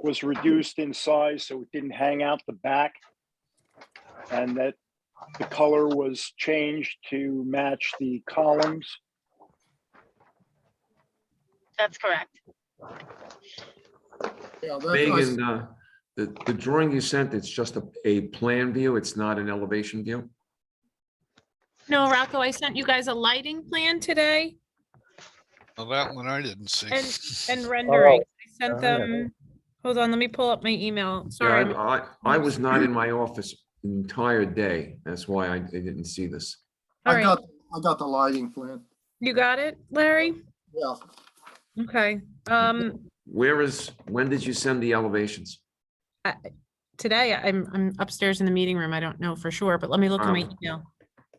was reduced in size, so it didn't hang out the back. And that the color was changed to match the columns. That's correct. Yeah, Megan, the drawing you sent, it's just a plan view. It's not an elevation view. No, Rocco, I sent you guys a lighting plan today well, that one I didn't see. and rendering. I sent Oh, yeah. them. Hold on, let me pull up my email. Sorry. Yeah, I was not in my office the entire day. That's why I didn't see this. All I right. got the lighting plan. You got it, Larry? Yeah, Okay. When did you send the elevations? Today I'm upstairs in the meeting room. I don't know for sure, but let me look at my email.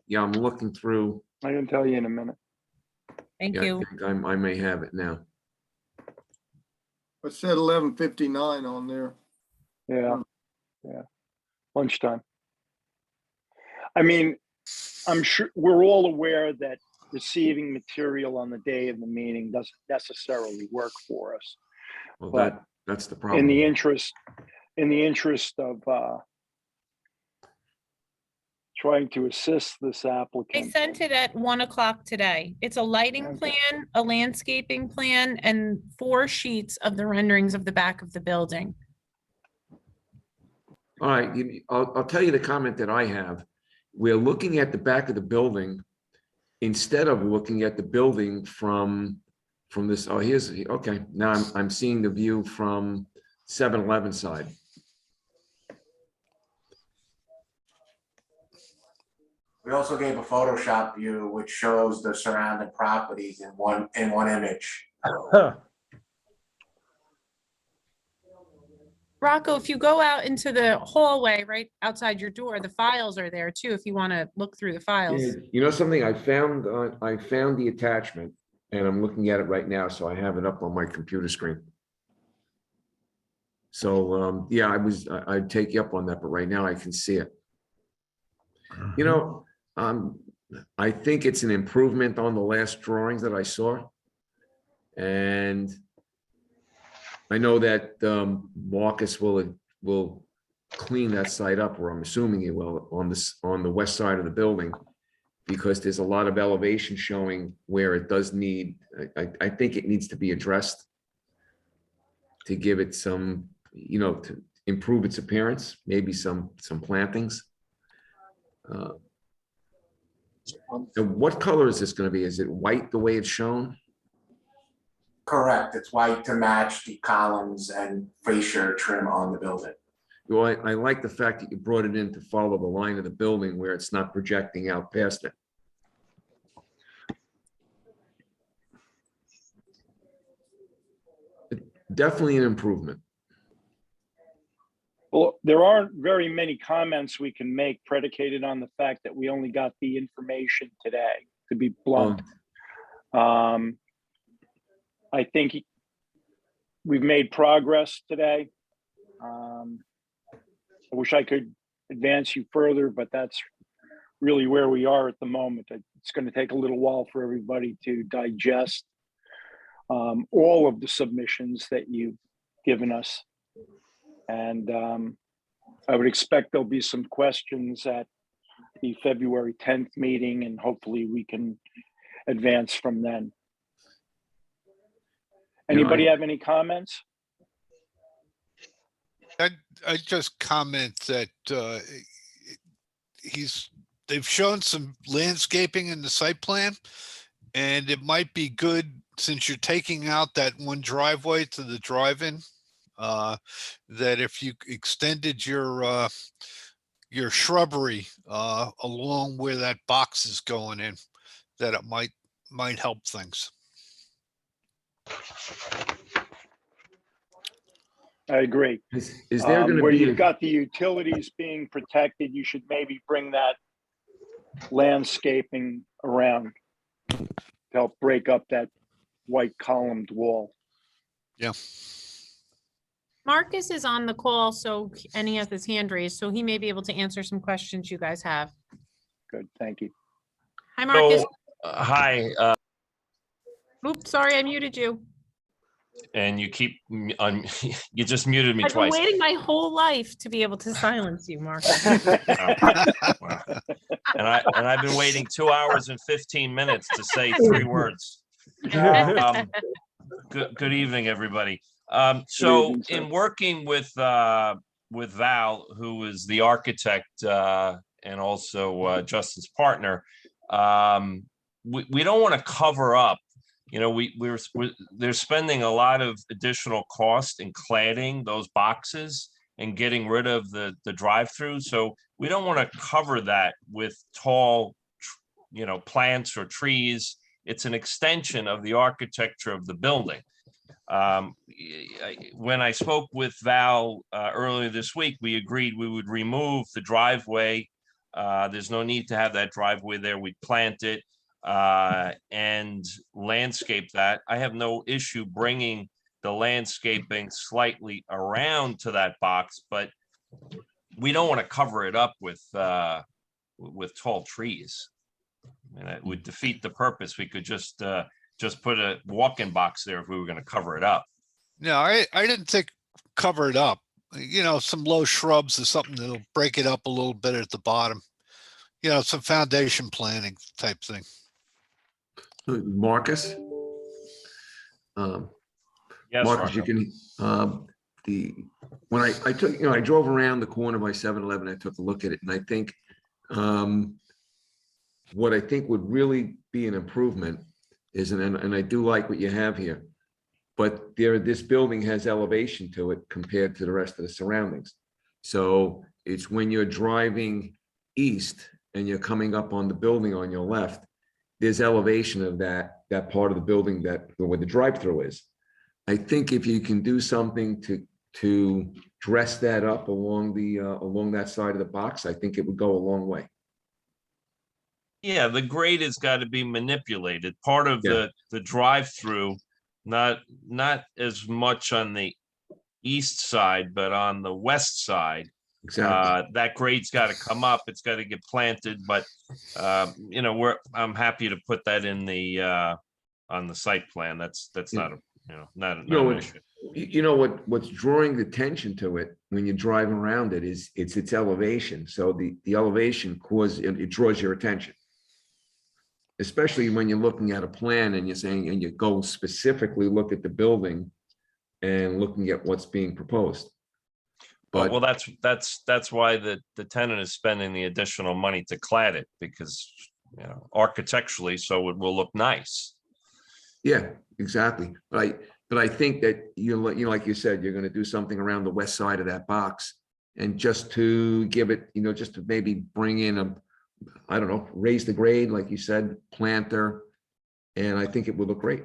Yeah, I'm looking through. I can tell you in a minute. Thank Yeah, you. I think I may have it now. It said 11:59 on there. Yeah, lunchtime. I mean, I'm sure we're all aware that receiving material on the day of the meeting doesn't necessarily work for us. Well, But that's the in problem. the interest of trying to assist this I applicant. sent it at 1 o'clock today. It's a lighting plan, a landscaping plan, and 4 sheets of the renderings of the back of the building. All right, I'll tell you the comment that I have. We're looking at the back of the building instead of looking at the building from this. Oh, okay. Now I'm seeing the view from 7-Eleven side. We also gave a Photoshop view which shows the surrounding properties in one image. Rocco, if you go out into the hallway right outside your door, the files are there too, if you want to look through the files. Yeah, you know something, I found the attachment and I'm looking at it right now, so I have it up on my computer screen. So yeah, I'd take you up on that, but right now I can see it. You know, I think it's an improvement on the last drawings that I saw. And I know that Marcus will clean that site up, or I'm assuming he will, on the west side of the building, because there's a lot of elevation showing where it does need, I think it needs to be addressed to give it some, you know, to improve its appearance, maybe some plantings. And what color is this going to be? Is it white the way it's shown? Correct. It's white to match the columns and fascia trim on the building. Well, I like the fact that you brought it in to follow the line of the building where it's not projecting out past it. Definitely an improvement. Well, there aren't very many comments we can make predicated on the fact that we only got the information today, to be blunt. I think we've made progress today. I wish I could advance you further, but that's really where we are at the moment. It's going to take a little while for everybody to digest all of the submissions that you've given us. And I would expect there'll be some questions at the February 10th meeting, and hopefully we can advance from then. Anybody have any comments? I just comment that they've shown some landscaping in the site plan, and it might be good, since you're taking out that one driveway to the drive-in, that if you extended your shrubbery along where that box is going in, that it might help things. I agree. Is there going to where be you've got the utilities being protected, you should maybe bring that landscaping around to help break up that white columned wall. Yeah. Marcus is on the call, and he has his hand raised, so he may be able to answer some questions you guys have. Good, thank you. Hi, Marcus. Hi. Oops, sorry, I muted you. And you keep on. You just muted me I've been twice. waiting my whole life to be able to silence you, Marcus. Wow. And I've been waiting 2 hours and 15 minutes to say 3 words. Good evening, everybody. So in working with Val, who is the architect and also Justin's partner, we don't want to cover up. You know, they're spending a lot of additional cost in cladding those boxes and getting rid of the drive-through. So we don't want to cover that with tall, plants or trees. It's an extension of the architecture of the building. When I spoke with Val earlier this week, we agreed we would remove the driveway. There's no need to have that driveway there. We'd plant it and landscape that. I have no issue bringing the landscaping slightly around to that box, but we don't want to cover it up with tall trees. And it would defeat the purpose. We could just put a walk-in box there if we were going to cover it up. No, I didn't think cover it up. You know, some low shrubs or something that'll break it up a little bit at the bottom. You know, some foundation planning type thing. Marcus? Yes, Marcus, you Rocco. can, when I took, I drove around the corner by 7-Eleven, I took a look at it, and I think, what I think would really be an improvement is, and I do like what you have here, but this building has elevation to it compared to the rest of the surroundings. So it's when you're driving east and you're coming up on the building on your left, there's elevation of that part of the building where the drive-through is. I think if you can do something to dress that up along that side of the box, I think it would go a long way. Yeah, the grade has got to be manipulated. Part of the drive-through, not as much on the east side, but on the west side. Exactly. That grade's got to come up. It's got to get planted, but I'm happy to put that in the on the site plan. That's not a not an issue. You know what's drawing the attention to it when you're driving around it is its elevation. So the elevation it draws your attention, especially when you're looking at a plan and you're saying, and you go specifically look at the building and looking at what's being proposed. But well, that's why the tenant is spending the additional money to clad it, because architecturally, so it will look nice. yeah, exactly. But I think that like you said, you're going to do something around the west side of that box, and just to give it, just to maybe bring in I don't know, raise the grade, like you said, planter, and I think it would look great.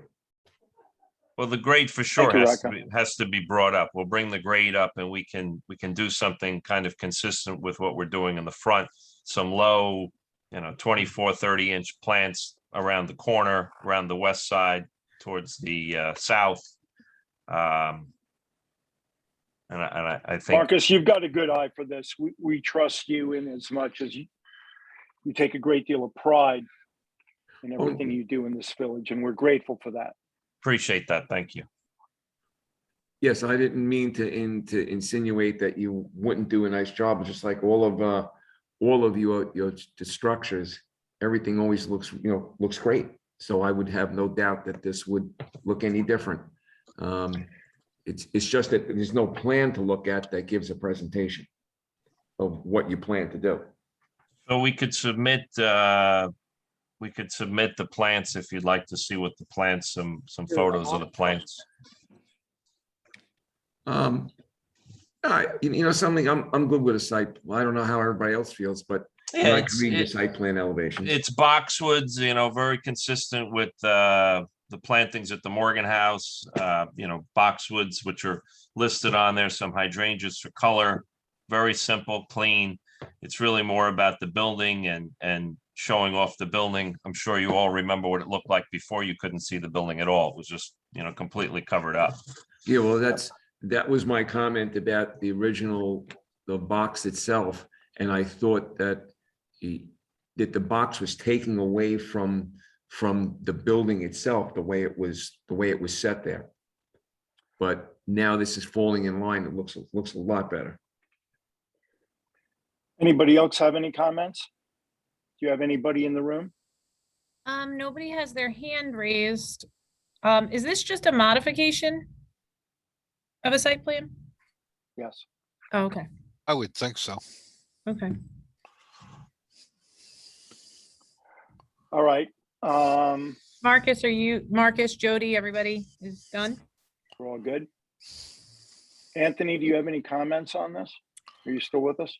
Well, the grade for sure Thank you, has to be brought up. We'll bring the grade up, and we can do something kind of consistent with what we're doing in the front. Some low, 24, 30-inch plants around the corner, around the west side, towards the south. And I think, Marcus, you've got a good eye for this. We trust you in as much as you take a great deal of pride in everything you do in this village, and we're grateful for that. appreciate that. Thank you. Yes, I didn't mean to insinuate that you wouldn't do a nice job. It's just like all of your the structures, everything always looks great. So I would have no doubt that this would look any different. It's just that there's no plan to look at that gives a presentation of what you plan to do. So we could submit the plants if you'd like to see what the plants, some photos of the plants. All right, something I'm good with a site. I don't know how everybody else feels, but I can read the site plan elevation. It's boxwoods, very consistent with the plantings at the Morgan House, boxwoods, which are listed on there, some hydrangeas for color, very simple, clean. It's really more about the building and showing off the building. I'm sure you all remember what it looked like before you couldn't see the building at all. It was just, completely covered up. Yeah, well, that was my comment about the box itself. And I thought that the box was taking away from the building itself, the way it was set there. But now this is falling in line. It looks a lot better. Anybody else have any comments? Do you have anybody in the room? Nobody has their hand raised. Is this just a modification of a site plan? Yes. Oh, okay. I would think so. Okay. All right. Marcus, Jody, everybody is done? We're all good. Anthony, do you have any comments on this? Are you still with us?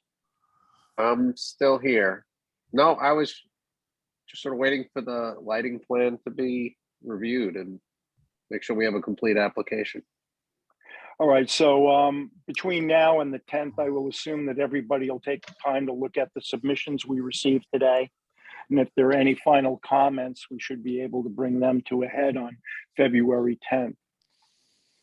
I'm still here. No, I was just sort of waiting for the lighting plan to be reviewed and make sure we have a complete application. All right, so between now and the 10th, I will assume that everybody will take the time to look at the submissions we received today. And if there are any final comments, we should be able to bring them to a head on February 10th.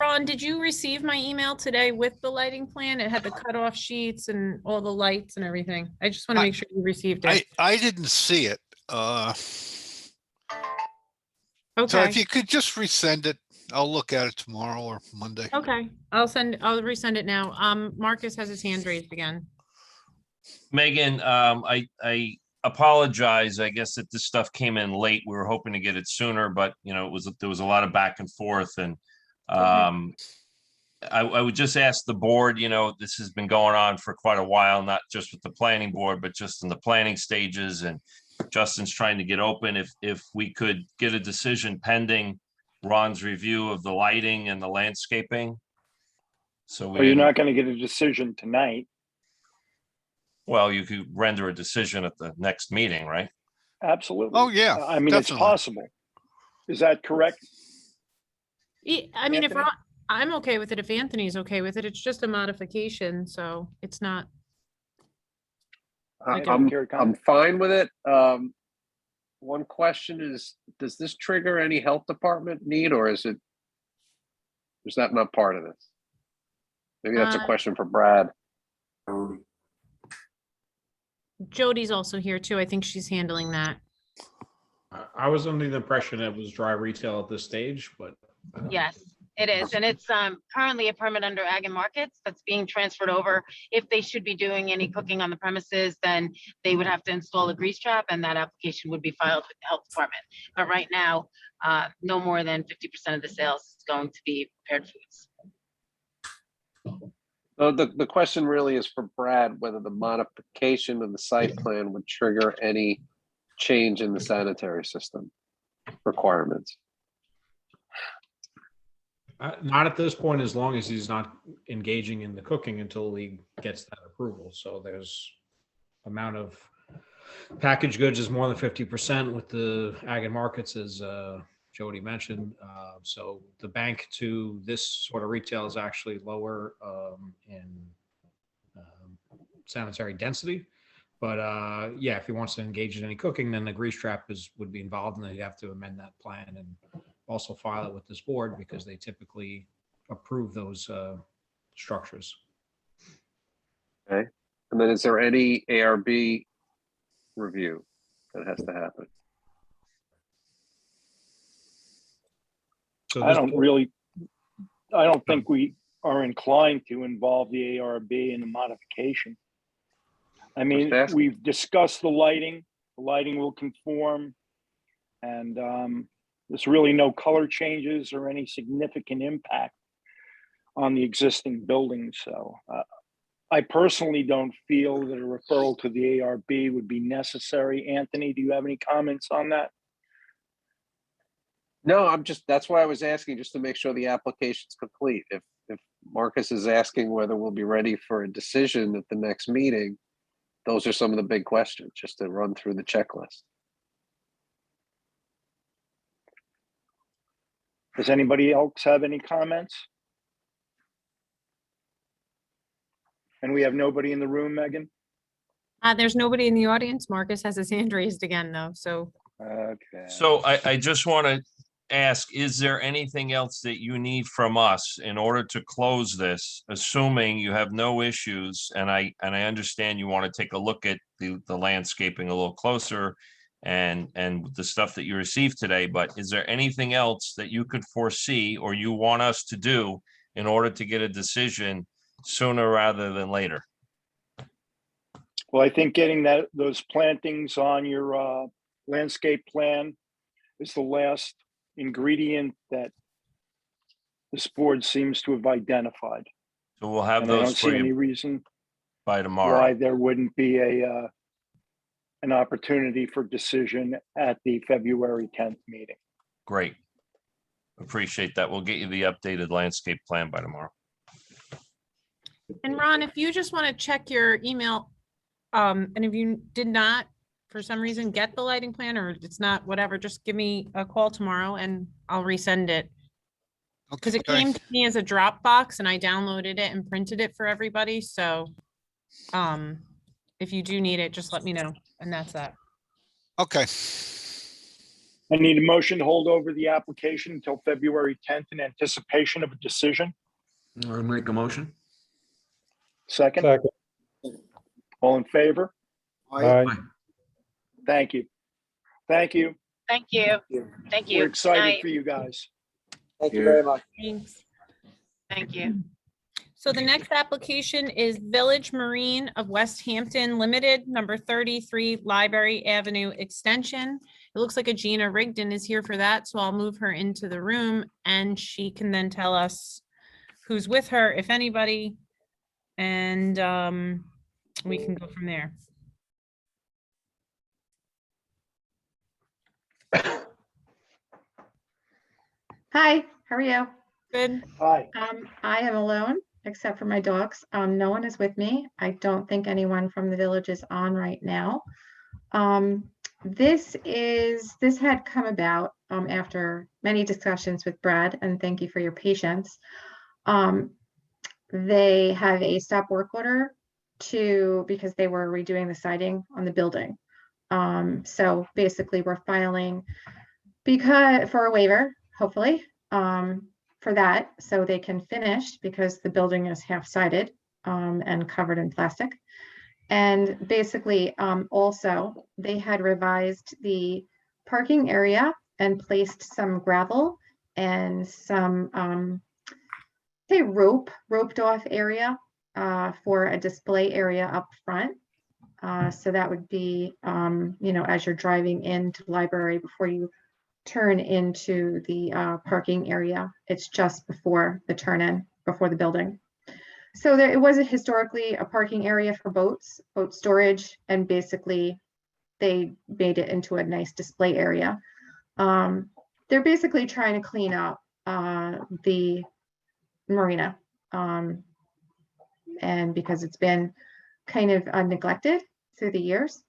Ron, did you receive my email today with the lighting plan? It had the cutoff sheets and all the lights and everything. I just want to make sure you received it. I didn't see it. So Okay, if you could just resend it, I'll look at it tomorrow or Monday. okay. I'll resend it now. Marcus has his hand raised again. Megan, I apologize. I guess that this stuff came in late. We were hoping to get it sooner, but you know, there was a lot of back and forth, and I would just ask the board, you know, this has been going on for quite a while, not just with the planning board, but just in the planning stages, and Justin's trying to get open. If we could get a decision pending Ron's review of the lighting and the landscaping. So Well, you're not going to get a decision tonight. Well, you could render a decision at the next meeting, right? Absolutely. Oh, yeah, I mean, definitely. it's possible. Is that correct? Yeah, I mean, if Anthony? I'm okay with it, if Anthony's okay with it, it's just a modification, so it's not. Like, I'm fine with it. One question is, does this trigger any health department need, or is that not part of this? Maybe that's a question for Brad. Jody's also here too. I think she's handling that. I was under the impression it was dry retail at this stage, but. Yes, it is. And it's currently a permit under Ag and Markets that's being transferred over. If they should be doing any cooking on the premises, then they would have to install a grease trap, and that application would be filed with the health department. But right now, no more than 50% of the sales is going to be prepared foods. So the question really is for Brad, whether the modification of the site plan would trigger any change in the sanitary system requirements. Not at this point, as long as he's not engaging in the cooking until he gets that approval. So there's amount of packaged goods is more than 50% with the Ag and Markets, as Jody mentioned. So the bank to this sort of retail is actually lower in sanitary density. But yeah, if he wants to engage in any cooking, then the grease trap would be involved, and they'd have to amend that plan and also file it with this board, because they typically approve those structures. Okay. And then is there any ARB review that has to happen? So I don't think we are inclined to involve the ARB in the modification. I mean, we've discussed the lighting. The lighting will conform, and there's really no color changes or any significant impact on the existing building. So I personally don't feel that a referral to the ARB would be necessary. Anthony, do you have any comments on that? No, that's why I was asking, just to make sure the application's complete. If Marcus is asking whether we'll be ready for a decision at the next meeting, those are some of the big questions, just to run through the checklist. Does anybody else have any comments? And we have nobody in the room, Megan? There's nobody in the audience. Marcus has his hand raised again, though, so. Okay. So I just want to ask, is there anything else that you need from us in order to close this, assuming you have no issues? And I understand you want to take a look at the landscaping a little closer and the stuff that you received today, but is there anything else that you could foresee or you want us to do in order to get a decision sooner rather than later? Well, I think getting those plantings on your landscape plan is the last ingredient that this board seems to have identified. So we'll have And I don't those see for any you reason by tomorrow. why there wouldn't be an opportunity for decision at the February 10th meeting. Great. Appreciate that. We'll get you the updated landscape plan by tomorrow. And Ron, if you just want to check your email, and if you did not, for some reason, get the lighting plan, or it's not, whatever, just give me a call tomorrow and I'll resend it. Because it came to me as a Dropbox and I downloaded it and printed it for everybody. So if you do need it, just let me know. And that's that. Okay. I need a motion to hold over the application until February 10th in anticipation of a decision. I'll make a motion. Second, Second. all in favor? Aye. Thank you. Thank you. Thank you. Thank you. We're Good excited night. for you guys. Thank you very much. Thanks. Thank you. So the next application is Village Marine of West Hampton Limited, number 33 Library Avenue Extension. It looks like a Gina Rigdon is here for that, so I'll move her into the room and she can then tell us who's with her, if anybody, and we can go from there. Hi, how are you? Good. Hi. I am alone except for my dogs. No one is with me. I don't think anyone from the village is on right now. This had come about after many discussions with Brad, and thank you for your patience. They have a stop work order because they were redoing the siding on the building. So basically we're filing for a waiver, hopefully, for that, so they can finish because the building is half-sided and covered in plastic. And basically, also, they had revised the parking area and placed some gravel and some, roped off area for a display area up front. So that would be, as you're driving into the library before you turn into the parking area. It's just before the turn-in, before the building. So it was historically a parking area for boat storage, and basically they made it into a nice display area. They're basically trying to clean up the marina, and because it's been kind of neglected through the years.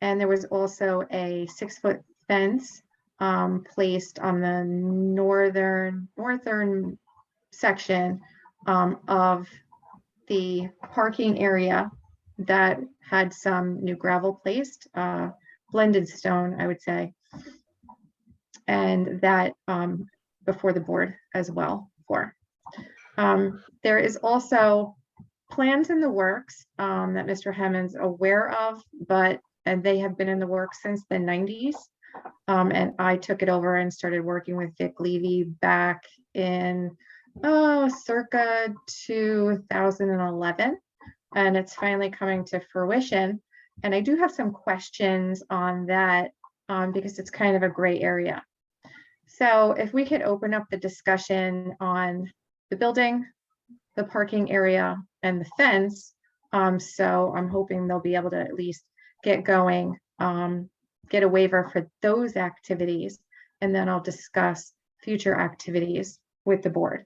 And there was also a 6-foot fence placed on the northern section of the parking area that had some new gravel placed, blended stone, I would say, and that before the board as well. There is also plans in the works that Mr. Hammond's aware of, and they have been in the works since the 90s. And I took it over and started working with Vic Levy back in circa 2011, and it's finally coming to fruition. And I do have some questions on that because it's kind of a gray area. So if we could open up the discussion on the building, the parking area, and the fence. So I'm hoping they'll be able to at least get going, get a waiver for those activities, and then I'll discuss future activities with the board.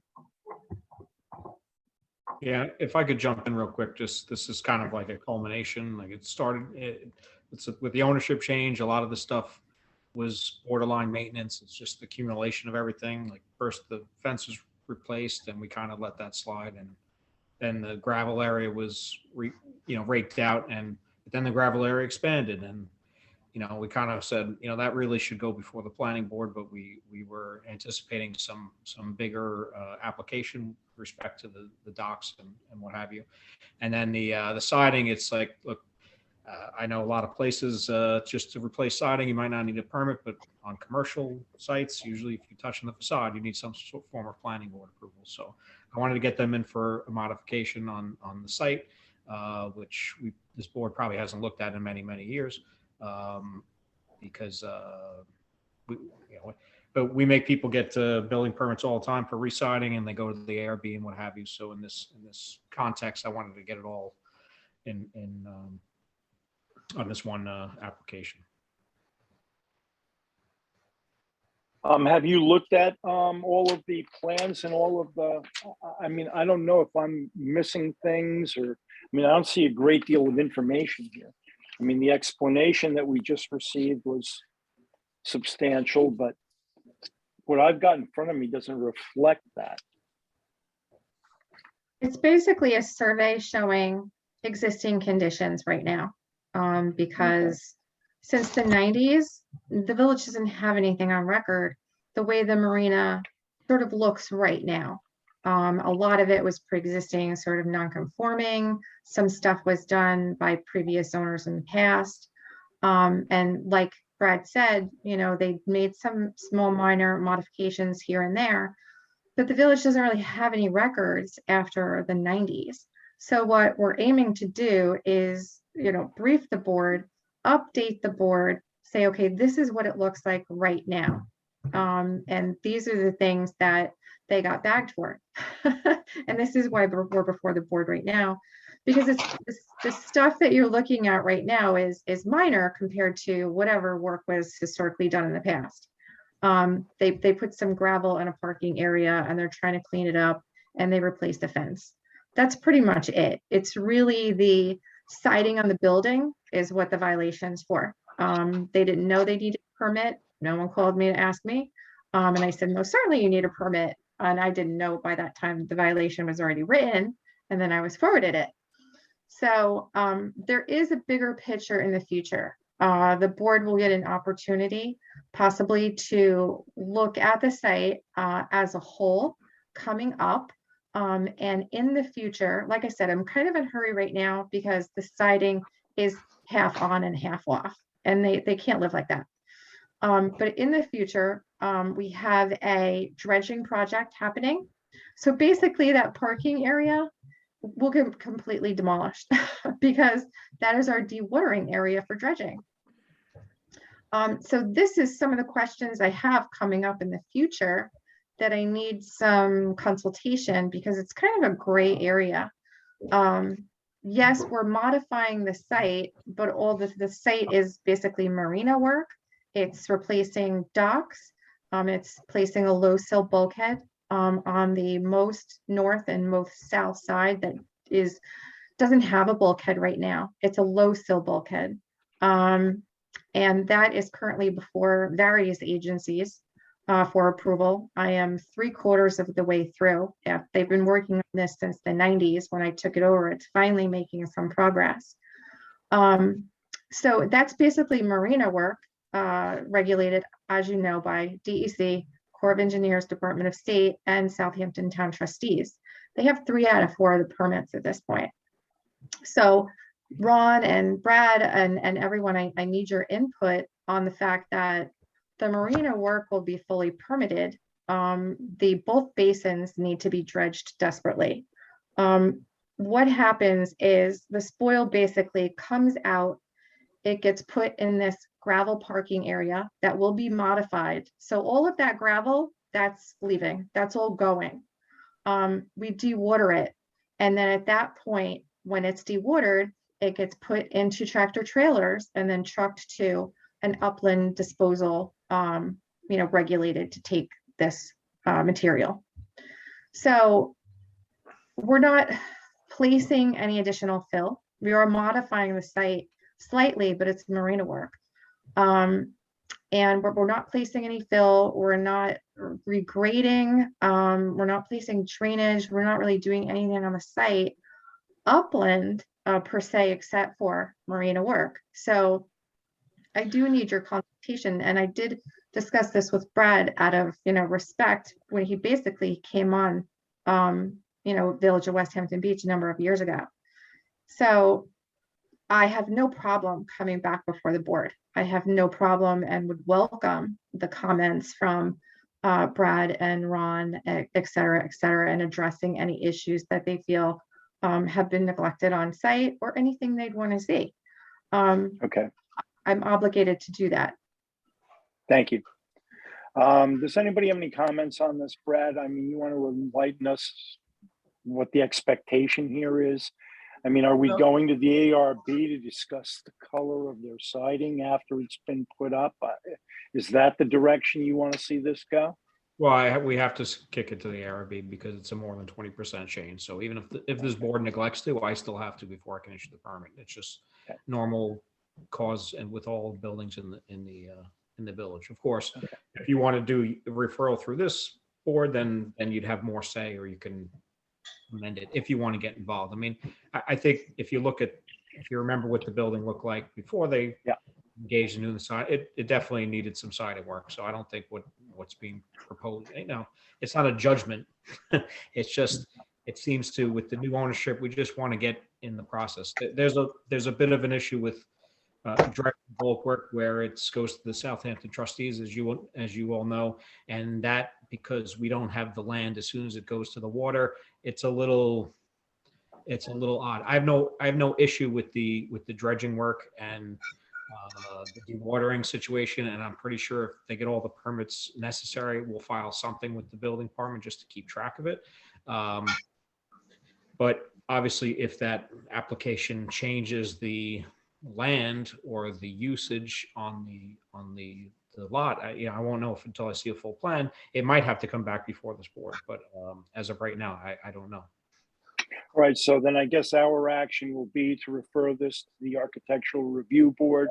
Yeah, if I could jump in real quick, this is kind of like a culmination. Like it started, it's with the ownership change. A lot of the stuff was borderline maintenance. It's just the accumulation of everything. Like first the fence was replaced, and we kind of let that slide, and then the gravel area was raked out, and then the gravel area expanded, and we kind of said, that really should go before the planning board, but we were anticipating some bigger application with respect to the docks and what have you. And then the siding, it's like, look, I know a lot of places just to replace siding, you might not need a permit, but on commercial sites, usually if you're touching the facade, you need some form of planning board approval. So I wanted to get them in for a modification on the site, which this board probably hasn't looked at in many, many years. Because but we make people get building permits all the time for re-siding, and they go to the ARB and what have you. So in this context, I wanted to get it all in on this one application. Have you looked at all of the plans and all of the, I don't know if I'm missing things, or, I don't see a great deal of information here. The explanation that we just received was substantial, but what I've got in front of me doesn't reflect that. It's basically a survey showing existing conditions right now, because since the 90s, the village doesn't have anything on record the way the marina sort of looks right now. A lot of it was pre-existing, sort of non-conforming. Some stuff was done by previous owners in the past. And like Brad said, you know, they made some small minor modifications here and there, but the village doesn't really have any records after the 90s. So what we're aiming to do is, you know, brief the board, update the board, say, okay, this is what it looks like right now. And these are the things that they got bagged for. And this is why we're before the board right now, because it's the stuff that you're looking at right now is minor compared to whatever work was historically done in the past. They put some gravel in a parking area and they're trying to clean it up, and they replaced the fence. That's pretty much it. It's really the siding on the building is what the violation's for. They didn't know they needed a permit. No one called me to ask me. And I said, no, certainly you need a permit. And I didn't know by that time the violation was already written, and then I was forwarded it. So there is a bigger picture in the future. The board will get an opportunity possibly to look at the site as a whole coming up. And in the future, like I said, I'm kind of in a hurry right now because the siding is half on and half off, and they can't live like that. But in the future, we have a dredging project happening. So basically that parking area will get completely demolished because that is our dewatering area for dredging. So this is some of the questions I have coming up in the future that I need some consultation because it's kind of a gray area. Yes, we're modifying the site, but all the site is basically marina work. It's replacing docks. It's placing a low sill bulkhead on the most north and most south side that doesn't have a bulkhead right now. It's a low sill bulkhead. And that is currently before various agencies for approval. I am 3/4 of the way through. Yeah, they've been working on this since the 90s when I took it over. It's finally making some progress. So that's basically marina work regulated, as you know, by DEC, Corps of Engineers, Department of State, and Southampton Town Trustees. They have 3 out of 4 of the permits at this point. So Ron and Brad and everyone, I need your input on the fact that the marina work will be fully permitted. Both basins need to be dredged desperately. What happens is the spoil basically comes out, it gets put in this gravel parking area that will be modified. So all of that gravel, that's leaving, that's all going. We dewater it. And then at that point, when it's dewatered, it gets put into tractor trailers and then trucked to an upland disposal, regulated to take this material. So we're not placing any additional fill. We are modifying the site slightly, but it's marina work. And we're not placing any fill. We're not regrading. We're not placing drainage. We're not really doing anything on the site upland per se, except for marina work. So I do need your consultation. And I did discuss this with Brad out of, respect when he basically came on, Village of West Hampton Beach a number of years ago. So I have no problem coming back before the board. I have no problem and would welcome the comments from Brad and Ron, et cetera, and addressing any issues that they feel have been neglected on site or anything they'd want to see. Okay, I'm obligated to do that. thank you. Does anybody have any comments on this, Brad? I mean, you want to enlighten us what the expectation here is? I mean, are we going to the ARB to discuss the color of their siding after it's been put up? Is that the direction you want to see this go? Well, we have to kick it to the ARB because it's a more than 20% change. So even if this board neglects to, I still have to before I can issue the permit. It's just normal cause and with all buildings in the village. Of course, if you want to do a referral through this board, then you'd have more say, or you can amend it if you want to get involved. I mean, I think if you remember what the building looked like before they engaged in doing the side. It definitely needed some siding work. So I don't think what's being proposed, it's not a judgment. It's just, it seems to, with the new ownership, we just want to get in the process. There's a bit of an issue with direct bulk work where it goes to the Southampton trustees, as you all know, and that because we don't have the land as soon as it goes to the water, it's a little odd. I have no issue with the dredging work and the dewatering situation, and I'm pretty sure if they get all the permits necessary, we'll file something with the building department just to keep track of it. But obviously, if that application changes the land or the usage on the lot, I won't know until I see a full plan. It might have to come back before this board, but as of right now, I don't know. All right, so then I guess our action will be to refer this to the Architectural Review Board.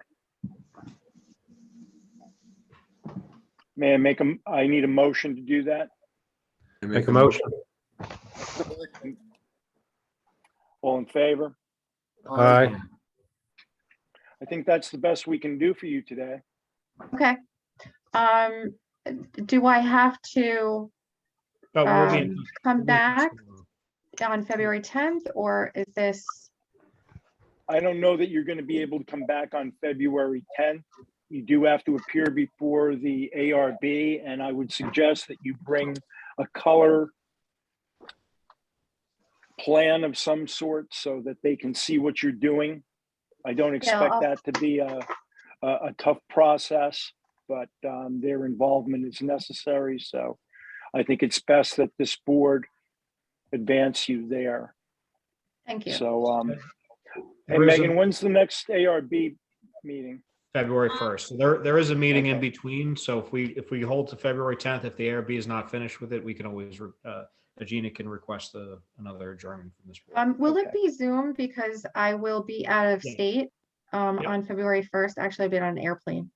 May I need a motion to do that? Make a motion. All in favor? Aye. I think that's the best we can do for you today. Okay. Do I have to We'll be in- come back on February 10th, or is this? I don't know that you're going to be able to come back on February 10th. You do have to appear before the ARB, and I would suggest that you bring a color plan of some sort so that they can see what you're doing. I don't expect that to be a tough process, but their involvement is necessary. So I think it's best that this board advance you there. Thank you. So, and Megan, when's the next ARB meeting? February 1st. So there is a meeting in between. So if we hold to February 10th, if the ARB is not finished with it, we can always Agina can request another adjournment from this board. Will it be Zoom, because I will be out of state on February 1st. Actually, I've been on an airplane.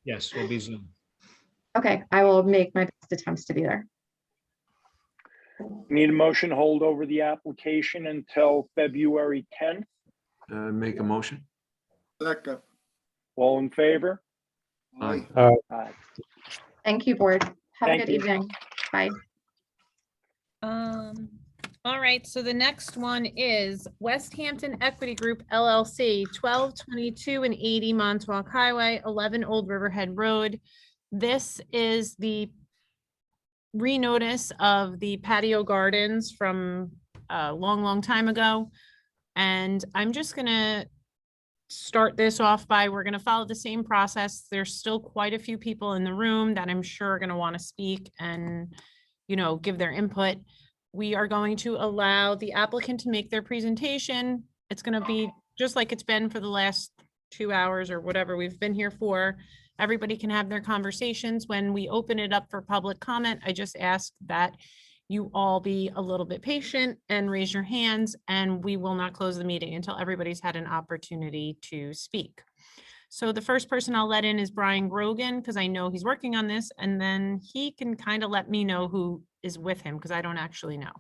Yes, it'll be Zoom. Okay, I will make my best attempts to be there. Need a motion to hold over the application until February 10th. Make a motion. Second. All in favor? Aye. Aye. Thank you, board. Have a Thank good you. evening. Bye. All right, so the next one is West Hampton Equity Group LLC, 1222 and 80 Montauk Highway, 11 Old Riverhead Road. This is the renotice of the patio gardens from a long time ago. And I'm just gonna start this off by, we're gonna follow the same process. There's still quite a few people in the room that I'm sure are gonna want to speak and, give their input. We are going to allow the applicant to make their presentation. It's gonna be just like it's been for the last 2 hours or whatever we've been here for. Everybody can have their conversations. When we open it up for public comment, I just ask that you all be a little bit patient and raise your hands, and we will not close the meeting until everybody's had an opportunity to speak. So the first person I'll let in is Brian Grogan, because I know he's working on this, and then he can kind of let me know who is with him, because I don't actually know.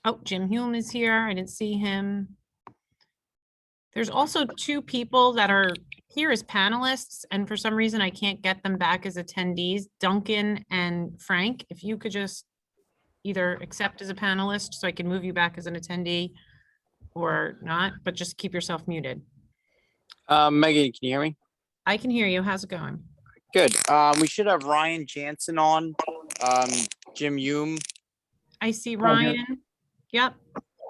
Oh, Jim Hume is here. I didn't see him. There's also 2 people that are here as panelists, and for some reason I can't get them back as attendees, Duncan and Frank. If you could just either accept as a panelist so I can move you back as an attendee, or not, but just keep yourself muted. Megan, can you hear me? I can hear you. How's it going? Good. We should have Ryan Jansen on, Jim Hume. I see Ryan. Yep.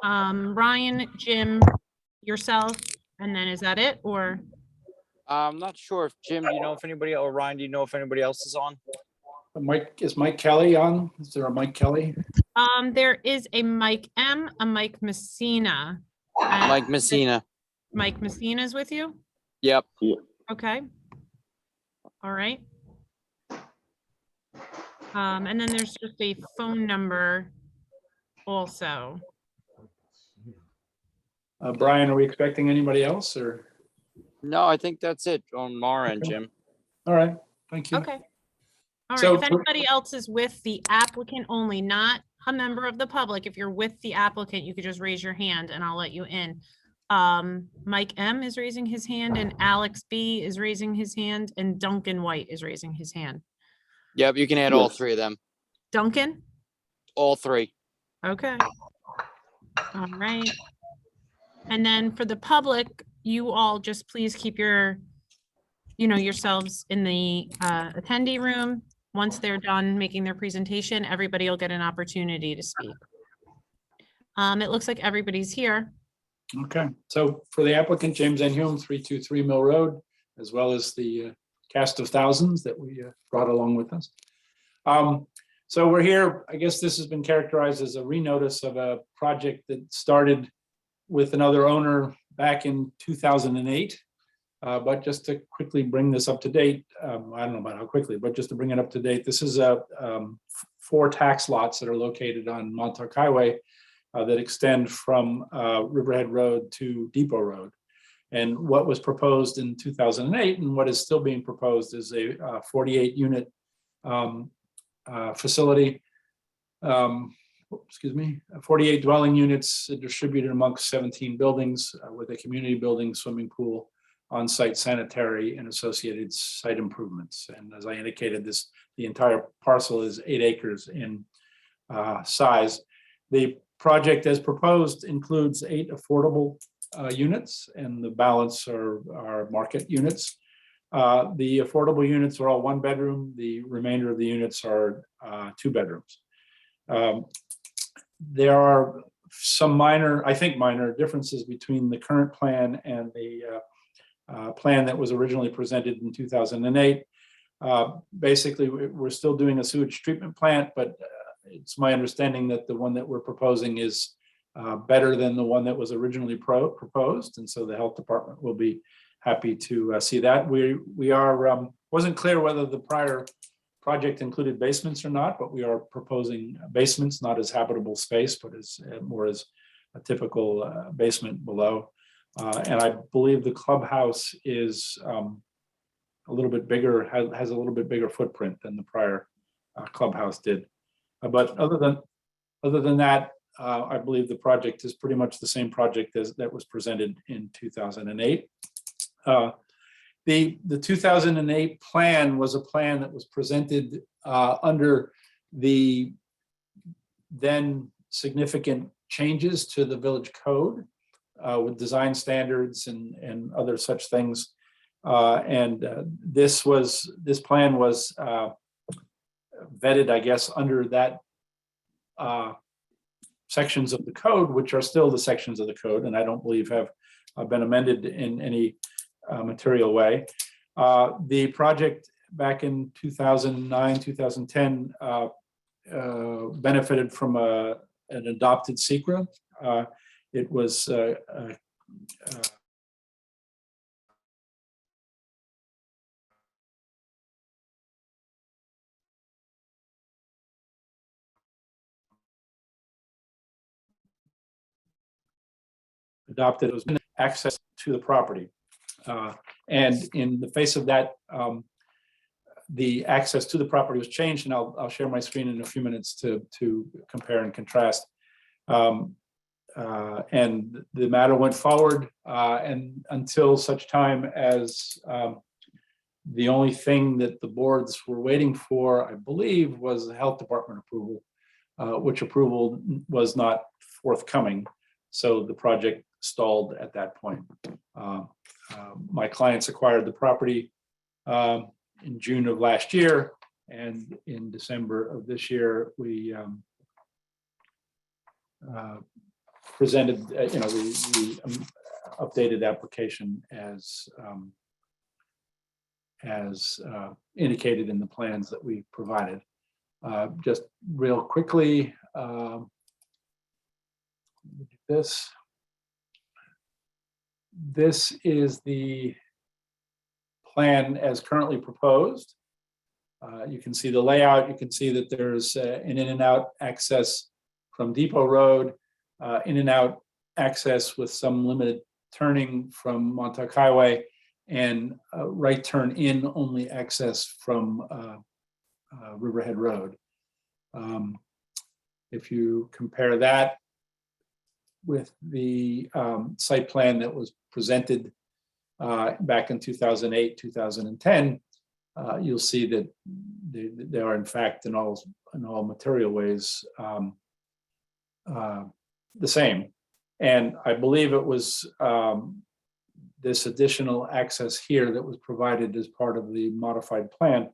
Ryan, Jim, yourself, and then is that it, or? I'm not sure if Jim, do you know if anybody, or Ryan, do you know if anybody else is on? Is Mike Kelly on? Is there a Mike Kelly? There is a Mike M, a Mike Messina. Mike Messina. Mike Messina is with you? Yep. Okay. All right. And then there's just a phone number also. Brian, are we expecting anybody else, or? No, I think that's it on our end, Jim. All right, thank you. Okay. All right, So if anybody else is with the applicant only, not a member of the public, if you're with the applicant, you could just raise your hand and I'll let you in. Mike M is raising his hand, and Alex B is raising his hand, and Duncan White is raising his hand. Yep, you can add all Yes. three of them. Duncan? All three. Okay. All right. And then for the public, you all just please keep your, yourselves in the attendee room. Once they're done making their presentation, everybody will get an opportunity to speak. It looks like everybody's here. Okay, so for the applicant, James N. Hume, 323 Mill Road, as well as the cast of thousands that we brought along with us. So we're here, I guess this has been characterized as a renotice of a project that started with another owner back in 2008. But just to quickly bring this up to date, I don't know about how quickly, but just to bring it up to date, this is 4 tax lots that are located on Montauk Highway that extend from Riverhead Road to Depot Road. And what was proposed in 2008 and what is still being proposed is a 48 unit facility, 48 dwelling units distributed amongst 17 buildings with a community building, swimming pool, on-site sanitary and associated site improvements. And as I indicated, the entire parcel is 8 acres in size. The project as proposed includes 8 affordable units, and the balance are market units. The affordable units are all 1 bedroom. The remainder of the units are 2 bedrooms. There are some minor differences between the current plan and the plan that was originally presented in 2008. Basically, we're still doing a sewage treatment plant, but it's my understanding that the one that we're proposing is better than the one that was originally proposed, and so the health department will be happy to see that. We are wasn't clear whether the prior project included basements or not, but we are proposing basements, not as habitable space, but as more as a typical basement below. And I believe the clubhouse is a little bit bigger, has a little bit bigger footprint than the prior clubhouse did. But other than that, I believe the project is pretty much the same project as that was presented in 2008. The 2008 plan was a plan that was presented under the then significant changes to the village code with design standards and other such things. This plan was vetted, I guess, under that sections of the code, which are still the sections of the code, and I don't believe have been amended in any material way. The project back in 2009, 2010 benefited from an adopted SECRA. It was adopted as access to the property. And in the face of that, the access to the property was changed, and I'll share my screen in a few minutes to compare and contrast. And the matter went forward, and until such time as the only thing that the boards were waiting for, I believe, was the health department approval, which approval was not forthcoming. So the project stalled at that point. My clients acquired the property in June of last year, and in December of this year, we presented, the updated application as indicated in the plans that we provided. Just real quickly, this is the plan as currently proposed. You can see the layout. You can see that there's an in and out access from Depot Road, in and out access with some limited turning from Montauk Highway, and right turn in only access from Riverhead Road. If you compare that with the site plan that was presented back in 2008, 2010, you'll see that they are in fact in all material ways the same. And I believe it was this additional access here that was provided as part of the modified plan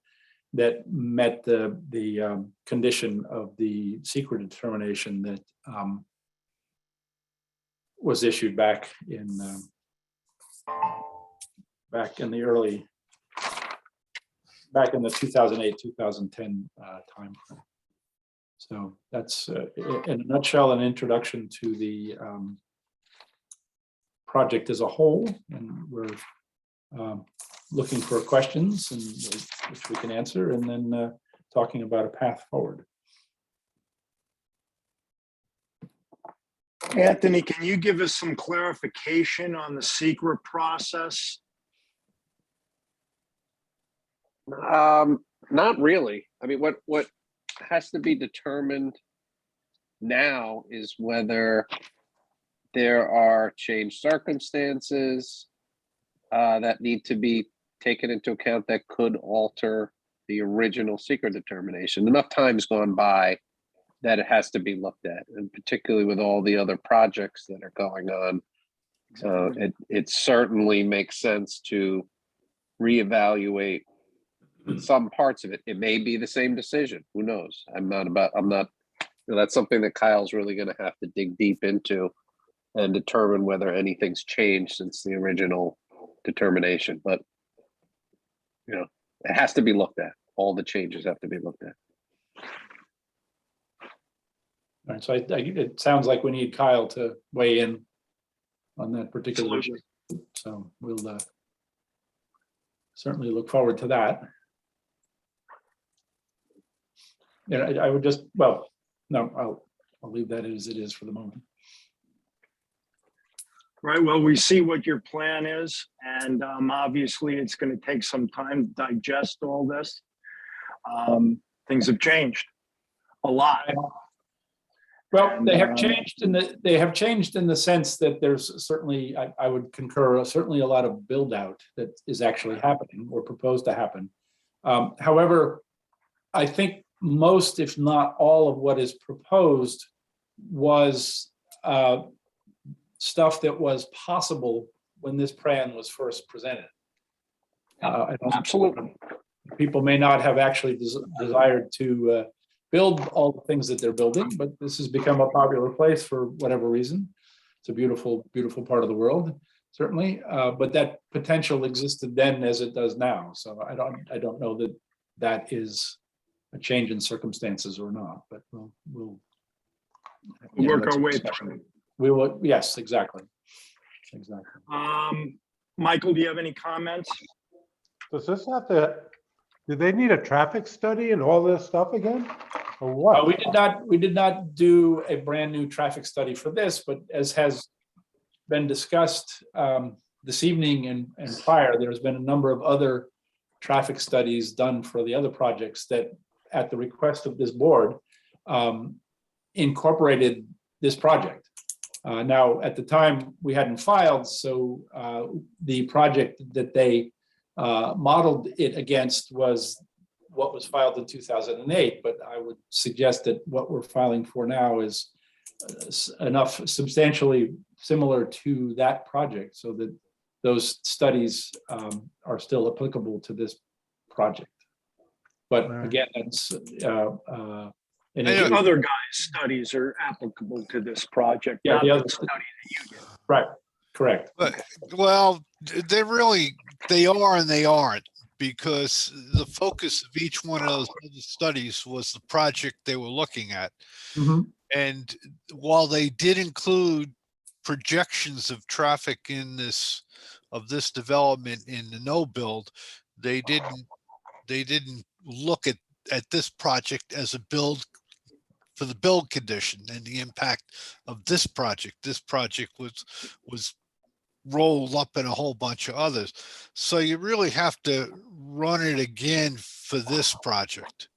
that met the condition of the secret determination that was issued back in the 2008, 2010 timeframe. So that's in a nutshell, an introduction to the project as a whole, and we're looking for questions and which we can answer, and then talking about a path forward. Anthony, can you give us some clarification on the secret process? Not really. I mean, what has to be determined now is whether there are changed circumstances that need to be taken into account that could alter the original secret determination. Enough time's gone by that it has to be looked at, and particularly with all the other projects that are going on. It certainly makes sense to reevaluate some parts of it. It may be the same decision. Who knows? That's something that Kyle's really going to have to dig deep into and determine whether anything's changed since the original determination. But, it has to be looked at. All the changes have to be looked at. All right, so it sounds like we need Kyle to weigh in on that particular issue. So we'll certainly look forward to that. I would just, I'll leave that as it is for the moment. Right, well, we see what your plan is, and obviously it's going to take some time to digest all this. Things have changed a lot. Well, they have changed in the sense that there's certainly, I would concur, certainly a lot of build out that is actually happening or proposed to happen. However, I think most, if not all, of what is proposed was stuff that was possible when this plan was first presented. Absolutely. People may not have actually desired to build all the things that they're building, but this has become a popular place for whatever reason. It's a beautiful, beautiful part of the world, certainly. But that potential existed then as it does now. So I don't know that that is a change in circumstances or not, but we'll work our way through. We will, yes, exactly. Michael, do you have any comments? Does this have to, do they need a traffic study and all this stuff again? Or what? We did not do a brand new traffic study for this, but as has been discussed this evening and prior, there's been a number of other traffic studies done for the other projects that, at the request of this board, incorporated this project. Now, at the time, we hadn't filed, so the project that they modeled it against was what was filed in 2008, but I would suggest that what we're filing for now is enough substantially similar to that project so that those studies are still applicable to this project. But again, that's other guys' studies are applicable to this project. Yeah, the other study that you did. Right, correct. Well, they are and they aren't, because the focus of each one of those studies was the project they were looking at. Mm-hmm. And while they did include projections of traffic in this development in the no build, they didn't look at this project as a build for the build condition and the impact of this project. This project was rolled up in a whole bunch of others. So you really have to run it again for this project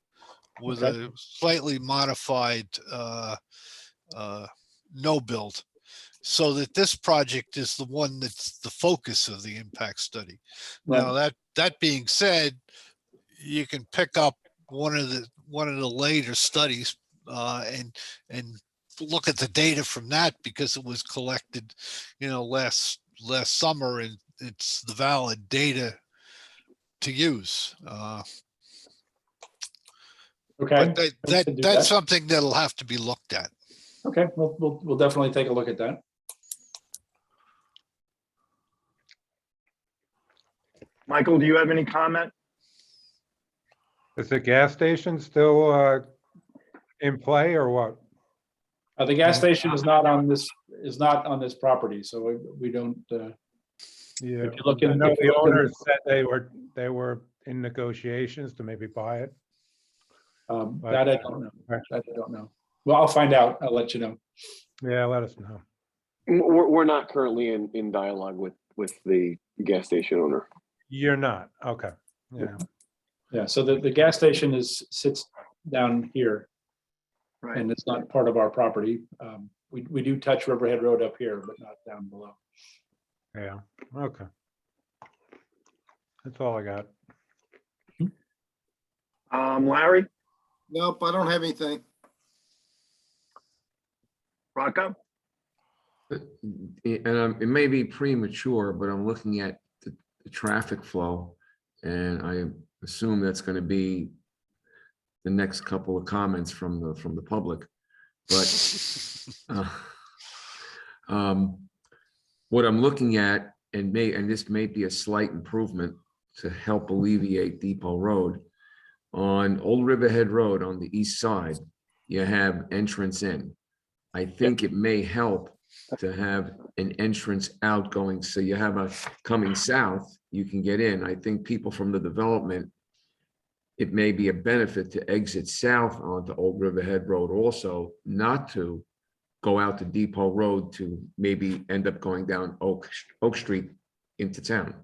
with a slightly modified no build. so that this project is the one that's the focus of the impact study. Now, that being said, you can pick up one of the later studies and look at the data from that, because it was collected, last summer, and it's the valid data to use. Okay. But that's something that'll have to be looked at. Okay, we'll definitely take a look at that. Michael, do you have any comment? Is the gas station still in play or what? The gas station is not on this property, so we don't. Yeah, if you look I in, know if you the look in- owners said they were in negotiations to maybe buy it. that I don't know. That I don't know. Well, I'll find out. I'll let you know. Yeah, let us know. We're not currently in dialogue with the gas station owner. You're not, okay, yeah. Yeah, so the gas station sits down here. Right. And it's not part of our property. We do touch Riverhead Road up here, but not down below. Yeah, okay. That's all I got. Larry, Nope, I don't have anything. Rocco? And it may be premature, but I'm looking at the traffic flow, and I assume that's going to be the next couple of comments from the public. But what I'm looking at, and this may be a slight improvement to help alleviate Depot Road. On Old Riverhead Road on the east side, you have entrance in. I think it may help to have an entrance out going, so you have a coming south, you can get in. I think people from the development, it may be a benefit to exit south onto Old Riverhead Road also, not to go out to Depot Road to maybe end up going down Oak Street into town.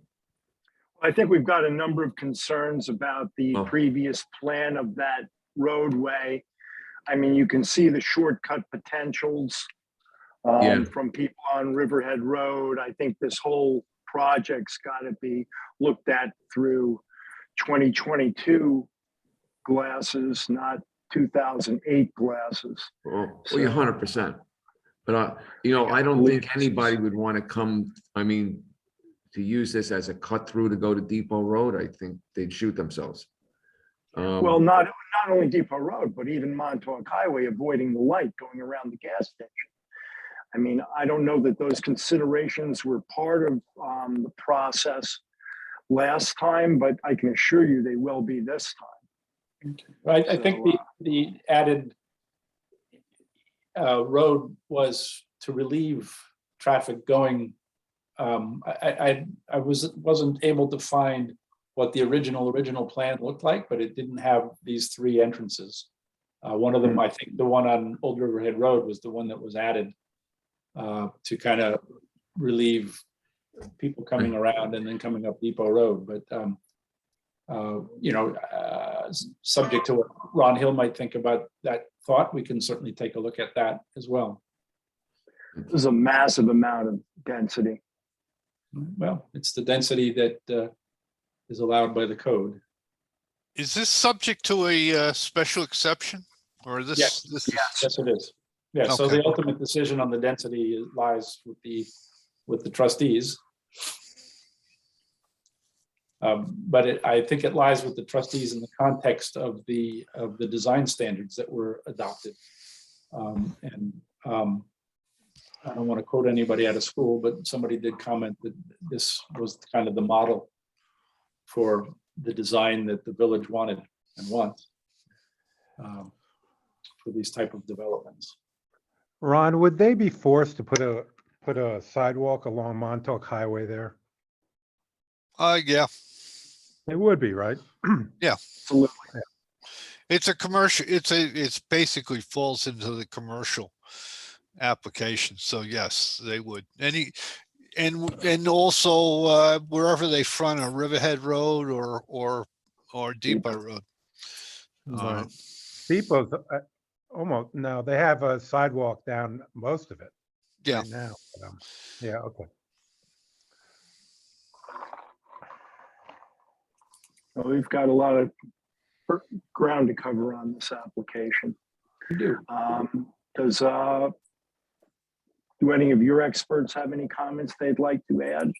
I think we've got a number of concerns about the previous plan of that roadway. I mean, you can see the shortcut potentials from people on Riverhead Road. I think this whole project's got to be looked at through 2022 glasses, not 2008 glasses. Well, you're 100%. But I don't think anybody would want to come, to use this as a cut through to go to Depot Road. I think they'd shoot themselves. Well, not only Depot Road, but even Montauk Highway, avoiding the light going around the gas station. I mean, I don't know that those considerations were part of the process last time, but I can assure you they will be this time. I think the added road was to relieve traffic going. I wasn't able to find what the original plan looked like, but it didn't have these three entrances. One of them, I think the one on Old Riverhead Road was the one that was added to kind of relieve people coming around and then coming up Depot Road. But, subject to what Ron Hill might think about that thought, we can certainly take a look at that as well. There's a massive amount of density. Well, it's the density that is allowed by the code. Is this subject to a special exception, or this? Yes, yes, it is. Yeah. So Okay. the ultimate decision on the density lies with the trustees. But I think it lies with the trustees in the context of the design standards that were adopted. I don't want to quote anybody out of school, but somebody did comment that this was kind of the model for the design that the village wanted and wants for these type of developments. Ron, would they be forced to put a sidewalk along Montauk Highway there? Yeah. It would be, right? Yeah. Absolutely. It's a commercial, it's basically falls into the commercial application. So yes, they would. And also wherever they front on Riverhead Road or Depot Road. Right. Depot's almost, no, they have a sidewalk down most of it. Yeah. right now. But, yeah, okay. Well, we've got a lot of ground to cover on this application. We do. Do any of your experts have any comments they'd like to add?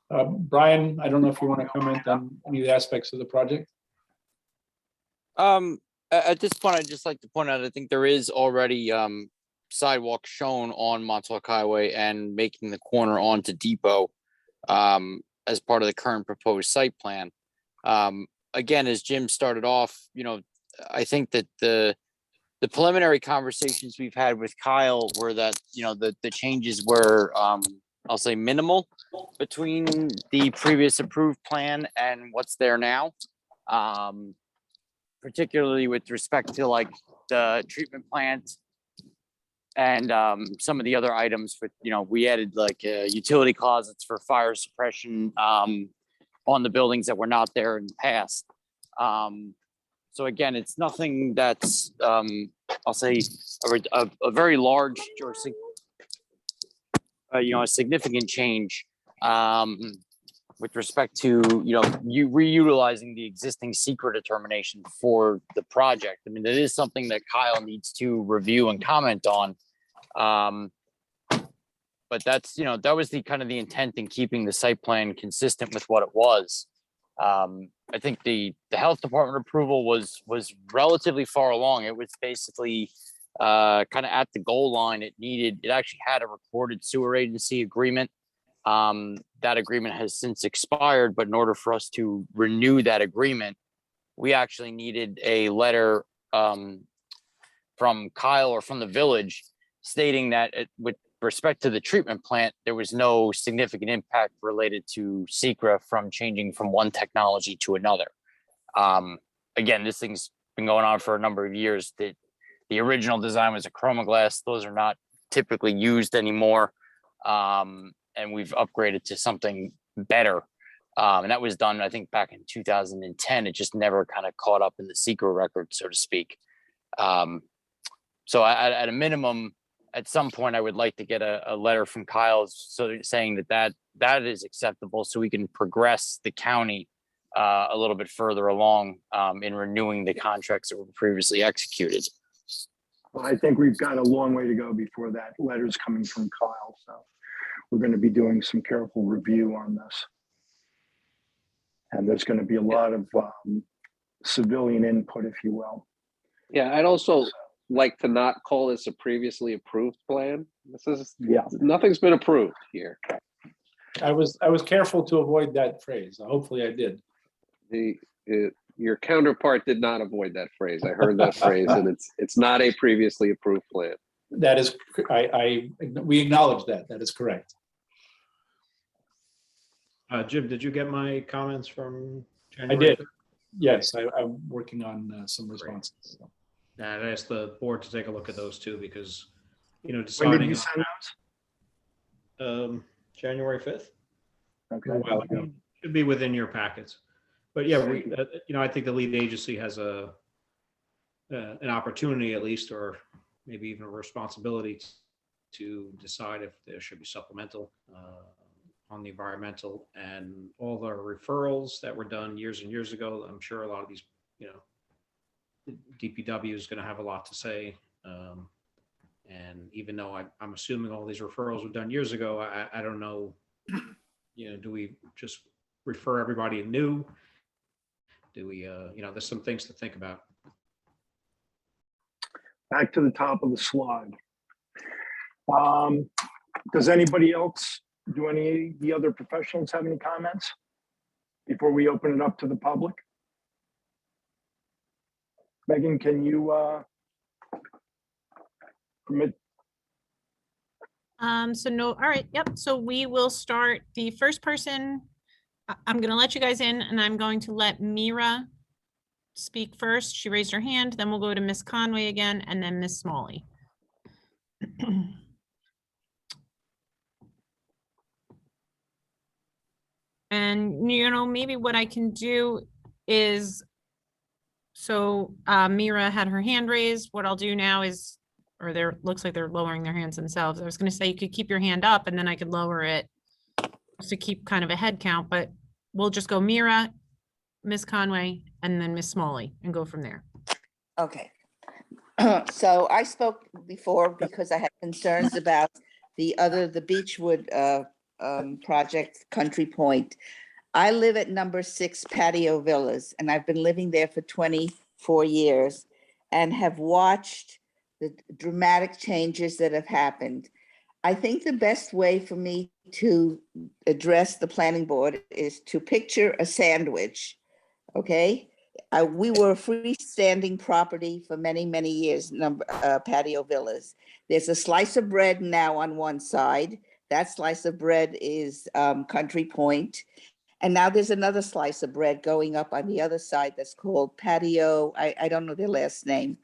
Brian, I don't know if you want to comment on any of the aspects of the project. At this point, I'd just like to point out, I think there is already sidewalk shown on Montauk Highway and making the corner onto Depot as part of the current proposed site plan. Again, as Jim started off, I think that the preliminary conversations we've had with Kyle were that, the changes were, I'll say, minimal between the previous approved plan and what's there now. Particularly with respect to like the treatment plant and some of the other items. But we added like utility closets for fire suppression on the buildings that were not there in the past. So again, it's nothing that's I'll say a very large or a significant change with respect to you reutilizing the existing secret determination for the project. I mean, it is something that Kyle needs to review and comment on. But that's that was the kind of the intent in keeping the site plan consistent with what it was. I think the health department approval was relatively far along. It was basically kind of at the goal line. It actually had a recorded sewer agency agreement. That agreement has since expired, but in order for us to renew that agreement, we actually needed a letter from Kyle or from the village stating that with respect to the treatment plant, there was no significant impact related to SECRA from changing from one technology to another. Again, this thing's been going on for a number of years. The original design was a chroma glass. Those are not typically used anymore. And we've upgraded to something better. And that was done, I think, back in 2010. It just never kind of caught up in the SECRA record, so to speak. So at a minimum, at some point, I would like to get a letter from Kyle saying that is acceptable, so we can progress the county a little bit further along in renewing the contracts that were previously executed. Well, I think we've got a long way to go before that letter's coming from Kyle. So we're going to be doing some careful review on this. And there's going to be a lot of civilian input, if you will. Yeah, I'd also like to not call this a previously approved plan. Nothing's been approved here. I was careful to avoid that phrase. Hopefully I did. Your counterpart did not avoid that phrase. I heard that phrase, and it's not a previously approved plan. That is, we acknowledge that. That is correct. Jim, did you get my comments from January? I did. Yes, I'm working on some responses. So. And I asked the board to take a look at those too, because, deciding. When did you send those? January 5th. Okay. A while ago. Should be within your packets. But yeah, I think the lead agency has an opportunity at least, or maybe even a responsibility to decide if there should be supplemental on the environmental, and all the referrals that were done years and years ago. I'm sure a lot of these, DPW is going to have a lot to say. And even though I'm assuming all these referrals were done years ago, I don't know, do we just refer everybody anew? Do we, there's some things to think about. Back to the top of the slide. Does anybody else, do any of the other professionals have any comments before we open it up to the public? Megan, can you permit? So no, all right, yep. So we will start the first person. I'm going to let you guys in, and I'm going to let Mira speak first. She raised her hand, then we'll go to Miss Conway again, and then Miss Smalley. And, maybe what I can do is, so Mira had her hand raised. What I'll do now is or looks like they're lowering their hands themselves. I was gonna say you could keep your hand up and then I could lower it just to keep kind of a head count, but we'll just go Mira, Miss Conway, and then Miss Smalley and go from there. Okay. So I spoke before because I had concerns about the Beechwood project, Country Point. I live at number 6 Patio Villas, and I've been living there for 24 years and have watched the dramatic changes that have happened. I think the best way for me to address the planning board is to picture a sandwich, okay? We were a freestanding property for many, many years, Patio Villas. There's a slice of bread now on one side. That slice of bread is Country Point. And now there's another slice of bread going up on the other side that's called Patio, I don't know their last name,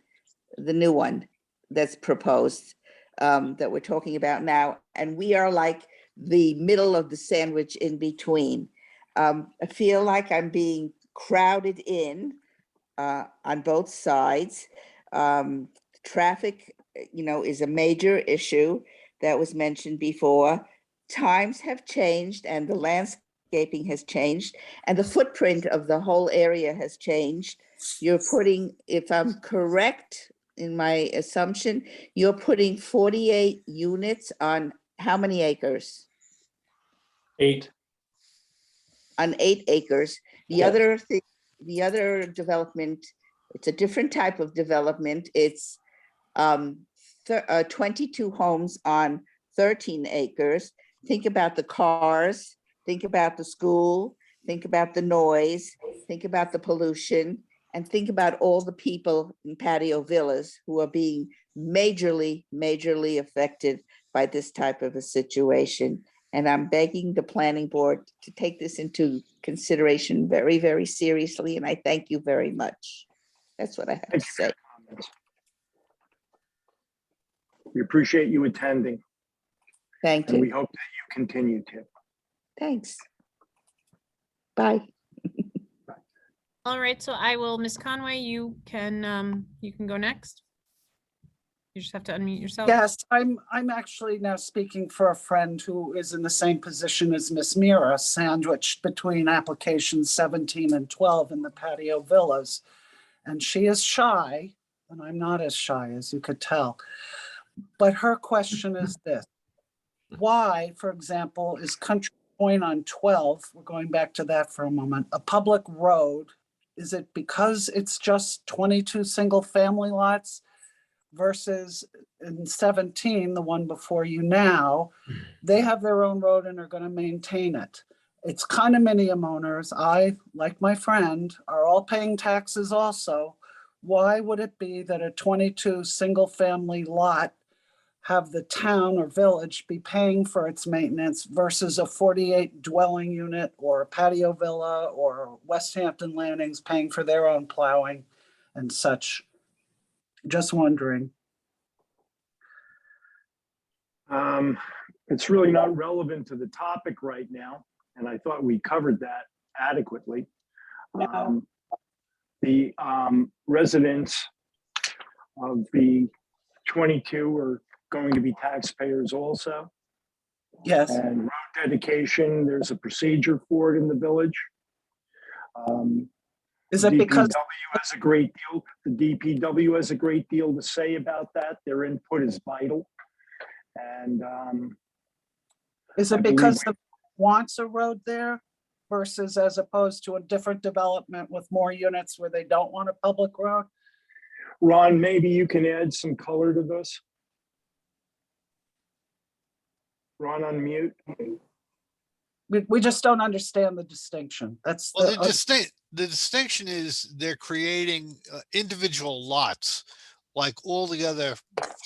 the new one that's proposed that we're talking about now. And we are like the middle of the sandwich in between. I feel like I'm being crowded in on both sides. Traffic, is a major issue that was mentioned before. Times have changed and the landscaping has changed and the footprint of the whole area has changed. You're putting, if I'm correct in my assumption, you're putting 48 units on how many acres? 8. On 8 acres. The other development, it's a different type of development. It's 22 homes on 13 acres. Think about the cars, think about the school, think about the noise, think about the pollution, and think about all the people in Patio Villas who are being majorly affected by this type of a situation. And I'm begging the planning board to take this into consideration very, very seriously. And I thank you very much. That's what I have to say. We appreciate you attending. Thank And we you. hope that you continue to. Thanks. Bye. All right, so I will, Miss Conway, you can go next. You just have to unmute yourself. Yes, I'm actually now speaking for a friend who is in the same position as Miss Mira, sandwiched between applications 17 and 12 in the Patio Villas. And she is shy, and I'm not as shy as you could tell. But her question is this: why, for example, is Country Point on 12, we're going back to that for a moment, a public road? Is it because it's just 22 single family lots? Versus in 17, the one before you now, they have their own road and are going to maintain it. It's condominium owners. I, like my friend, are all paying taxes also. Why would it be that a 22 single family lot have the town or village be paying for its maintenance versus a 48 dwelling unit or a patio villa or West Hampton Landings paying for their own plowing and such? Just wondering. It's really not relevant to the topic right now, and I thought we covered that adequately. The residents of the 22 are going to be taxpayers also. Yes. And road dedication, there's a procedure for it in the village. Is it because DPW has a great deal? The DPW has a great deal to say about that. Their input is vital. And is it because the wants a road there versus as opposed to a different development with more units where they don't want a public road? Ron, maybe you can add some color to this. Ron, unmute. We just don't understand the distinction. That's Well, the distinction is they're creating individual lots like all the other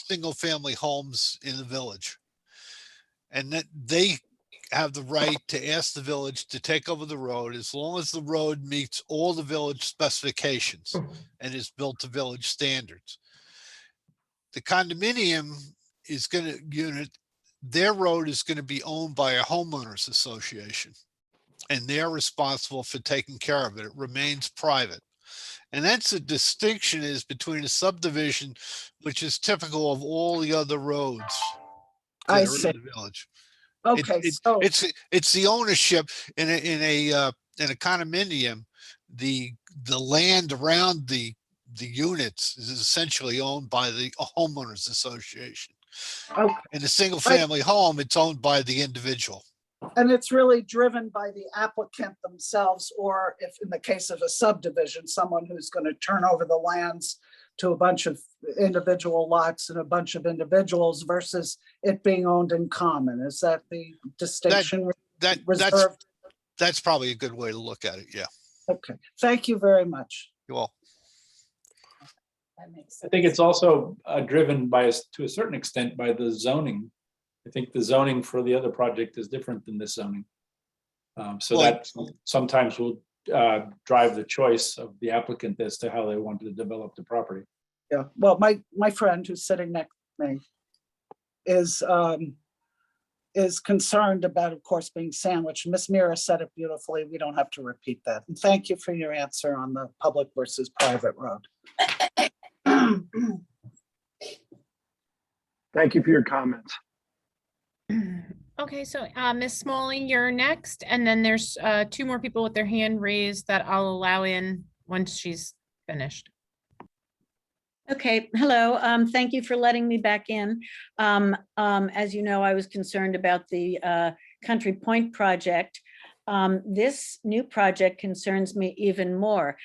single family homes in the village. And that they have the right to ask the village to take over the road as long as the road meets all the village specifications and is built to village standards. The condominium is going to unit, their road is going to be owned by a homeowners association, and they're responsible for taking care of it. It remains private. And that's the distinction is between a subdivision, which is typical of all the other roads I that are see. in the village. Okay, so It's the ownership in a condominium, the land around the units is essentially owned by the homeowners association. okay. In a single family home, it's owned by the individual. And it's really driven by the applicant themselves, or if in the case of a subdivision, someone who's going to turn over the lands to a bunch of individual lots and a bunch of individuals versus it being owned in common. Is that the distinction reserved? That's probably a good way to look at it. Yeah. Okay, thank you very much. You're welcome. I think it's also driven by, to a certain extent, by the zoning. I think the zoning for the other project is different than this zoning. So that sometimes will drive the choice of the applicant as to how they want to develop the property. Yeah, well, my friend who's sitting next to me is concerned about, of course, being sandwiched. Miss Mira said it beautifully. We don't have to repeat that. And thank you for your answer on the public versus private road. Thank you for your comments. Okay, so Ms. Smalley, you're next, and then there's 2 more people with their hand raised that I'll allow in once she's finished. Okay, hello. Thank you for letting me back in. As you know, I was concerned about the Country Point project. This new project concerns me even more,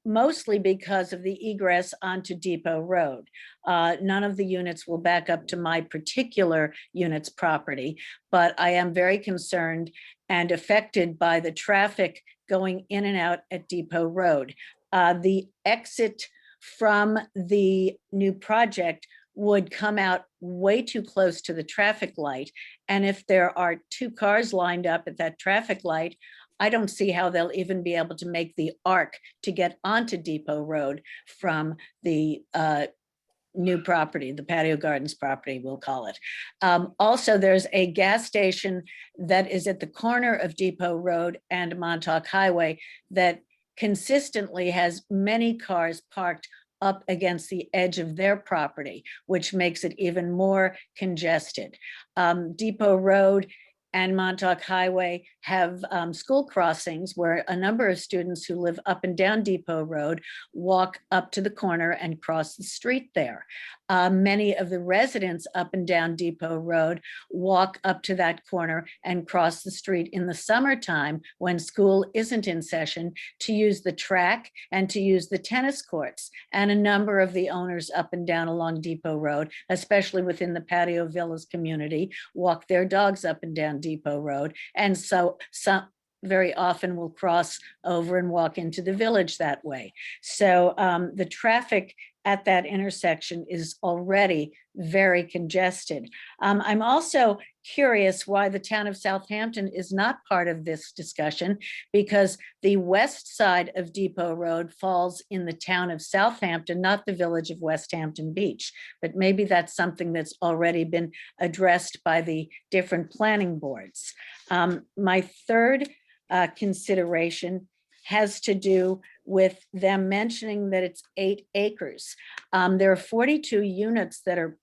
mostly because of the egress onto Depot Road. None of the units will back up to my particular unit's property, but I am very concerned and affected by the traffic going in and out at Depot Road. The exit from the new project would come out way too close to the traffic light. And if there are 2 cars lined up at that traffic light, I don't see how they'll even be able to make the arc to get onto Depot Road from the new property, the Patio Gardens property, we'll call it. Also, there's a gas station that is at the corner of Depot Road and Montauk Highway that consistently has many cars parked up against the edge of their property, which makes it even more congested. Depot Road and Montauk Highway have school crossings where a number of students who live up and down Depot Road walk up to the corner and cross the street there. Many of the residents up and down Depot Road walk up to that corner and cross the street in the summertime when school isn't in session to use the track and to use the tennis courts. And a number of the owners up and down along Depot Road, especially within the Patio Villas community, walk their dogs up and down Depot Road. And so some very often will cross over and walk into the village that way. So the traffic at that intersection is already very congested. I'm also curious why the town of Southampton is not part of this discussion, because the west side of Depot Road falls in the town of Southampton, not the village of West Hampton Beach. But maybe that's something that's already been addressed by the different planning boards. My third consideration has to do with them mentioning that it's 8 acres. There are 48 units that are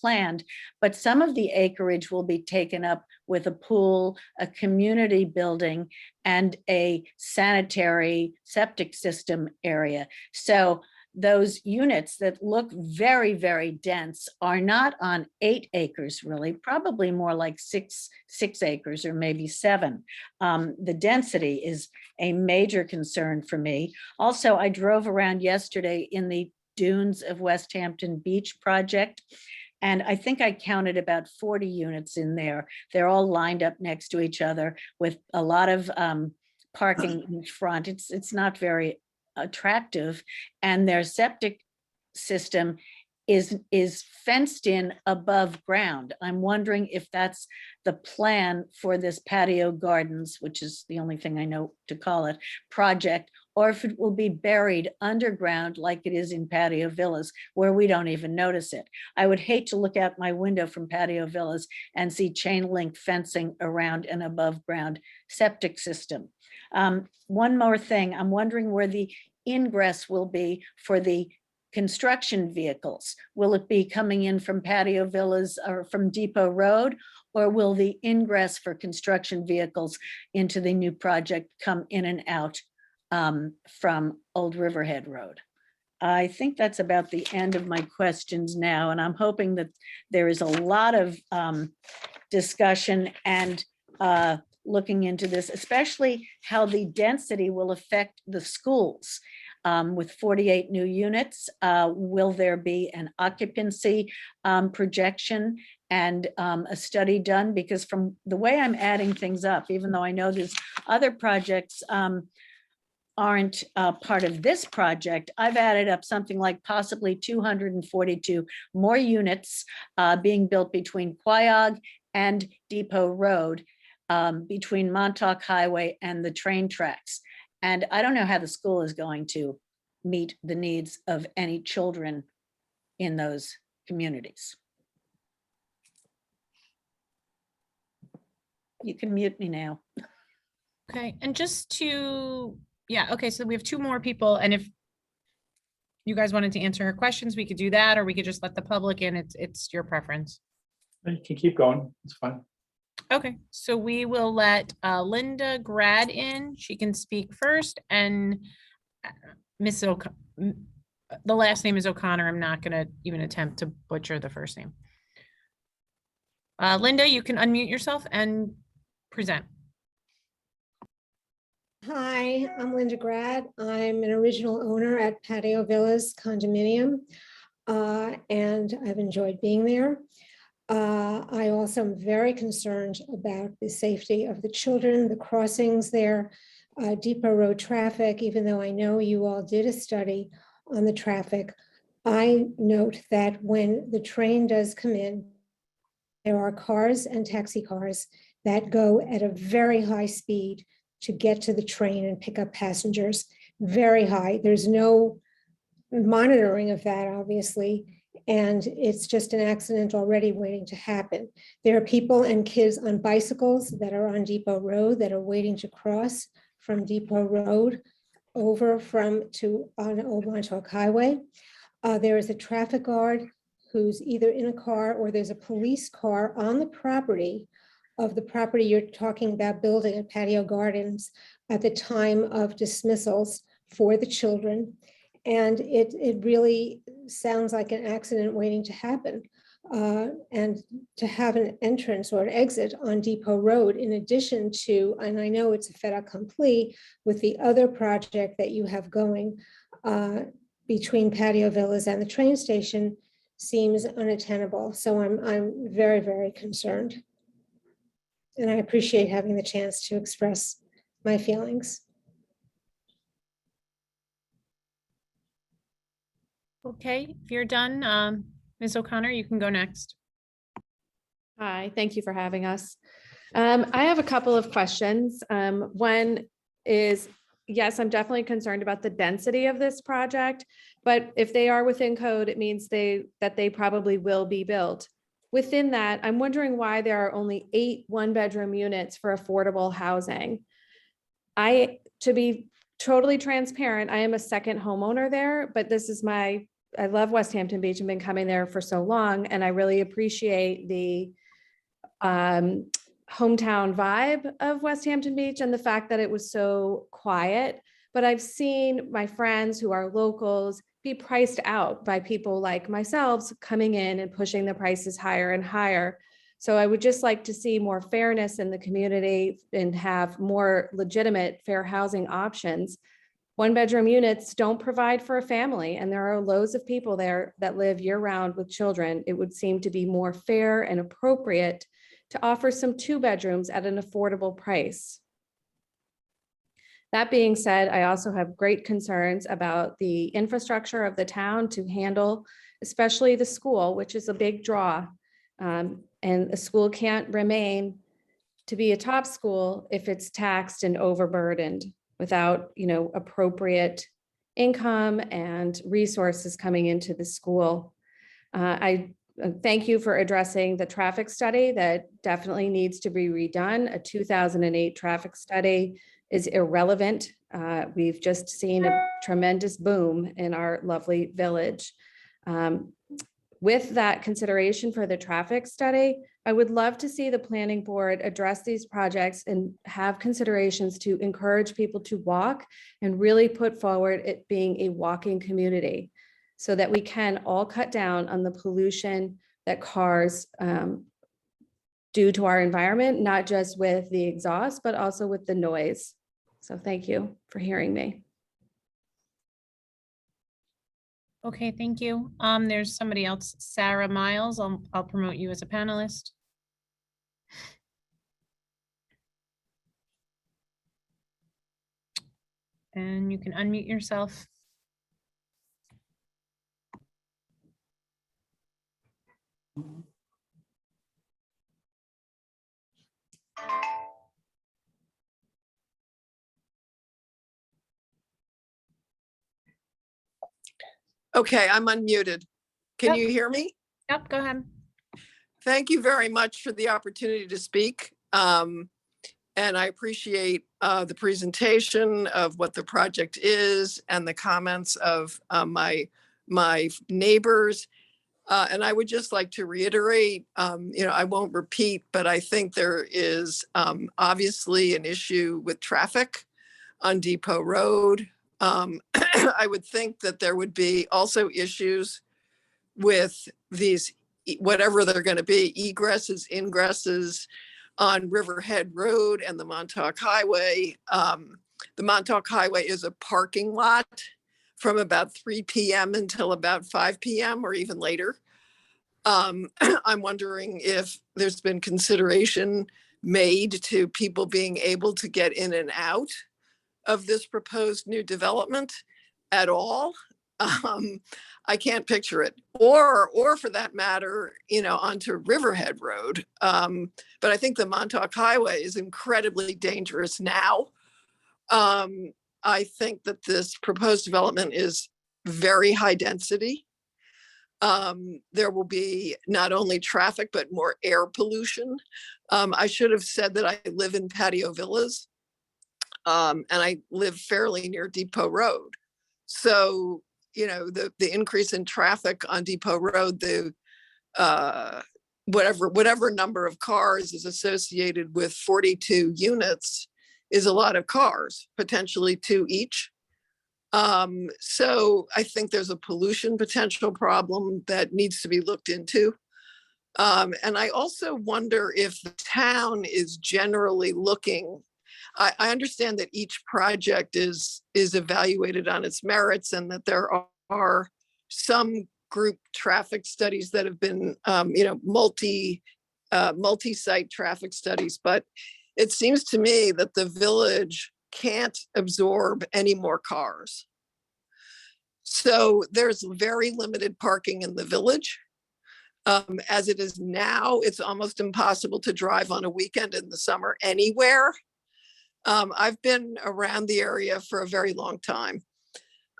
planned, but some of the acreage will be taken up with a pool, a community building, and a sanitary septic system area. So those units that look very, very dense are not on 8 acres, really, probably more like six acres or maybe 7. The density is a major concern for me. Also, I drove around yesterday in the dunes of West Hampton Beach project, and I think I counted about 40 units in there. They're all lined up next to each other with a lot of parking in front. It's not very attractive, and their septic system is fenced in above ground. I'm wondering if that's the plan for this patio gardens, which is the only thing I know to call it, project, or if it will be buried underground like it is in patio villas where we don't even notice it. I would hate to look out my window from patio villas and see chain link fencing around an above ground septic system. One more thing, I'm wondering where the ingress will be for the construction vehicles. Will it be coming in from patio villas or from Depot Road? Or will the ingress for construction vehicles into the new project come in and out from Old Riverhead Road? I think that's about the end of my questions now, and I'm hoping that there is a lot of discussion and looking into this, especially how the density will affect the schools. With 48 new units, will there be an occupancy projection and a study done? Because from the way I'm adding things up, even though I know there's other projects aren't part of this project, I've added up something like possibly 242 more units being built between Quiog and Depot Road, between Montauk Highway and the train tracks. And I don't know how the school is going to meet the needs of any children in those communities. You can mute me now. Okay, and just to, yeah, okay, so we have two more people, and if you guys wanted to answer her questions, we could do that, or we could just let the public in. It's your preference. You can keep going. It's fine. Okay, so we will let Linda Grad in. She can speak first, and Miss the last name is O'Connor. I'm not gonna even attempt to butcher the first name. Linda, you can unmute yourself and present. Hi, I'm Linda Grad. I'm an original owner at Patio Villas Condominium, and I've enjoyed being there. I also am very concerned about the safety of the children, the crossings there, Depot Road traffic, even though I know you all did a study on the traffic. I note that when the train does come in, there are cars and taxi cars that go at a very high speed to get to the train and pick up passengers, very high. There's no monitoring of that, obviously. And it's just an accident already waiting to happen. There are people and kids on bicycles that are on Depot Road that are waiting to cross from Depot Road over on Old Montauk Highway. There is a traffic guard who's either in a car or there's a police car on the property you're talking about building at Patio Gardens at the time of dismissals for the children. And it really sounds like an accident waiting to happen. And to have an entrance or an exit on Depot Road, in addition to, and I know it's a fait accompli with the other project that you have going between Patio Villas and the train station, seems unattainable. So I'm very, very concerned. And I appreciate having the chance to express my feelings. Okay, if you're done, Ms. O'Connor, you can go next. Hi, thank you for having us. I have a couple of questions. One is, yes, I'm definitely concerned about the density of this project, but if they are within code, it means that they probably will be built. Within that, I'm wondering why there are only 8 one-bedroom units for affordable housing. To be totally transparent, I am a second homeowner there, but this is I love West Hampton Beach and been coming there for so long, and I really appreciate the hometown vibe of West Hampton Beach and the fact that it was so quiet. But I've seen my friends who are locals be priced out by people like myself coming in and pushing the prices higher and higher. So I would just like to see more fairness in the community and have more legitimate fair housing options. One-bedroom units don't provide for a family, and there are loads of people there that live year-round with children. It would seem to be more fair and appropriate to offer some 2-bedrooms at an affordable price. That being said, I also have great concerns about the infrastructure of the town to handle especially the school, which is a big draw. And a school can't remain to be a top school if it's taxed and overburdened without, appropriate income and resources coming into the school. I thank you for addressing the traffic study that definitely needs to be redone. A 2008 traffic study is irrelevant. We've just seen a tremendous boom in our lovely village. With that consideration for the traffic study, I would love to see the planning board address these projects and have considerations to encourage people to walk and really put forward it being a walking community so that we can all cut down on the pollution that cars do to our environment, not just with the exhaust, but also with the noise. So thank you for hearing me. Okay, thank you. There's somebody else, Sarah Miles. I'll promote you as a panelist. And you can unmute yourself. Okay, I'm unmuted. Can Yep. you hear me? Yep, go ahead. Thank you very much for the opportunity to speak. And I appreciate the presentation of what the project is and the comments of my neighbors. And I would just like to reiterate, I won't repeat, but I think there is obviously an issue with traffic on Depot Road. I would think that there would be also issues with these, whatever they're going to be, egresses, ingresses on Riverhead Road and the Montauk Highway. The Montauk Highway is a parking lot from about 3 p.m. until about 5 p.m. or even later. I'm wondering if there's been consideration made to people being able to get in and out of this proposed new development at all. I can't picture it, or for that matter, onto Riverhead Road. But I think the Montauk Highway is incredibly dangerous now. I think that this proposed development is very high density. There will be not only traffic, but more air pollution. I should have said that I live in Patio Villas. And I live fairly near Depot Road. So, the increase in traffic on Depot Road, the whatever number of cars is associated with 42 units is a lot of cars, potentially 2 each. So I think there's a pollution potential problem that needs to be looked into. And I also wonder if the town is generally looking. I understand that each project is evaluated on its merits and that there are some group traffic studies that have been, multi-site traffic studies, but it seems to me that the village can't absorb any more cars. So there's very limited parking in the village. As it is now, it's almost impossible to drive on a weekend in the summer anywhere. I've been around the area for a very long time.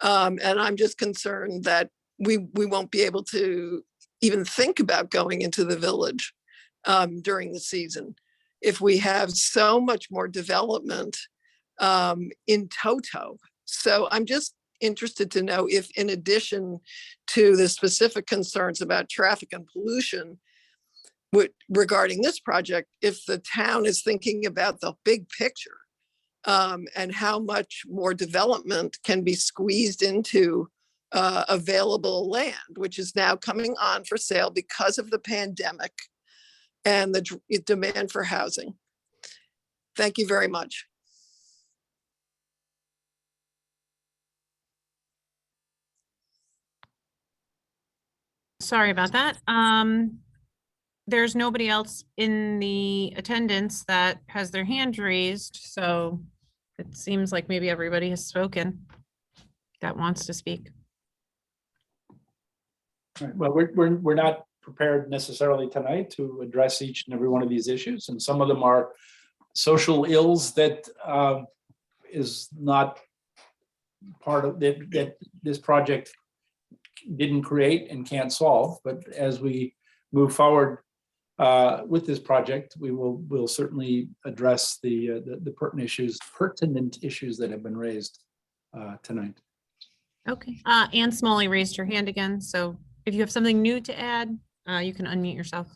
And I'm just concerned that we won't be able to even think about going into the village during the season if we have so much more development in toto. So I'm just interested to know if, in addition to the specific concerns about traffic and pollution regarding this project, if the town is thinking about the big picture and how much more development can be squeezed into available land, which is now coming on for sale because of the pandemic and the demand for housing. Thank you very much. Sorry about that. There's nobody else in the attendance that has their hand raised, so it seems like maybe everybody has spoken that wants to speak. Right. Well, we're not prepared necessarily tonight to address each and every one of these issues, and some of them are social ills that is not part of that this project didn't create and can't solve. But as we move forward with this project, we'll certainly address the pertinent issues that have been raised tonight. Okay, Ann Smalley raised her hand again, so if you have something new to add, you can unmute yourself.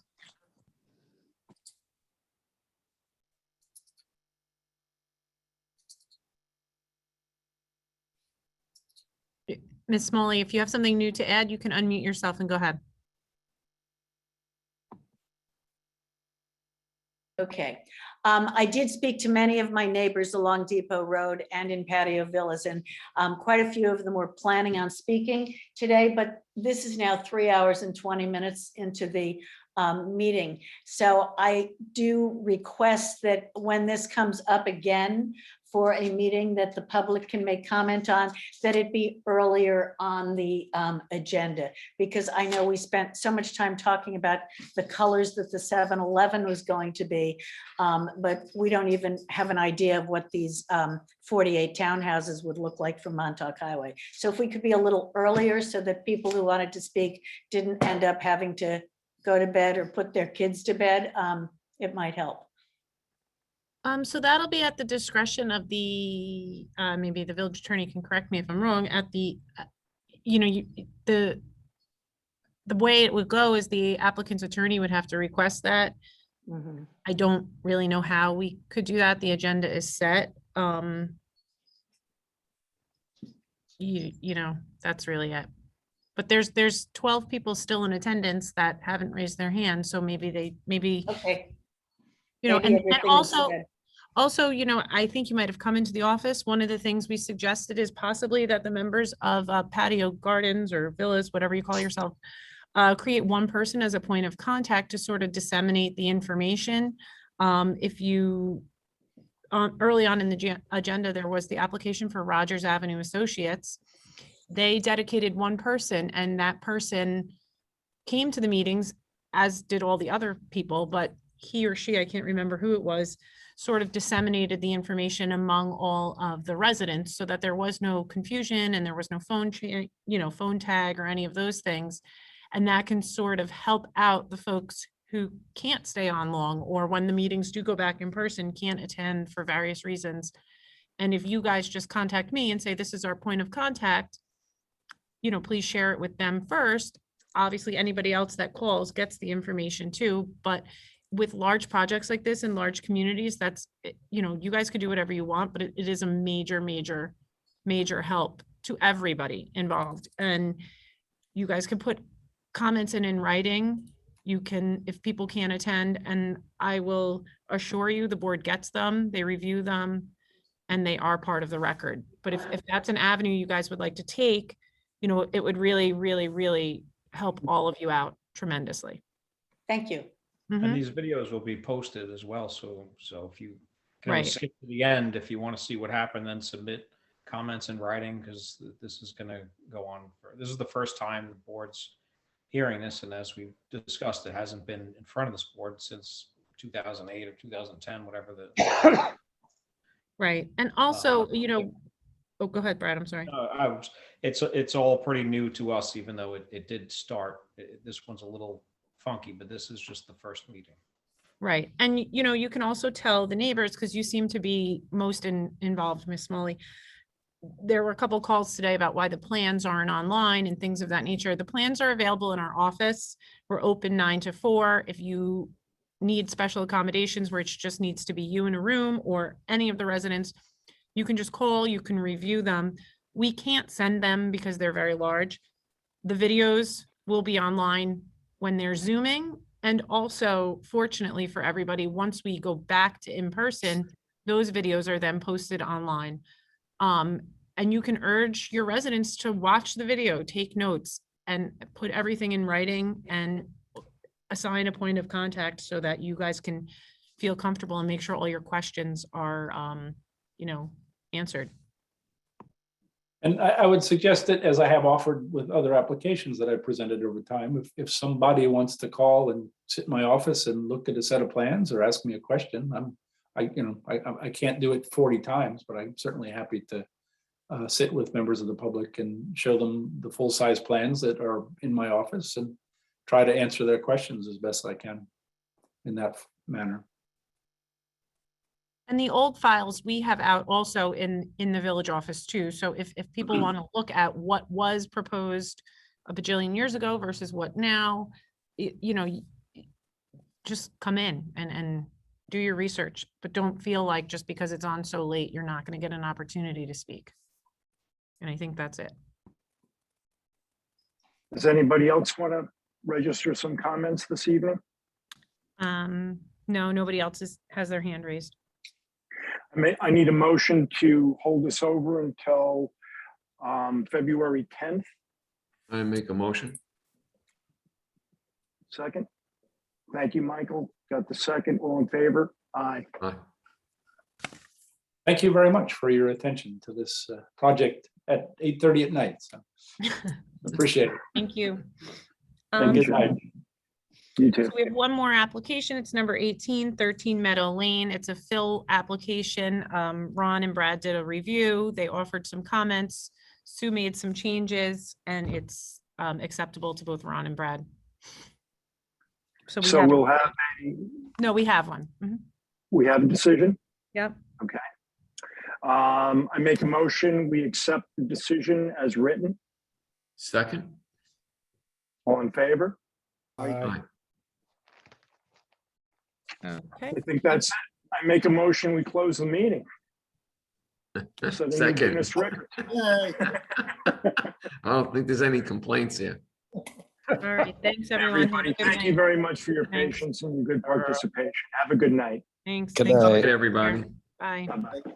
Ms. Smalley, if you have something new to add, you can unmute yourself and go ahead. Okay. I did speak to many of my neighbors along Depot Road and in Patio Villas, and quite a few of them were planning on speaking today, but this is now 3 hours and 20 minutes into the meeting. So I do request that when this comes up again for a meeting that the public can make comment on, that it be earlier on the agenda, because I know we spent so much time talking about the colors that the 7-Eleven was going to be, but we don't even have an idea of what these 48 townhouses would look like from Montauk Highway. So if we could be a little earlier so that people who wanted to speak didn't end up having to go to bed or put their kids to bed, it might help. So that'll be at the discretion of the, maybe the village attorney can correct me if I'm wrong, at the, the way it would go is the applicant's attorney would have to request that. Mhm. I don't really know how we could do that. The agenda is set. You know, that's really it. But there's 12 people still in attendance that haven't raised their hand, so maybe Okay. you know, Maybe and everything is good. also, you know, I think you might have come into the office. One of the things we suggested is possibly that the members of patio gardens or villas, whatever you call yourself, create one person as a point of contact to sort of disseminate the information. If you, early on in the agenda, there was the application for Rogers Avenue Associates. They dedicated one person, and that person came to the meetings, as did all the other people, but he or she, I can't remember who it was, sort of disseminated the information among all of the residents so that there was no confusion and there was no phone tag or any of those things. And that can sort of help out the folks who can't stay on long, or when the meetings do go back in person, can't attend for various reasons. And if you guys just contact me and say, this is our point of contact, you know, please share it with them first. Obviously, anybody else that calls gets the information too, but with large projects like this in large communities, that's, you know, you guys could do whatever you want, but it is a major help to everybody involved. And you guys can put comments in writing. You can, if people can't attend, and I will assure you, the board gets them, they review them, and they are part of the record. But if that's an avenue you guys would like to take, you know, it would really help all of you out tremendously. Thank you. And these videos will be posted as well. So if you can Right. skip to the end, if you want to see what happened, then submit comments in writing, because this is going to go on this is the first time the board's hearing this. And as we've discussed, it hasn't been in front of this board since 2008 or 2010, whatever the. Right. And also, you know, oh, go ahead, Brad. I'm sorry. It's all pretty new to us, even though it did start. This one's a little funky, but this is just the first meeting. Right. And, you know, you can also tell the neighbors, because you seem to be most involved, Miss Smalley. There were a couple calls today about why the plans aren't online and things of that nature. The plans are available in our office. We're open 9 to 4. If you need special accommodations where it just needs to be you in a room or any of the residents, you can just call, you can review them. We can't send them because they're very large. The videos will be online when they're Zooming. And also, fortunately for everybody, once we go back to in person, those videos are then posted online. And you can urge your residents to watch the video, take notes, and put everything in writing and assign a point of contact so that you guys can feel comfortable and make sure all your questions are, you know, answered. And I would suggest that, as I have offered with other applications that I presented over time, if somebody wants to call and sit in my office and look at a set of plans or ask me a question, I can't do it 40 times, but I'm certainly happy to sit with members of the public and show them the full-size plans that are in my office and try to answer their questions as best I can in that manner. And the old files we have out also in the village office too. So if people want to look at what was proposed a bajillion years ago versus what now, just come in and do your research, but don't feel like just because it's on so late, you're not going to get an opportunity to speak. And I think that's it. Does anybody else want to register some comments this evening? No, nobody else has their hand raised. I need a motion to hold this over until February 10th. I make a motion. Second. Thank you, Michael. Got the second. All in favor? Aye. Aye. Thank you very much for your attention to this project at 8:30 at night. So appreciate it. Thank you. And good night. You too. So we have one more application. It's number 18, 13 Meadow Lane. It's a fill application. Ron and Brad did a review. They offered some comments. Sue made some changes, and it's acceptable to both Ron and Brad. So we'll have no, we have one. Mhm. we have a decision. Yep. Okay. I make a motion, we accept the decision as written. Second. All in favor? Aye. Okay. I think that's it. I make a motion, we close the meeting. Second. Guinness record. I don't think there's any complaints here. All right. Thanks, everyone. Have a Everybody, good thank you night. very much for your Thanks. patience and good participation. Have a good night. Thanks. Good Thanks. night. Everybody. Bye. Bye-bye.